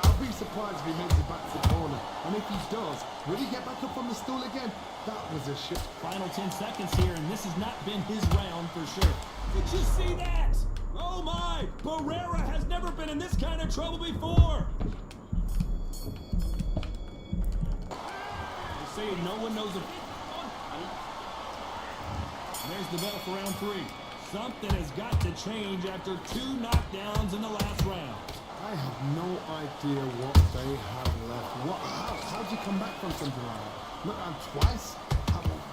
I'll be surprised if he makes it back to the corner. And if he does, will he get back up on the stool again? That was a shit. Final 10 seconds here, and this has not been his round for sure. Did you see that? Oh my! Barrera has never been in this kind of trouble before! They say no one knows it. There's the bell for round 3. Something has got to change after 2 knockdowns in the last round. I have no idea what they have left. How'd you come back from something like that? Look, twice?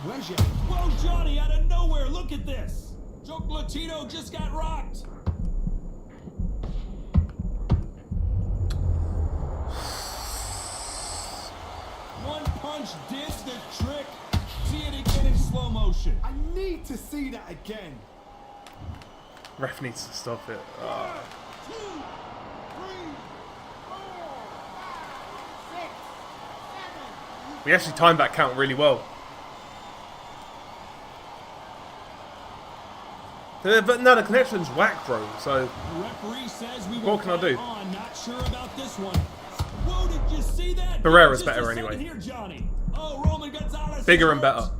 Where's your... Whoa, Johnny, out of nowhere, look at this! Chocolatino just got rocked! One punch did the trick. See it again in slow motion. I need to see that again. Ref needs to stop it. 2, 3, 4, 5, 6, 7. We actually timed that count really well. But no, the connection's whack, bro. So The referee says we What can I do? On. Not sure about this one. Whoa, did you see that? Barrera's Just better a second anyway. Here, Johnny. Oh, Roman Gonzalez. bigger is and hurt. better.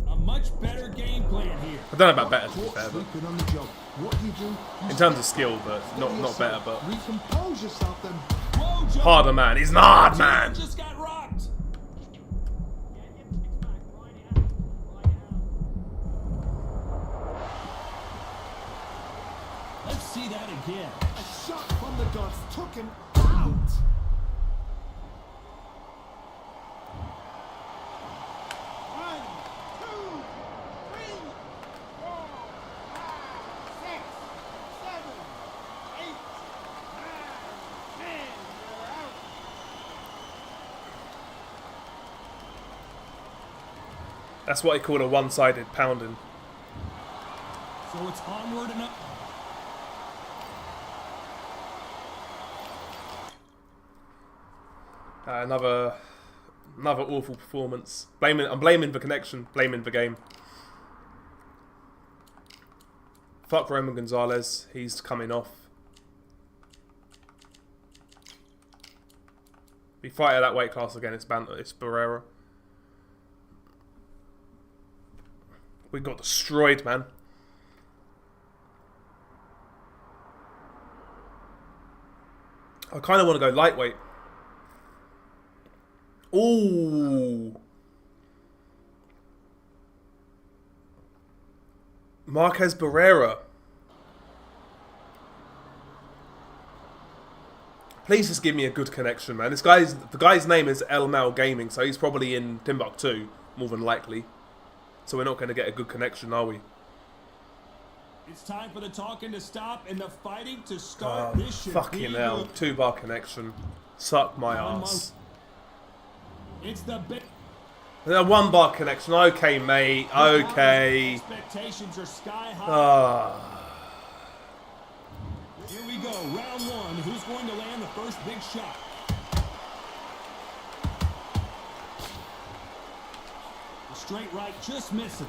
A much better game plan here. I don't know about better, to be fair, but Sleeping on the job. What do you do? in terms of skill, but not better. But Recompose yourself then. Whoa, Johnny. harder, man. He's an hard man. Just got rocked. Let's see that again. A shot from the gods took him out. One, 2, 3, 4, 5, 6, 7, 8, 9, 10. You're out. That's what he called a one-sided pounding. So it's onward and up. Another awful performance. I'm blaming the connection. Blaming the game. Fuck Roman Gonzalez. He's coming off. We fight at that weight class again. It's Barrera. We got destroyed, man. I kind of want to go lightweight. Ooh. Marquez Barrera. Please just give me a good connection, man. The guy's name is El Mal Gaming, so he's probably in Timbuktu, more than likely. So we're not going to get a good connection, are we? It's time for the talking to stop and the fighting to start. This should Fucking be hell. 2-bar connection. Suck my ass. It's the big. A 1-bar connection. Okay, mate. Okay. Expectations are sky high. Here we go, round one. Who's going to land the first big shot? The straight right just misses.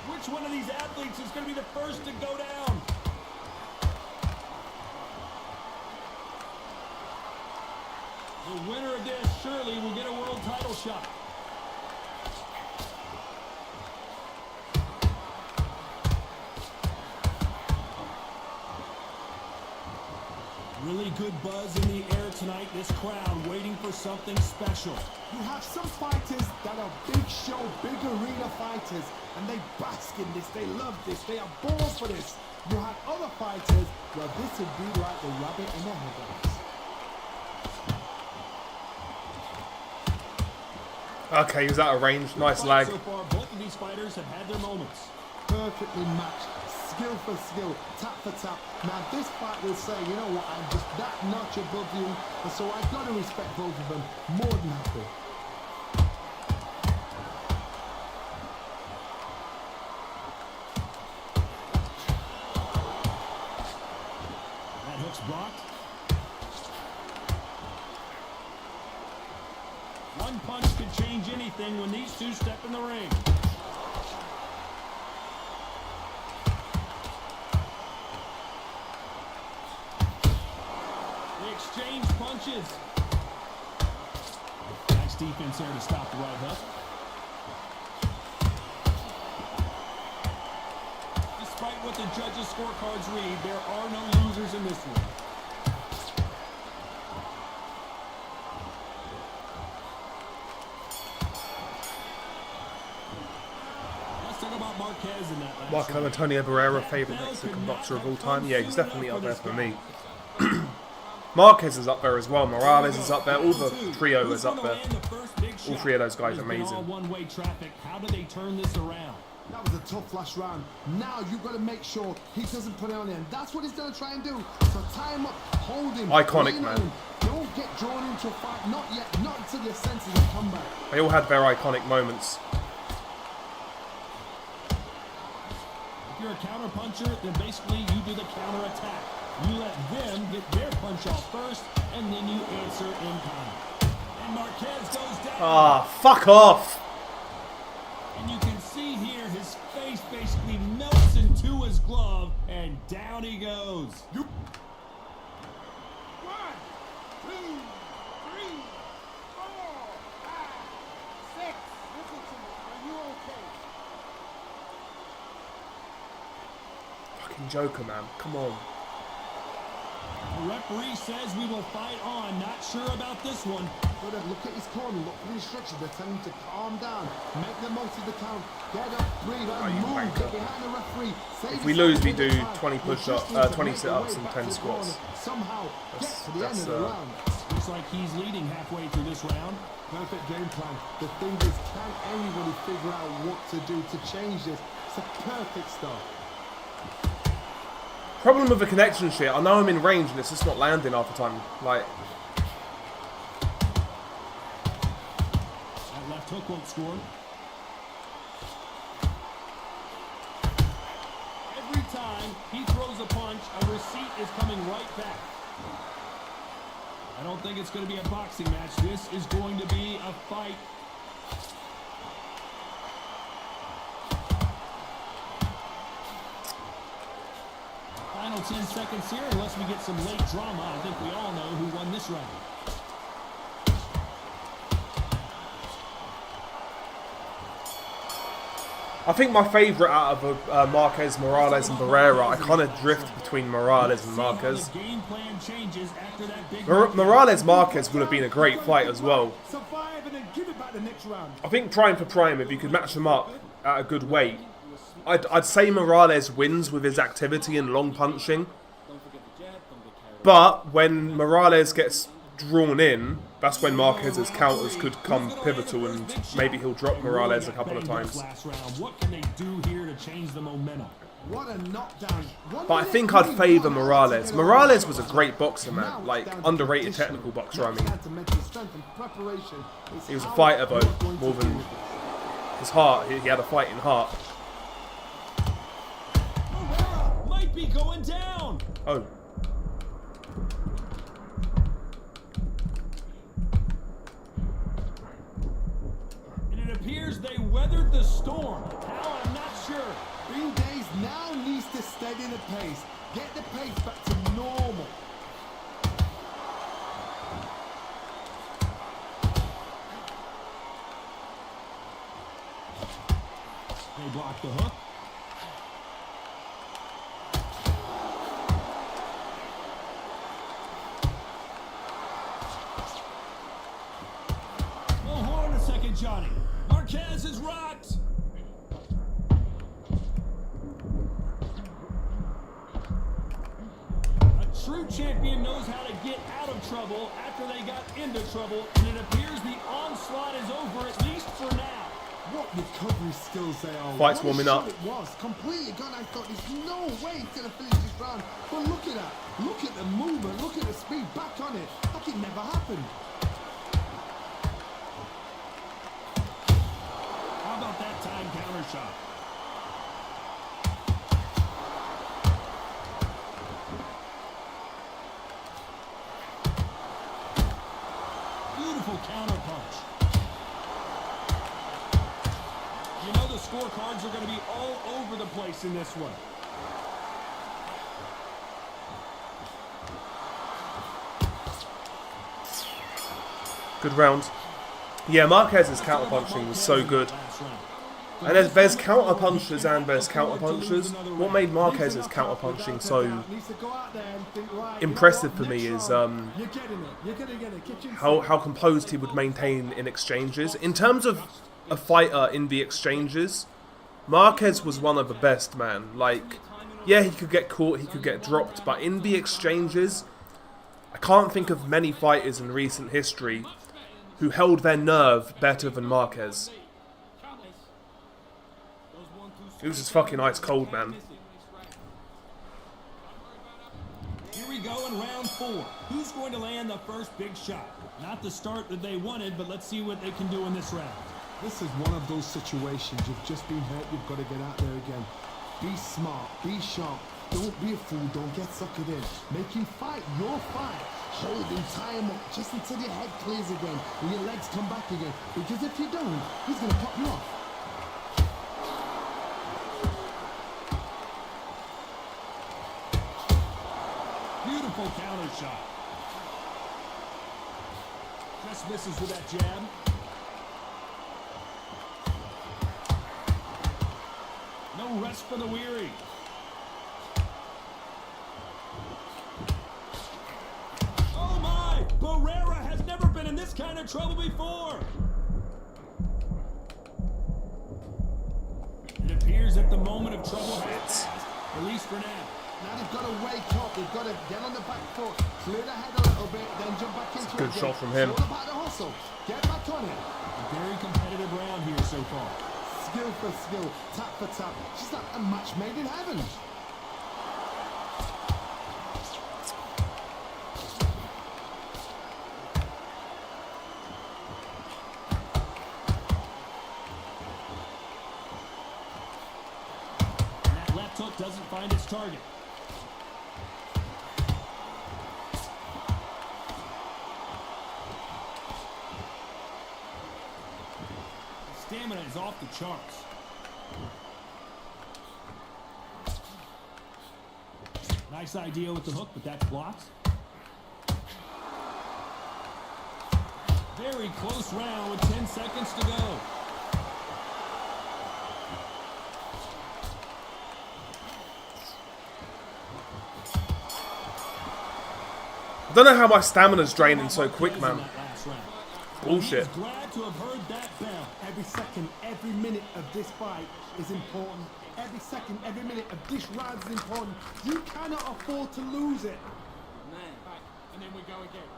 Which one of these athletes is going to be the first to go down? The winner of this surely will get a world title shot. Really good buzz in the air tonight. This crowd waiting for something special. You have some fighters that are big show, big arena fighters, and they bask in this, they love this, they are born for this. You have other fighters where this would be like the rabbit in the headlights. Okay, he was out of range. Nice lag. So far, both of these fighters have had their moments. Perfectly matched, skill for skill, tap for tap. Now this fight will say, you know what, I'm just that notch above you, and so I've got to respect both of them more than happy. That hook's blocked. One punch could change anything when these two step in the ring. They exchange punches. Nice defense there to stop the right hook. Despite what the judges' scorecards read, there are no losers in this one. Marco Antonio Barrera, favourite Mexican boxer of all time. Yeah, he's definitely up there for me. Marquez is up there as well. Morales is up there. All the trio is up there. All three of those guys are amazing. One-way traffic. How do they turn this around? That was a tough last round. Now you've got to make sure he doesn't put it on him. That's what he's going to try and do. So tie him up, hold him. Iconic, man. Don't get drawn into a fight. Not yet. Not until your senses have come back. They all had their iconic moments. If you're a counter puncher, then basically you do the counter attack. You let them get their punch off first, and then you answer in kind. And Marquez goes down. Ah, fuck off. And you can see here his face basically melts into his glove, and down he goes. 1, 2, 3, 4, 5, 6. Listen to me. Are you okay? Fucking Joker, man. Come on. The referee says we will fight on. Not sure about this one. But look at his corner. Look at the instructions. They're telling him to calm down. Make the most of the count. Get up, breathe, and move. Get behind the referee. If we lose, we do 20 push-ups, 20 sit-ups, and 10 squats. Somehow get to the end of the round. Looks like he's leading halfway through this round. Perfect game plan. The thing is, can anybody figure out what to do to change this? It's a perfect start. Problem with the connection shit, I know I'm in range and it's just not landing half the time. Like, that left hook won't score. Every time he throws a punch, a receipt is coming right back. I don't think it's going to be a boxing match. This is going to be a fight. Final 10 seconds here, unless we get some late drama. I think we all know who won this round. I think my favourite out of Marquez, Morales, and Barrera, I kind of drift between Morales and Marquez. Morales Marquez would have been a great fight as well. I think prime for prime, if you could match them up at a good weight, I'd say Morales wins with his activity and long punching. But when Morales gets drawn in, that's when Marquez's counters could come pivotal, and maybe he'll drop Morales a couple of times. What can they do here to change the momentum? What a knockdown. But I think I'd favour Morales. Morales was a great boxer, man. Like, underrated technical boxer, I mean. He was a fighter, though, more than his heart. He had a fighting heart. Barrios might be going down. Oh. And it appears they weathered the storm. How, I'm not sure. Green Days now needs to steady the pace. Get the pace back to normal. They blocked the hook. Oh, hold on a second, Johnny. Marquez is rocked. A true champion knows how to get out of trouble after they got into trouble, and it appears the onslaught is over, at least for now. What recovery skills they are. Fight's What a warming shot up. It was completely gone. I thought there's no way he's going to finish this round. But look at that. Look at the movement. Look at the speed. Back on it. Like it never happened. How about that time counter shot? Beautiful counter punch. You know the scorecards are going to be all over the place in this one. Good round. Yeah, Marquez's counterpunching was so good. And there's counterpunchers and there's counterpunchers. What made Marquez's counterpunching so impressive for me is how composed he would maintain in exchanges. In terms of a fighter in the exchanges, Marquez was one of the best, man. Like, yeah, he could get caught, he could get dropped, but in the exchanges, I can't think of many fighters in recent history who held their nerve better than Marquez. He was just fucking ice cold, man. Here we go in round 4. Who's going to land the first big shot? Not the start that they wanted, but let's see what they can do in this round. This is one of those situations. You've just been hurt. You've got to get out there again. Be smart. Be sharp. Don't be a fool. Don't get suckered in. Make him fight your fight. Hold him, tie him up just until your head clears again and your legs come back again. Because if you don't, he's going to pop you off. Beautiful counter shot. Just misses with that jab. No rest for the weary. Oh my! Barrera has never been in this kind of trouble before. It appears that the moment of trouble has passed, at least for now. Now they've got to wake up. They've got to get on the back foot, clear the head a little bit, then jump back into it. Good shot from him. It's all about the hustle. Get back on it. A very competitive round here so far. Skill for skill, tap for tap. Just like a match made in heaven. And that left hook doesn't find its target. Stamina is off the charts. Nice idea with the hook, but that's blocked. Very close round with 10 seconds to go. I don't know how my stamina's draining so quick, man. Bullshit. Glad to have heard that bell. Every second, every minute of this fight is important. Every second, every minute of this round is important. You cannot afford to lose it. Man, back, and then we go again.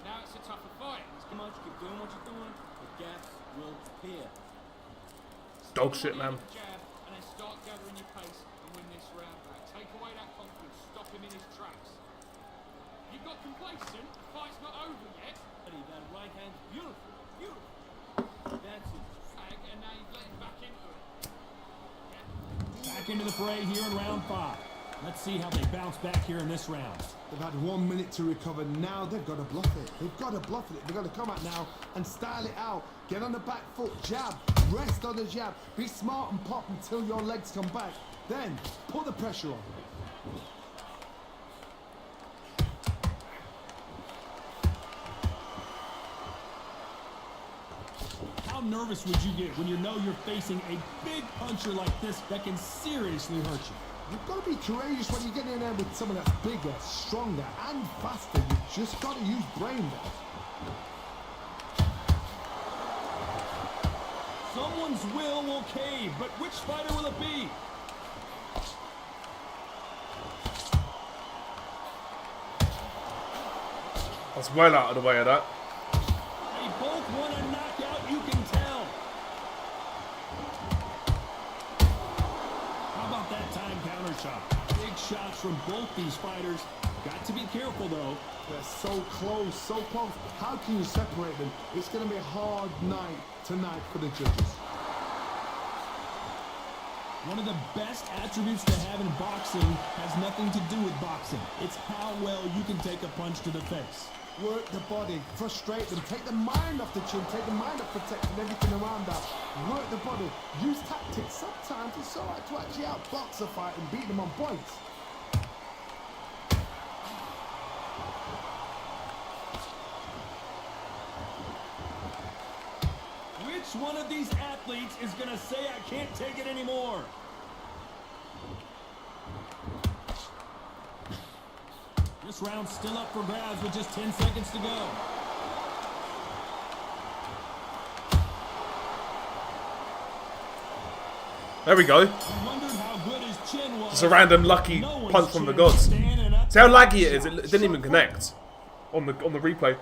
Now it's a tougher fight. Come on, keep doing what you're doing. The gaps will appear. Dog shit, man. Jab, and then start gathering your pace and win this round back. Take away that confidence. Stop him in his tracks. You got complacent. The fight's not over yet. That right hand's beautiful. Beautiful. That's it. And now into the fray here in round 5. Let's see how they bounce back here in this round. They've had 1 minute to recover. Now they've got to bluff it. They've got to bluff it. They've got to come out now and style it out. Get on the back foot, jab, rest on the jab. Be smart and pop until your legs come back. Then put the pressure on. How nervous would you get when you know you're facing a big puncher like this that can seriously hurt you? You've got to be courageous when you get in there with someone that's bigger, stronger, and faster. You've just got to use brain there. Someone's will cave, but which fighter will it be? That's well out of the way of that. They both want a knockout, you can tell. How about that time counter shot? Big shots from both these fighters. Got to be careful, though. They're so close, so close. How can you separate them? It's going to be a hard night tonight for the judges. One of the best attributes to have in boxing has nothing to do with boxing. It's how well you can take a punch to the face. Work the body, frustrate them, take the mind off the chin, take the mind off protecting everything around that. Work the body, use tactics. Sometimes it's all right to actually outbox a fight and beat them on points. Which one of these athletes is going to say, I can't take it anymore? This round's still up for grabs with just 10 seconds to go. There we go. I wondered how good his chin was. Just a random lucky punch from the gods. See how laggy it is? It didn't even connect on the replay.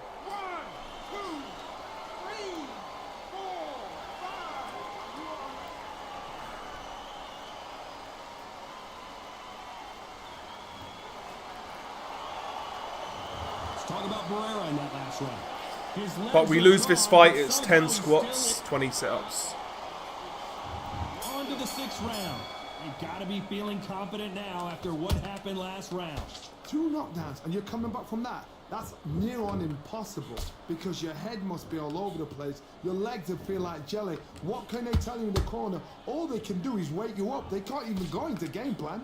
Talk about Barrios in that last round. But we lose this fight, it's 10 squats, 20 sit-ups. On to the 6th round. You've got to be feeling confident now after what happened last round. 2 knockdowns and you're coming back from that. That's near on impossible because your head must be all over the place. Your legs would feel like jelly. What can they tell you in the corner? All they can do is wake you up. They can't even go into game plan.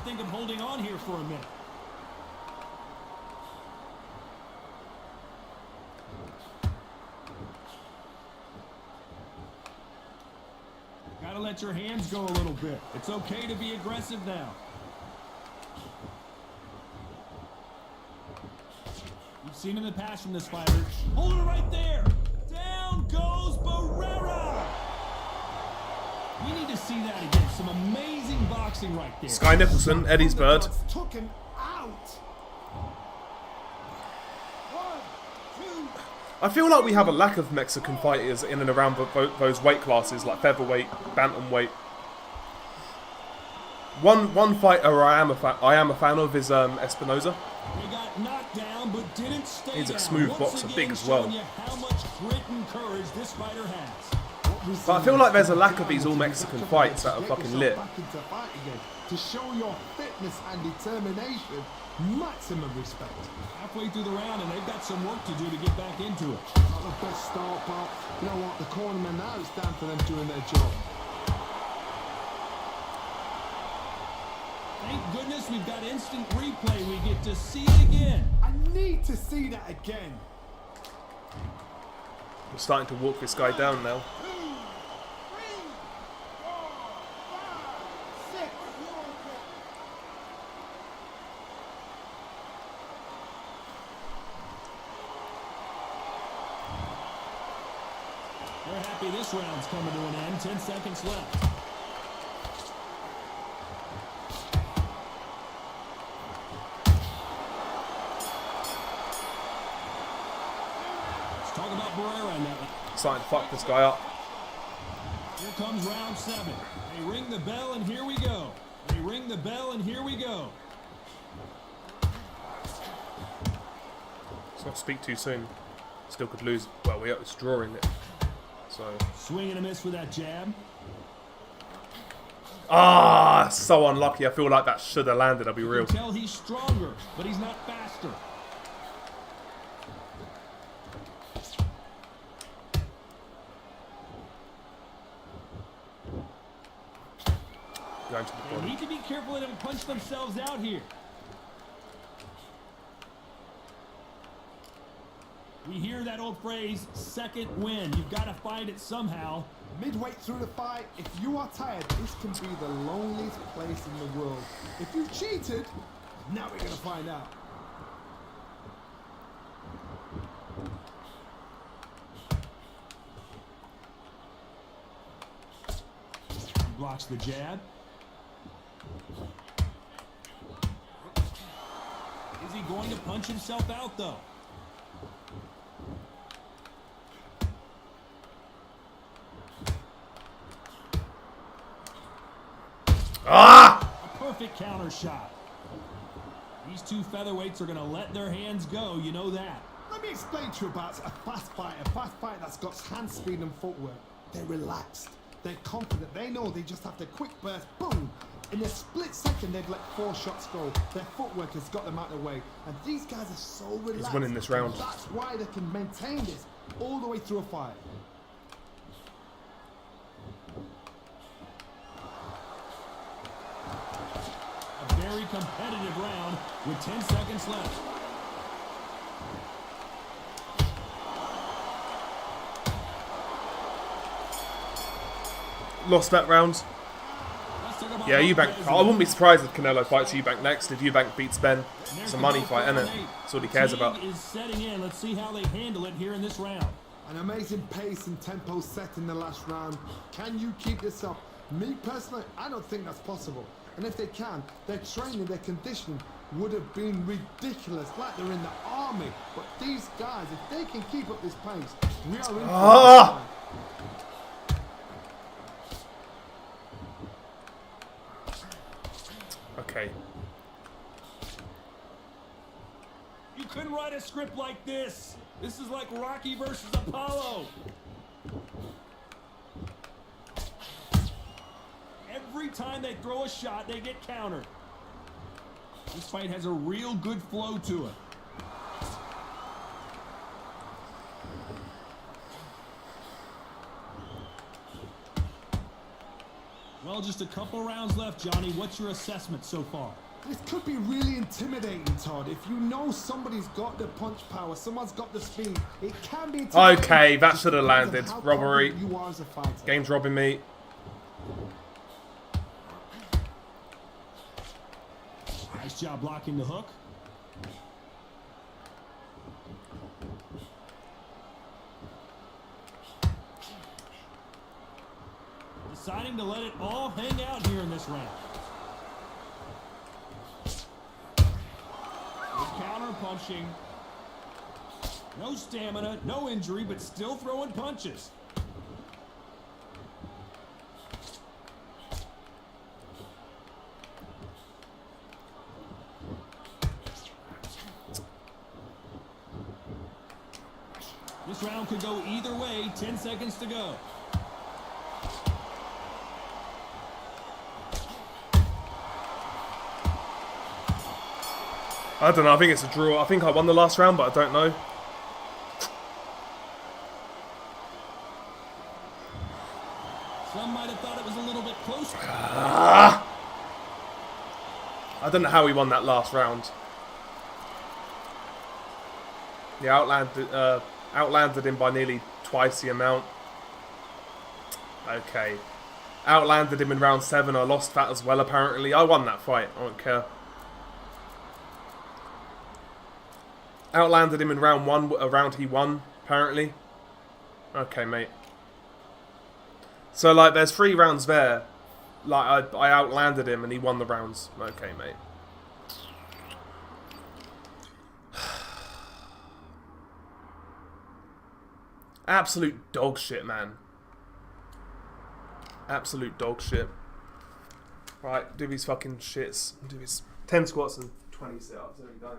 Think of holding on here for a minute. Gotta let your hands go a little bit. It's okay to be aggressive now. We've seen in the past from this fighter. Hold it right there. Down goes Barrios. We need to see that again. Some amazing boxing right there. Sky Nicholson, Eddie's bird. Took him out. 1, 2. I feel like we have a lack of Mexican fighters in and around those weight classes, like featherweight, bantamweight. One fighter I am a fan of is Espinoza. He got knocked down, but didn't stay He's a down. smooth Once boxer, again, big as well. showing you how much grit and courage this fighter has. But I feel like there's a lack of these all-Mexican fights that are fucking lit. To show your fitness and determination, maximum respect. Halfway through the round, and they've got some work to do to get back into it. Not the best start, but you know what? The cornermen now, it's down for them doing their job. Thank goodness we've got instant replay. We get to see it again. I need to see that again. We're starting to walk this guy down now. 2, 3, 4, 5, 6. We're happy this round's coming to an end. 10 seconds left. Let's talk about Barrios in that one. Starting to fuck this guy up. Here comes round 7. They ring the bell and here we go. They ring the bell and here we go. Let's not speak too soon. Still could lose. Well, it's drawing it. So. Swing and a miss with that jab. Ah, so unlucky. I feel like that should have landed, I'll be real. You can tell he's stronger, but he's not faster. Going to the They body. need to be careful they don't punch themselves out here. We hear that old phrase, second win. You've got to find it somehow. Midway through the fight, if you are tired, this can be the loneliest place in the world. If you cheated, now we're going to find out. Blocks the jab. Is he going to punch himself out, though? Ah! A perfect counter shot. These two featherweights are going to let their hands go, you know that. Let me explain to you about a fast fight that's got hand speed and footwork. They're relaxed. They're confident. They know they just have to quick burst, boom. In a split second, they've let 4 shots go. Their footwork has got them out of the way. And these guys are so relaxed. He's winning this round. That's why they can maintain this all the way through a fight. A very competitive round with 10 seconds left. Lost that round. Let's talk about Yeah, both Eubank. guys. I wouldn't be surprised if Canelo fights Eubank next. If Eubank beats Ben, it's a money fight, isn't it? That's all he cares about. Fatigue is setting in. Let's see how they handle it here in this round. An amazing pace and tempo set in the last round. Can you keep this up? Me personally, I don't think that's possible. And if they can, their training, their conditioning would have been ridiculous, like they're in the army. But these guys, if they can keep up this pace, we are in for a Okay. You couldn't write a script like this. This is like Rocky versus Apollo. Every time they throw a shot, they get countered. This fight has a real good flow to it. Well, just a couple rounds left, Johnny. What's your assessment so far? This could be really intimidating, Todd. If you know somebody's got the punch power, someone's got the speed, it can be intimidating. Okay, that should have Depends on landed. how Robbery. confident you are as a fighter. Game's robbing me. Nice job blocking the hook. Deciding to let it all hang out here in this round. Good counter punching. No stamina, no injury, but still throwing punches. This round could go either way. 10 seconds to go. I don't know. I think it's a draw. I think I won the last round, but I don't know. Some might have thought it was a little bit closer. I don't know how he won that last round. He outlanded him by nearly twice the amount. Okay. Outlanded him in round 7. I lost that as well, apparently. I won that fight. I don't care. Outlanded him in round 1, a round he won, apparently. Okay, mate. So, like, there's 3 rounds there. Like, I outlanded him and he won the rounds. Okay, mate. Absolute dog shit, man. Absolute dog shit. Right, do these fucking shits. Do these 10 squats and 20 sit-ups. There we go.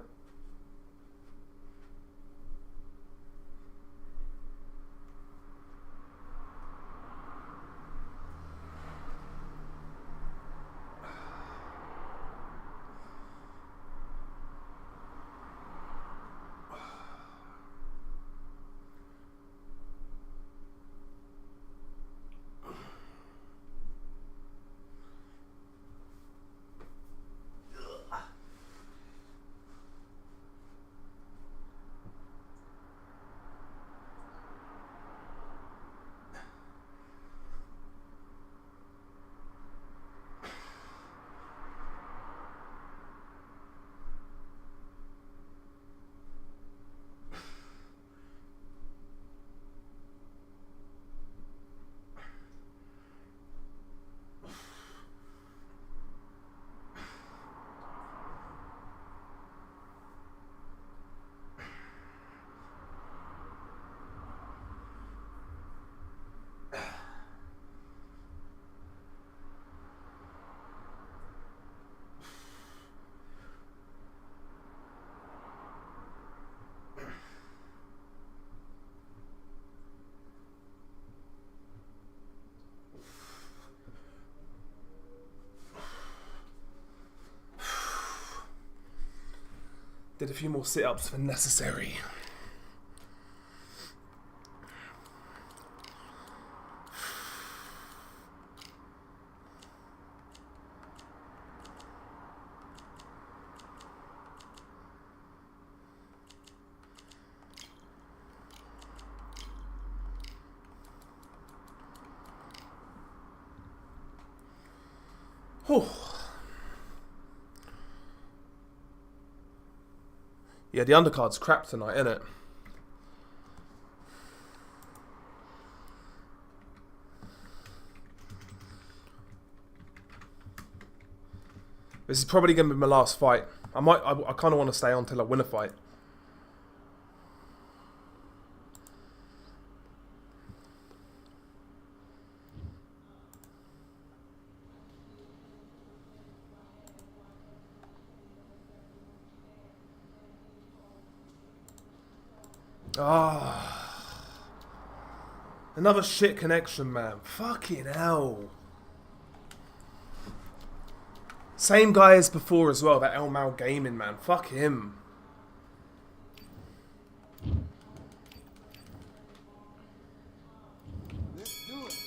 Did a few more sit-ups for necessary. Whew. Yeah, the undercard's crap tonight, innit? This is probably going to be my last fight. I kind of want to stay on till I win a fight. Ah, another shit connection, man. Fucking hell. Same guy as before as well, that El Mal Gaming, man. Fuck him. Let's do it.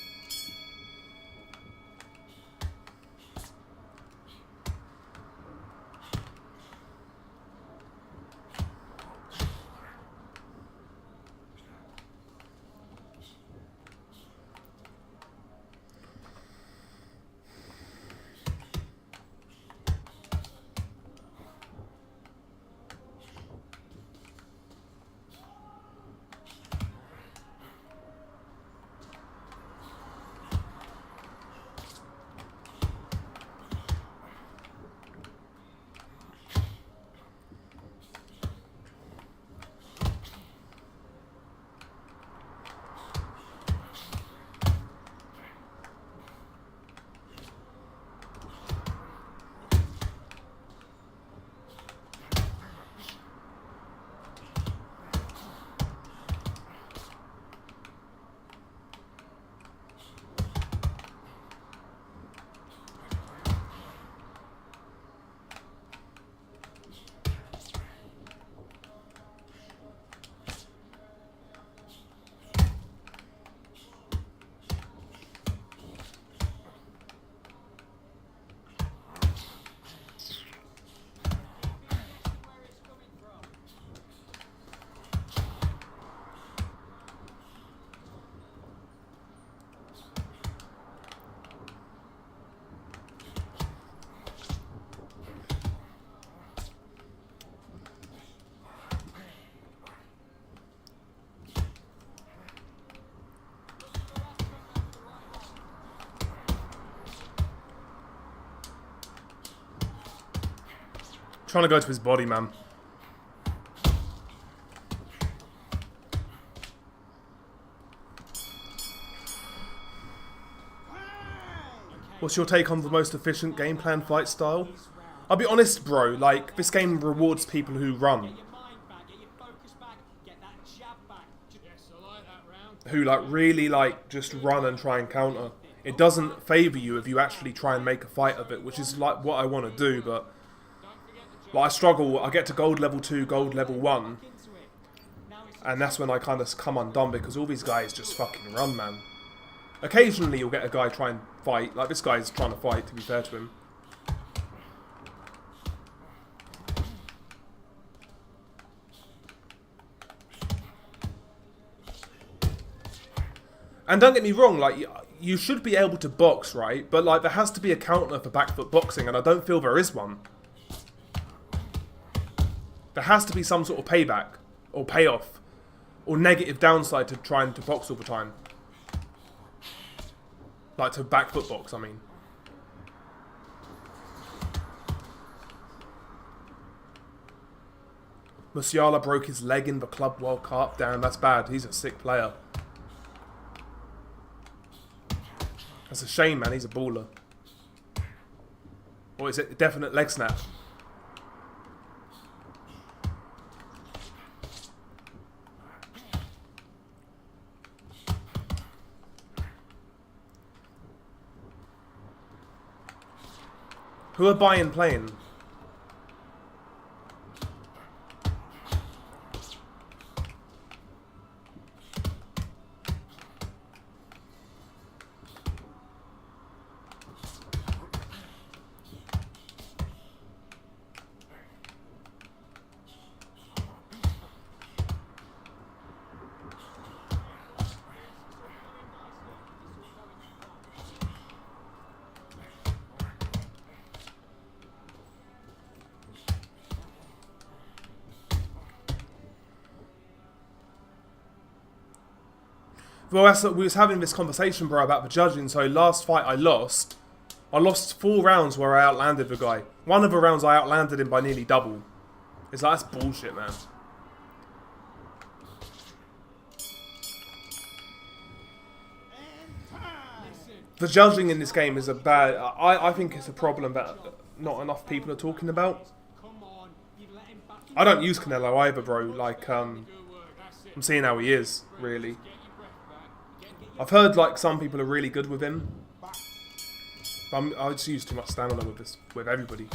Trying to go to his body, man. What's your take on the most efficient game plan fight style? I'll be honest, bro, like, this game rewards people who run. Who, like, really, like, just run and try and counter. It doesn't favour you if you actually try and make a fight of it, which is, like, what I want to do, but... Like, I struggle, I get to gold level 2, gold level 1, and that's when I kind of come undone, because all these guys just fucking run, man. Occasionally you'll get a guy try and fight, like this guy's trying to fight, to be fair to him. And don't get me wrong, like, you should be able to box, right? But, like, there has to be a counter for back foot boxing, and I don't feel there is one. There has to be some sort of payback, or payoff, or negative downside to trying to box all the time. Like to back foot box, I mean. Musiala broke his leg in the Club World Cup. Damn, that's bad. He's a sick player. That's a shame, man. He's a baller. Or is it a definite leg snap? Who are buying playing? Well, we was having this conversation, bro, about the judging. So last fight I lost 4 rounds where I outlanded the guy. One of the rounds I outlanded him by nearly double. It's like, that's bullshit, man. The judging in this game is a bad... I think it's a problem that not enough people are talking about. I don't use Canelo either, bro. Like, I'm seeing how he is, really. I've heard, like, some people are really good with him. But I just use too much stamina with everybody.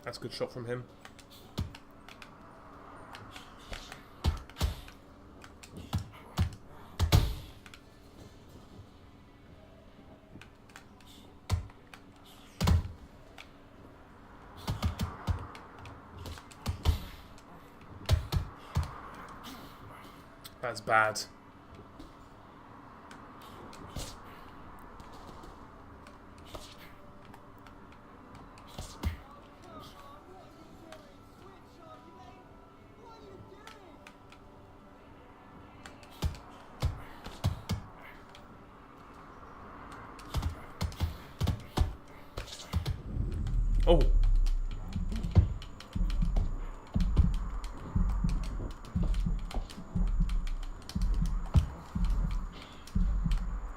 That's a good shot from him. That's bad. Oh.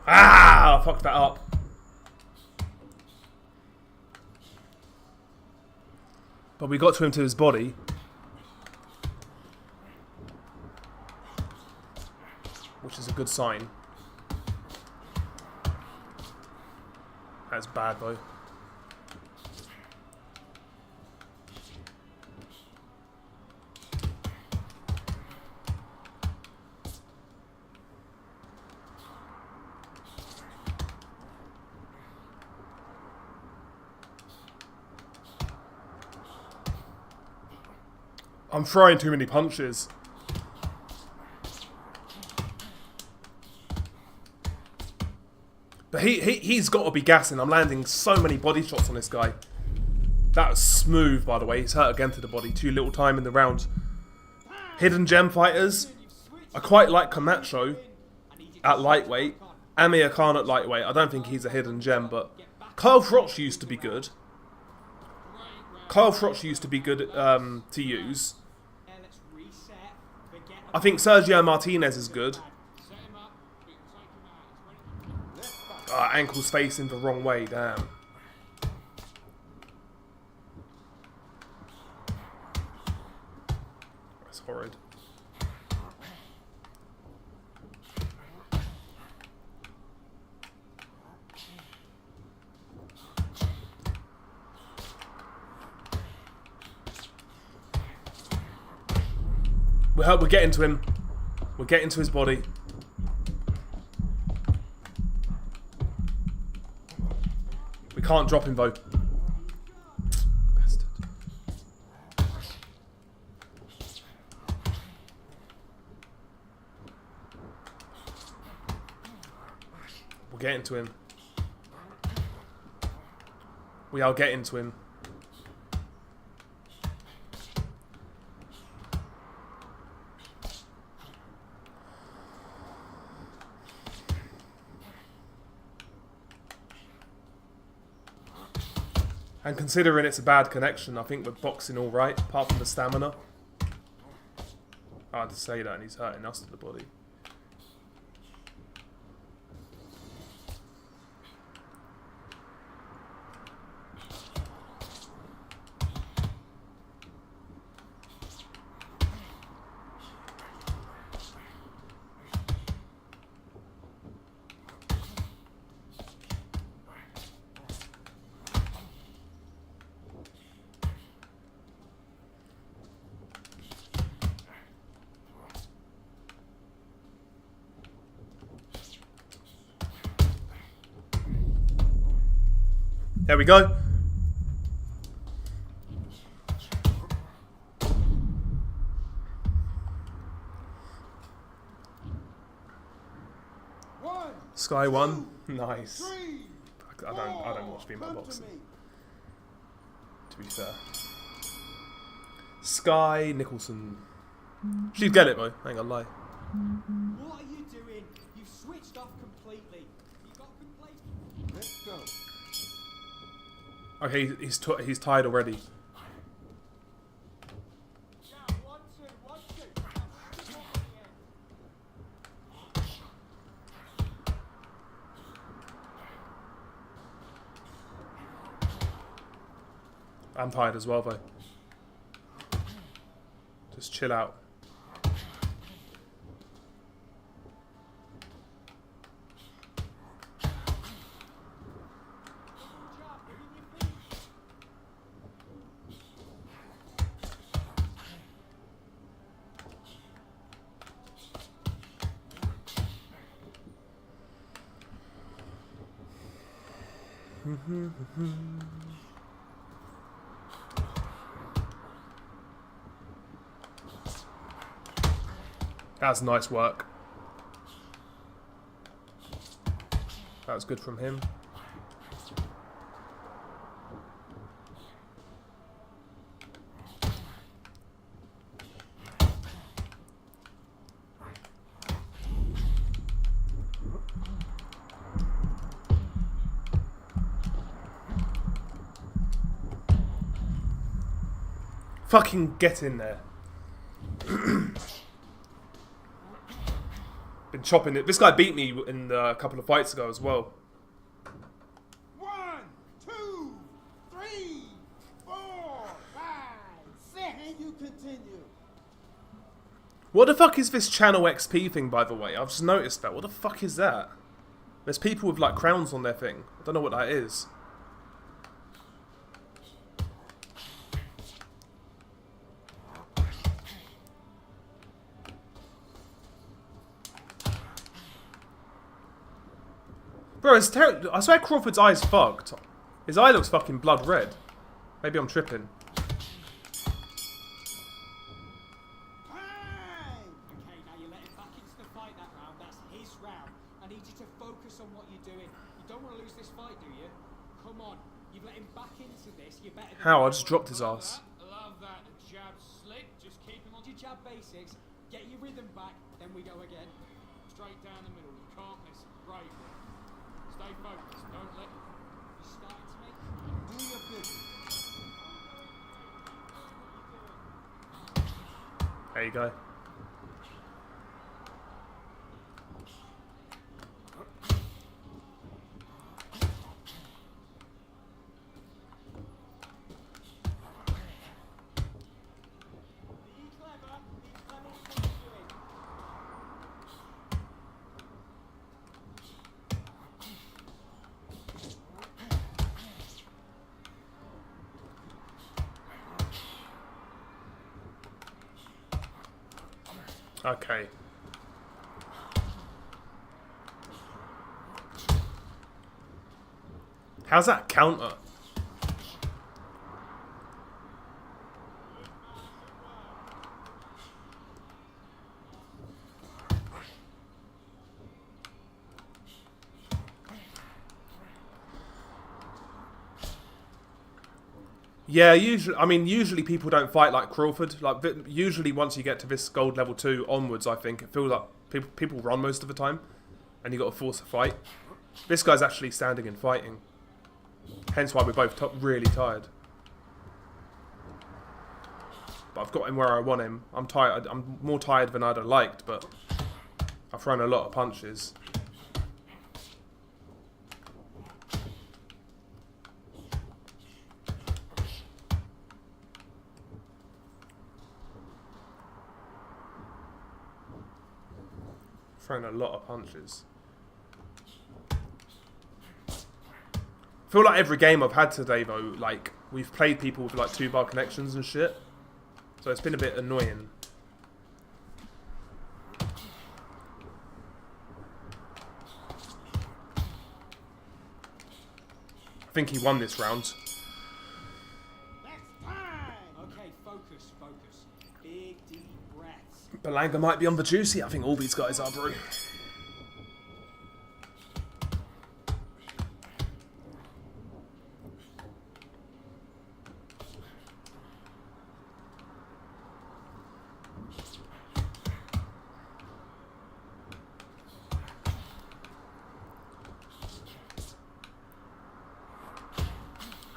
Ah, I fucked that up. But we got to him to his body. Which is a good sign. That's bad though. I'm throwing too many punches. But he's got to be gassing. I'm landing so many body shots on this guy. That was smooth, by the way. He's hurt again to the body. Too little time in the round. Hidden gem fighters. I quite like Camacho at lightweight. Amir Khan at lightweight. I don't think he's a hidden gem, but Kyle Froch used to be good. Kyle Froch used to be good to use. I think Sergio Martinez is good. Ankle's facing the wrong way, damn. That's horrid. We're getting to him. We're getting to his body. We can't drop him though. Bastard. We're getting to him. We are getting to him. And considering it's a bad connection, I think we're boxing all right, apart from the stamina. Hard to say that, and he's hurting us to the body. There we go. Sky 1, nice. I don't watch female boxing. to be fair. Sky Nicholson. She'd get it, though. I ain't gonna lie. What are you doing? You've switched off completely. You got complacent. Let's go. Okay, he's tired already. Yeah, 1, 2, 1, 2. I'm tired as well, though. Just chill out. That's nice work. That was good from him. Fucking get in there. Been chopping it. This guy beat me in a couple of fights ago as well. 1, 2, 3, 4, 5, 6, and you continue. What the fuck is this channel XP thing, by the way? I've just noticed that. What the fuck is that? There's people with like crowns on their thing. I don't know what that is. Bro, it's terrible. I swear Crawford's eye is fucked. His eye looks fucking blood red. Maybe I'm tripping. Okay, now you're letting back into the fight that round. That's his round. I need you to focus on what you're doing. You don't want to lose this fight, do you? Come on. You've let him back into this. You're better than How? I just dropped his ass. Love that jab slick. Just keep him on. your jab basics, get your rhythm back, then we go again. Straight down the middle. You can't miss it. Right. Stay focused. Don't let. You starting to make. Do your business. There you go. Be clever with what you're doing. Okay. How's that counter? Yeah, usually people don't fight like Crawford. Usually once you get to this gold level 2 onwards, I think, it feels like people run most of the time. And you got to force a fight. This guy's actually standing and fighting. Hence why we're both really tired. But I've got him where I want him. I'm tired. I'm more tired than I'd have liked, but I've thrown a lot of punches. Thrown a lot of punches. I feel like every game I've had today, though, like, we've played people with, like, 2-bar connections and shit. So it's been a bit annoying. I think he won this round. Next time. Okay, focus. Big deep breaths. Belanga might be on the juicy. I think all these guys are, bro.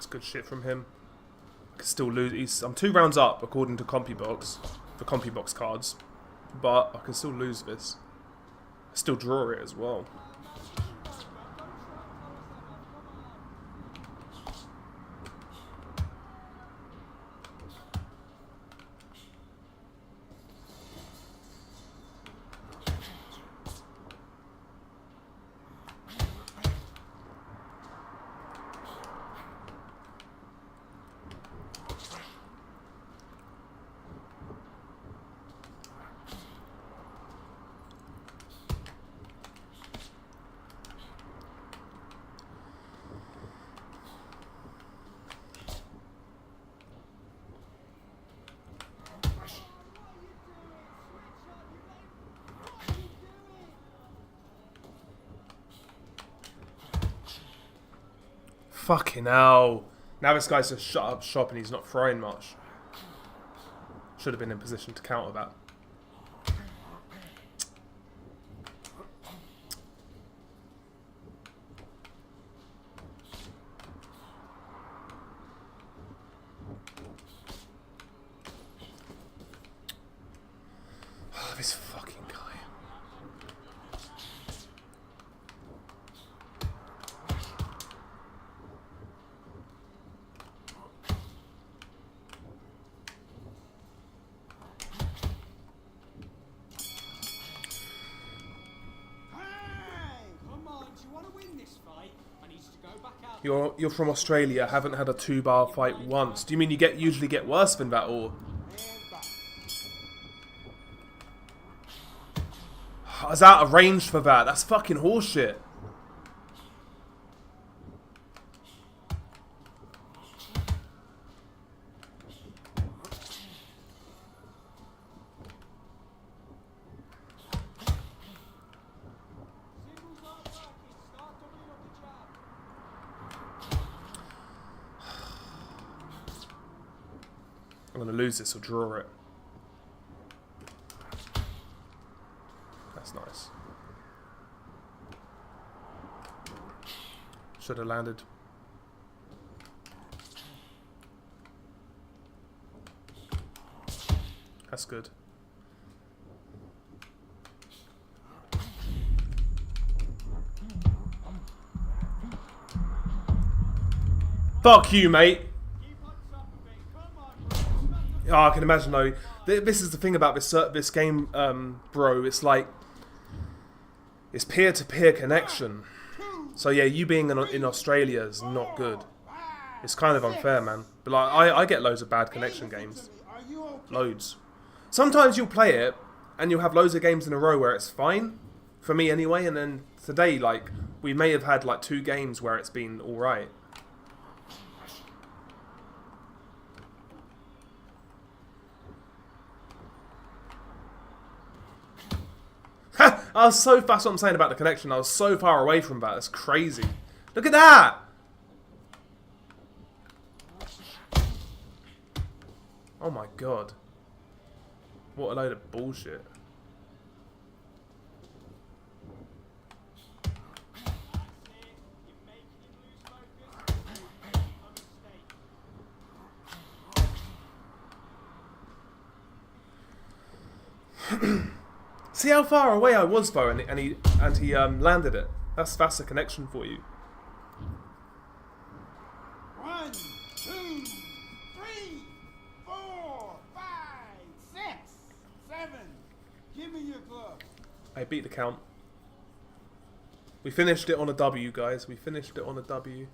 good shit from him. I can still lose. I'm 2 rounds up according to CompuBox, for CompuBox cards, but I can still lose this. I still draw it as well. Fucking hell. Now this guy's just shut up shop and he's not throwing much. Should have been in position to counter that. Oh, this fucking guy. You're from Australia, haven't had a 2-bar fight once. Do you mean you usually get worse than that, or? I was out of range for that. That's fucking horseshit. I'm going to lose this or draw it. That's nice. Should have landed. That's good. Fuck you, mate. Oh, I can imagine though. This is the thing about this game, bro. It's like it's peer-to-peer connection. So yeah, you being in Australia is not good. It's kind of unfair, man. But like, I get loads of bad connection games, loads. Sometimes you'll play it and you'll have loads of games in a row where it's fine, for me anyway. And then today, like, we may have had like 2 games where it's been all right. I was so fast. What I'm saying about the connection, I was so far away from that. That's crazy. Look at that. Oh my god. What a load of bullshit. See how far away I was though, and he landed it. That's a connection for you. 1, 2, 3, 4, 5, 6, 7. Give me your glove. I beat the count. We finished it on a W, guys. We finished it on a W.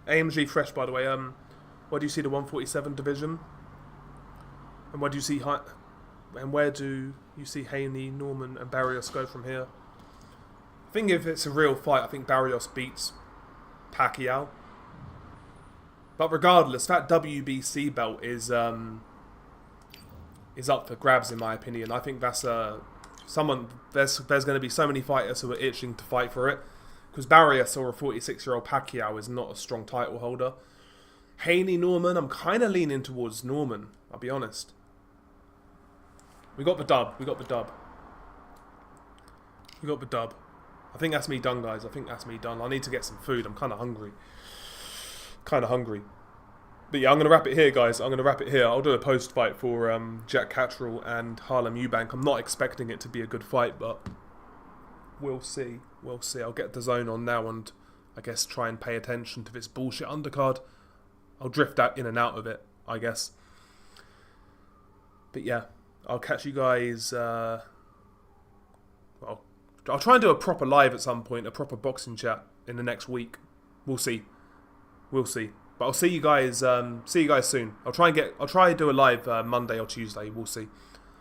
AMG fresh, by the way. Where do you see the 147 division? And where do you see Haney, Norman, and Barrios go from here? I think if it's a real fight, I think Barrios beats Pacquiao. But regardless, that WBC belt is up for grabs in my opinion. I think that's there's going to be so many fighters who are itching to fight for it, because Barrios or a 46-year-old Pacquiao is not a strong title holder. Haney, Norman, I'm kind of leaning towards Norman, I'll be honest. We got the dub. We got the dub. I think that's me done, guys. I think that's me done. I need to get some food. I'm kind of hungry. But yeah, I'm going to wrap it here, guys. I'm going to wrap it here. I'll do a post-fight for Jack Catterall and Harlem Eubank. I'm not expecting it to be a good fight, but we'll see. We'll see. I'll get the zone on now and I guess try and pay attention to this bullshit undercard. I'll drift out in and out of it, I guess. But yeah, I'll catch you guys... well, I'll try and do a proper live at some point, a proper boxing chat in the next week. We'll see. We'll see. But I'll see you guys soon. I'll try and do a live Monday or Tuesday. We'll see.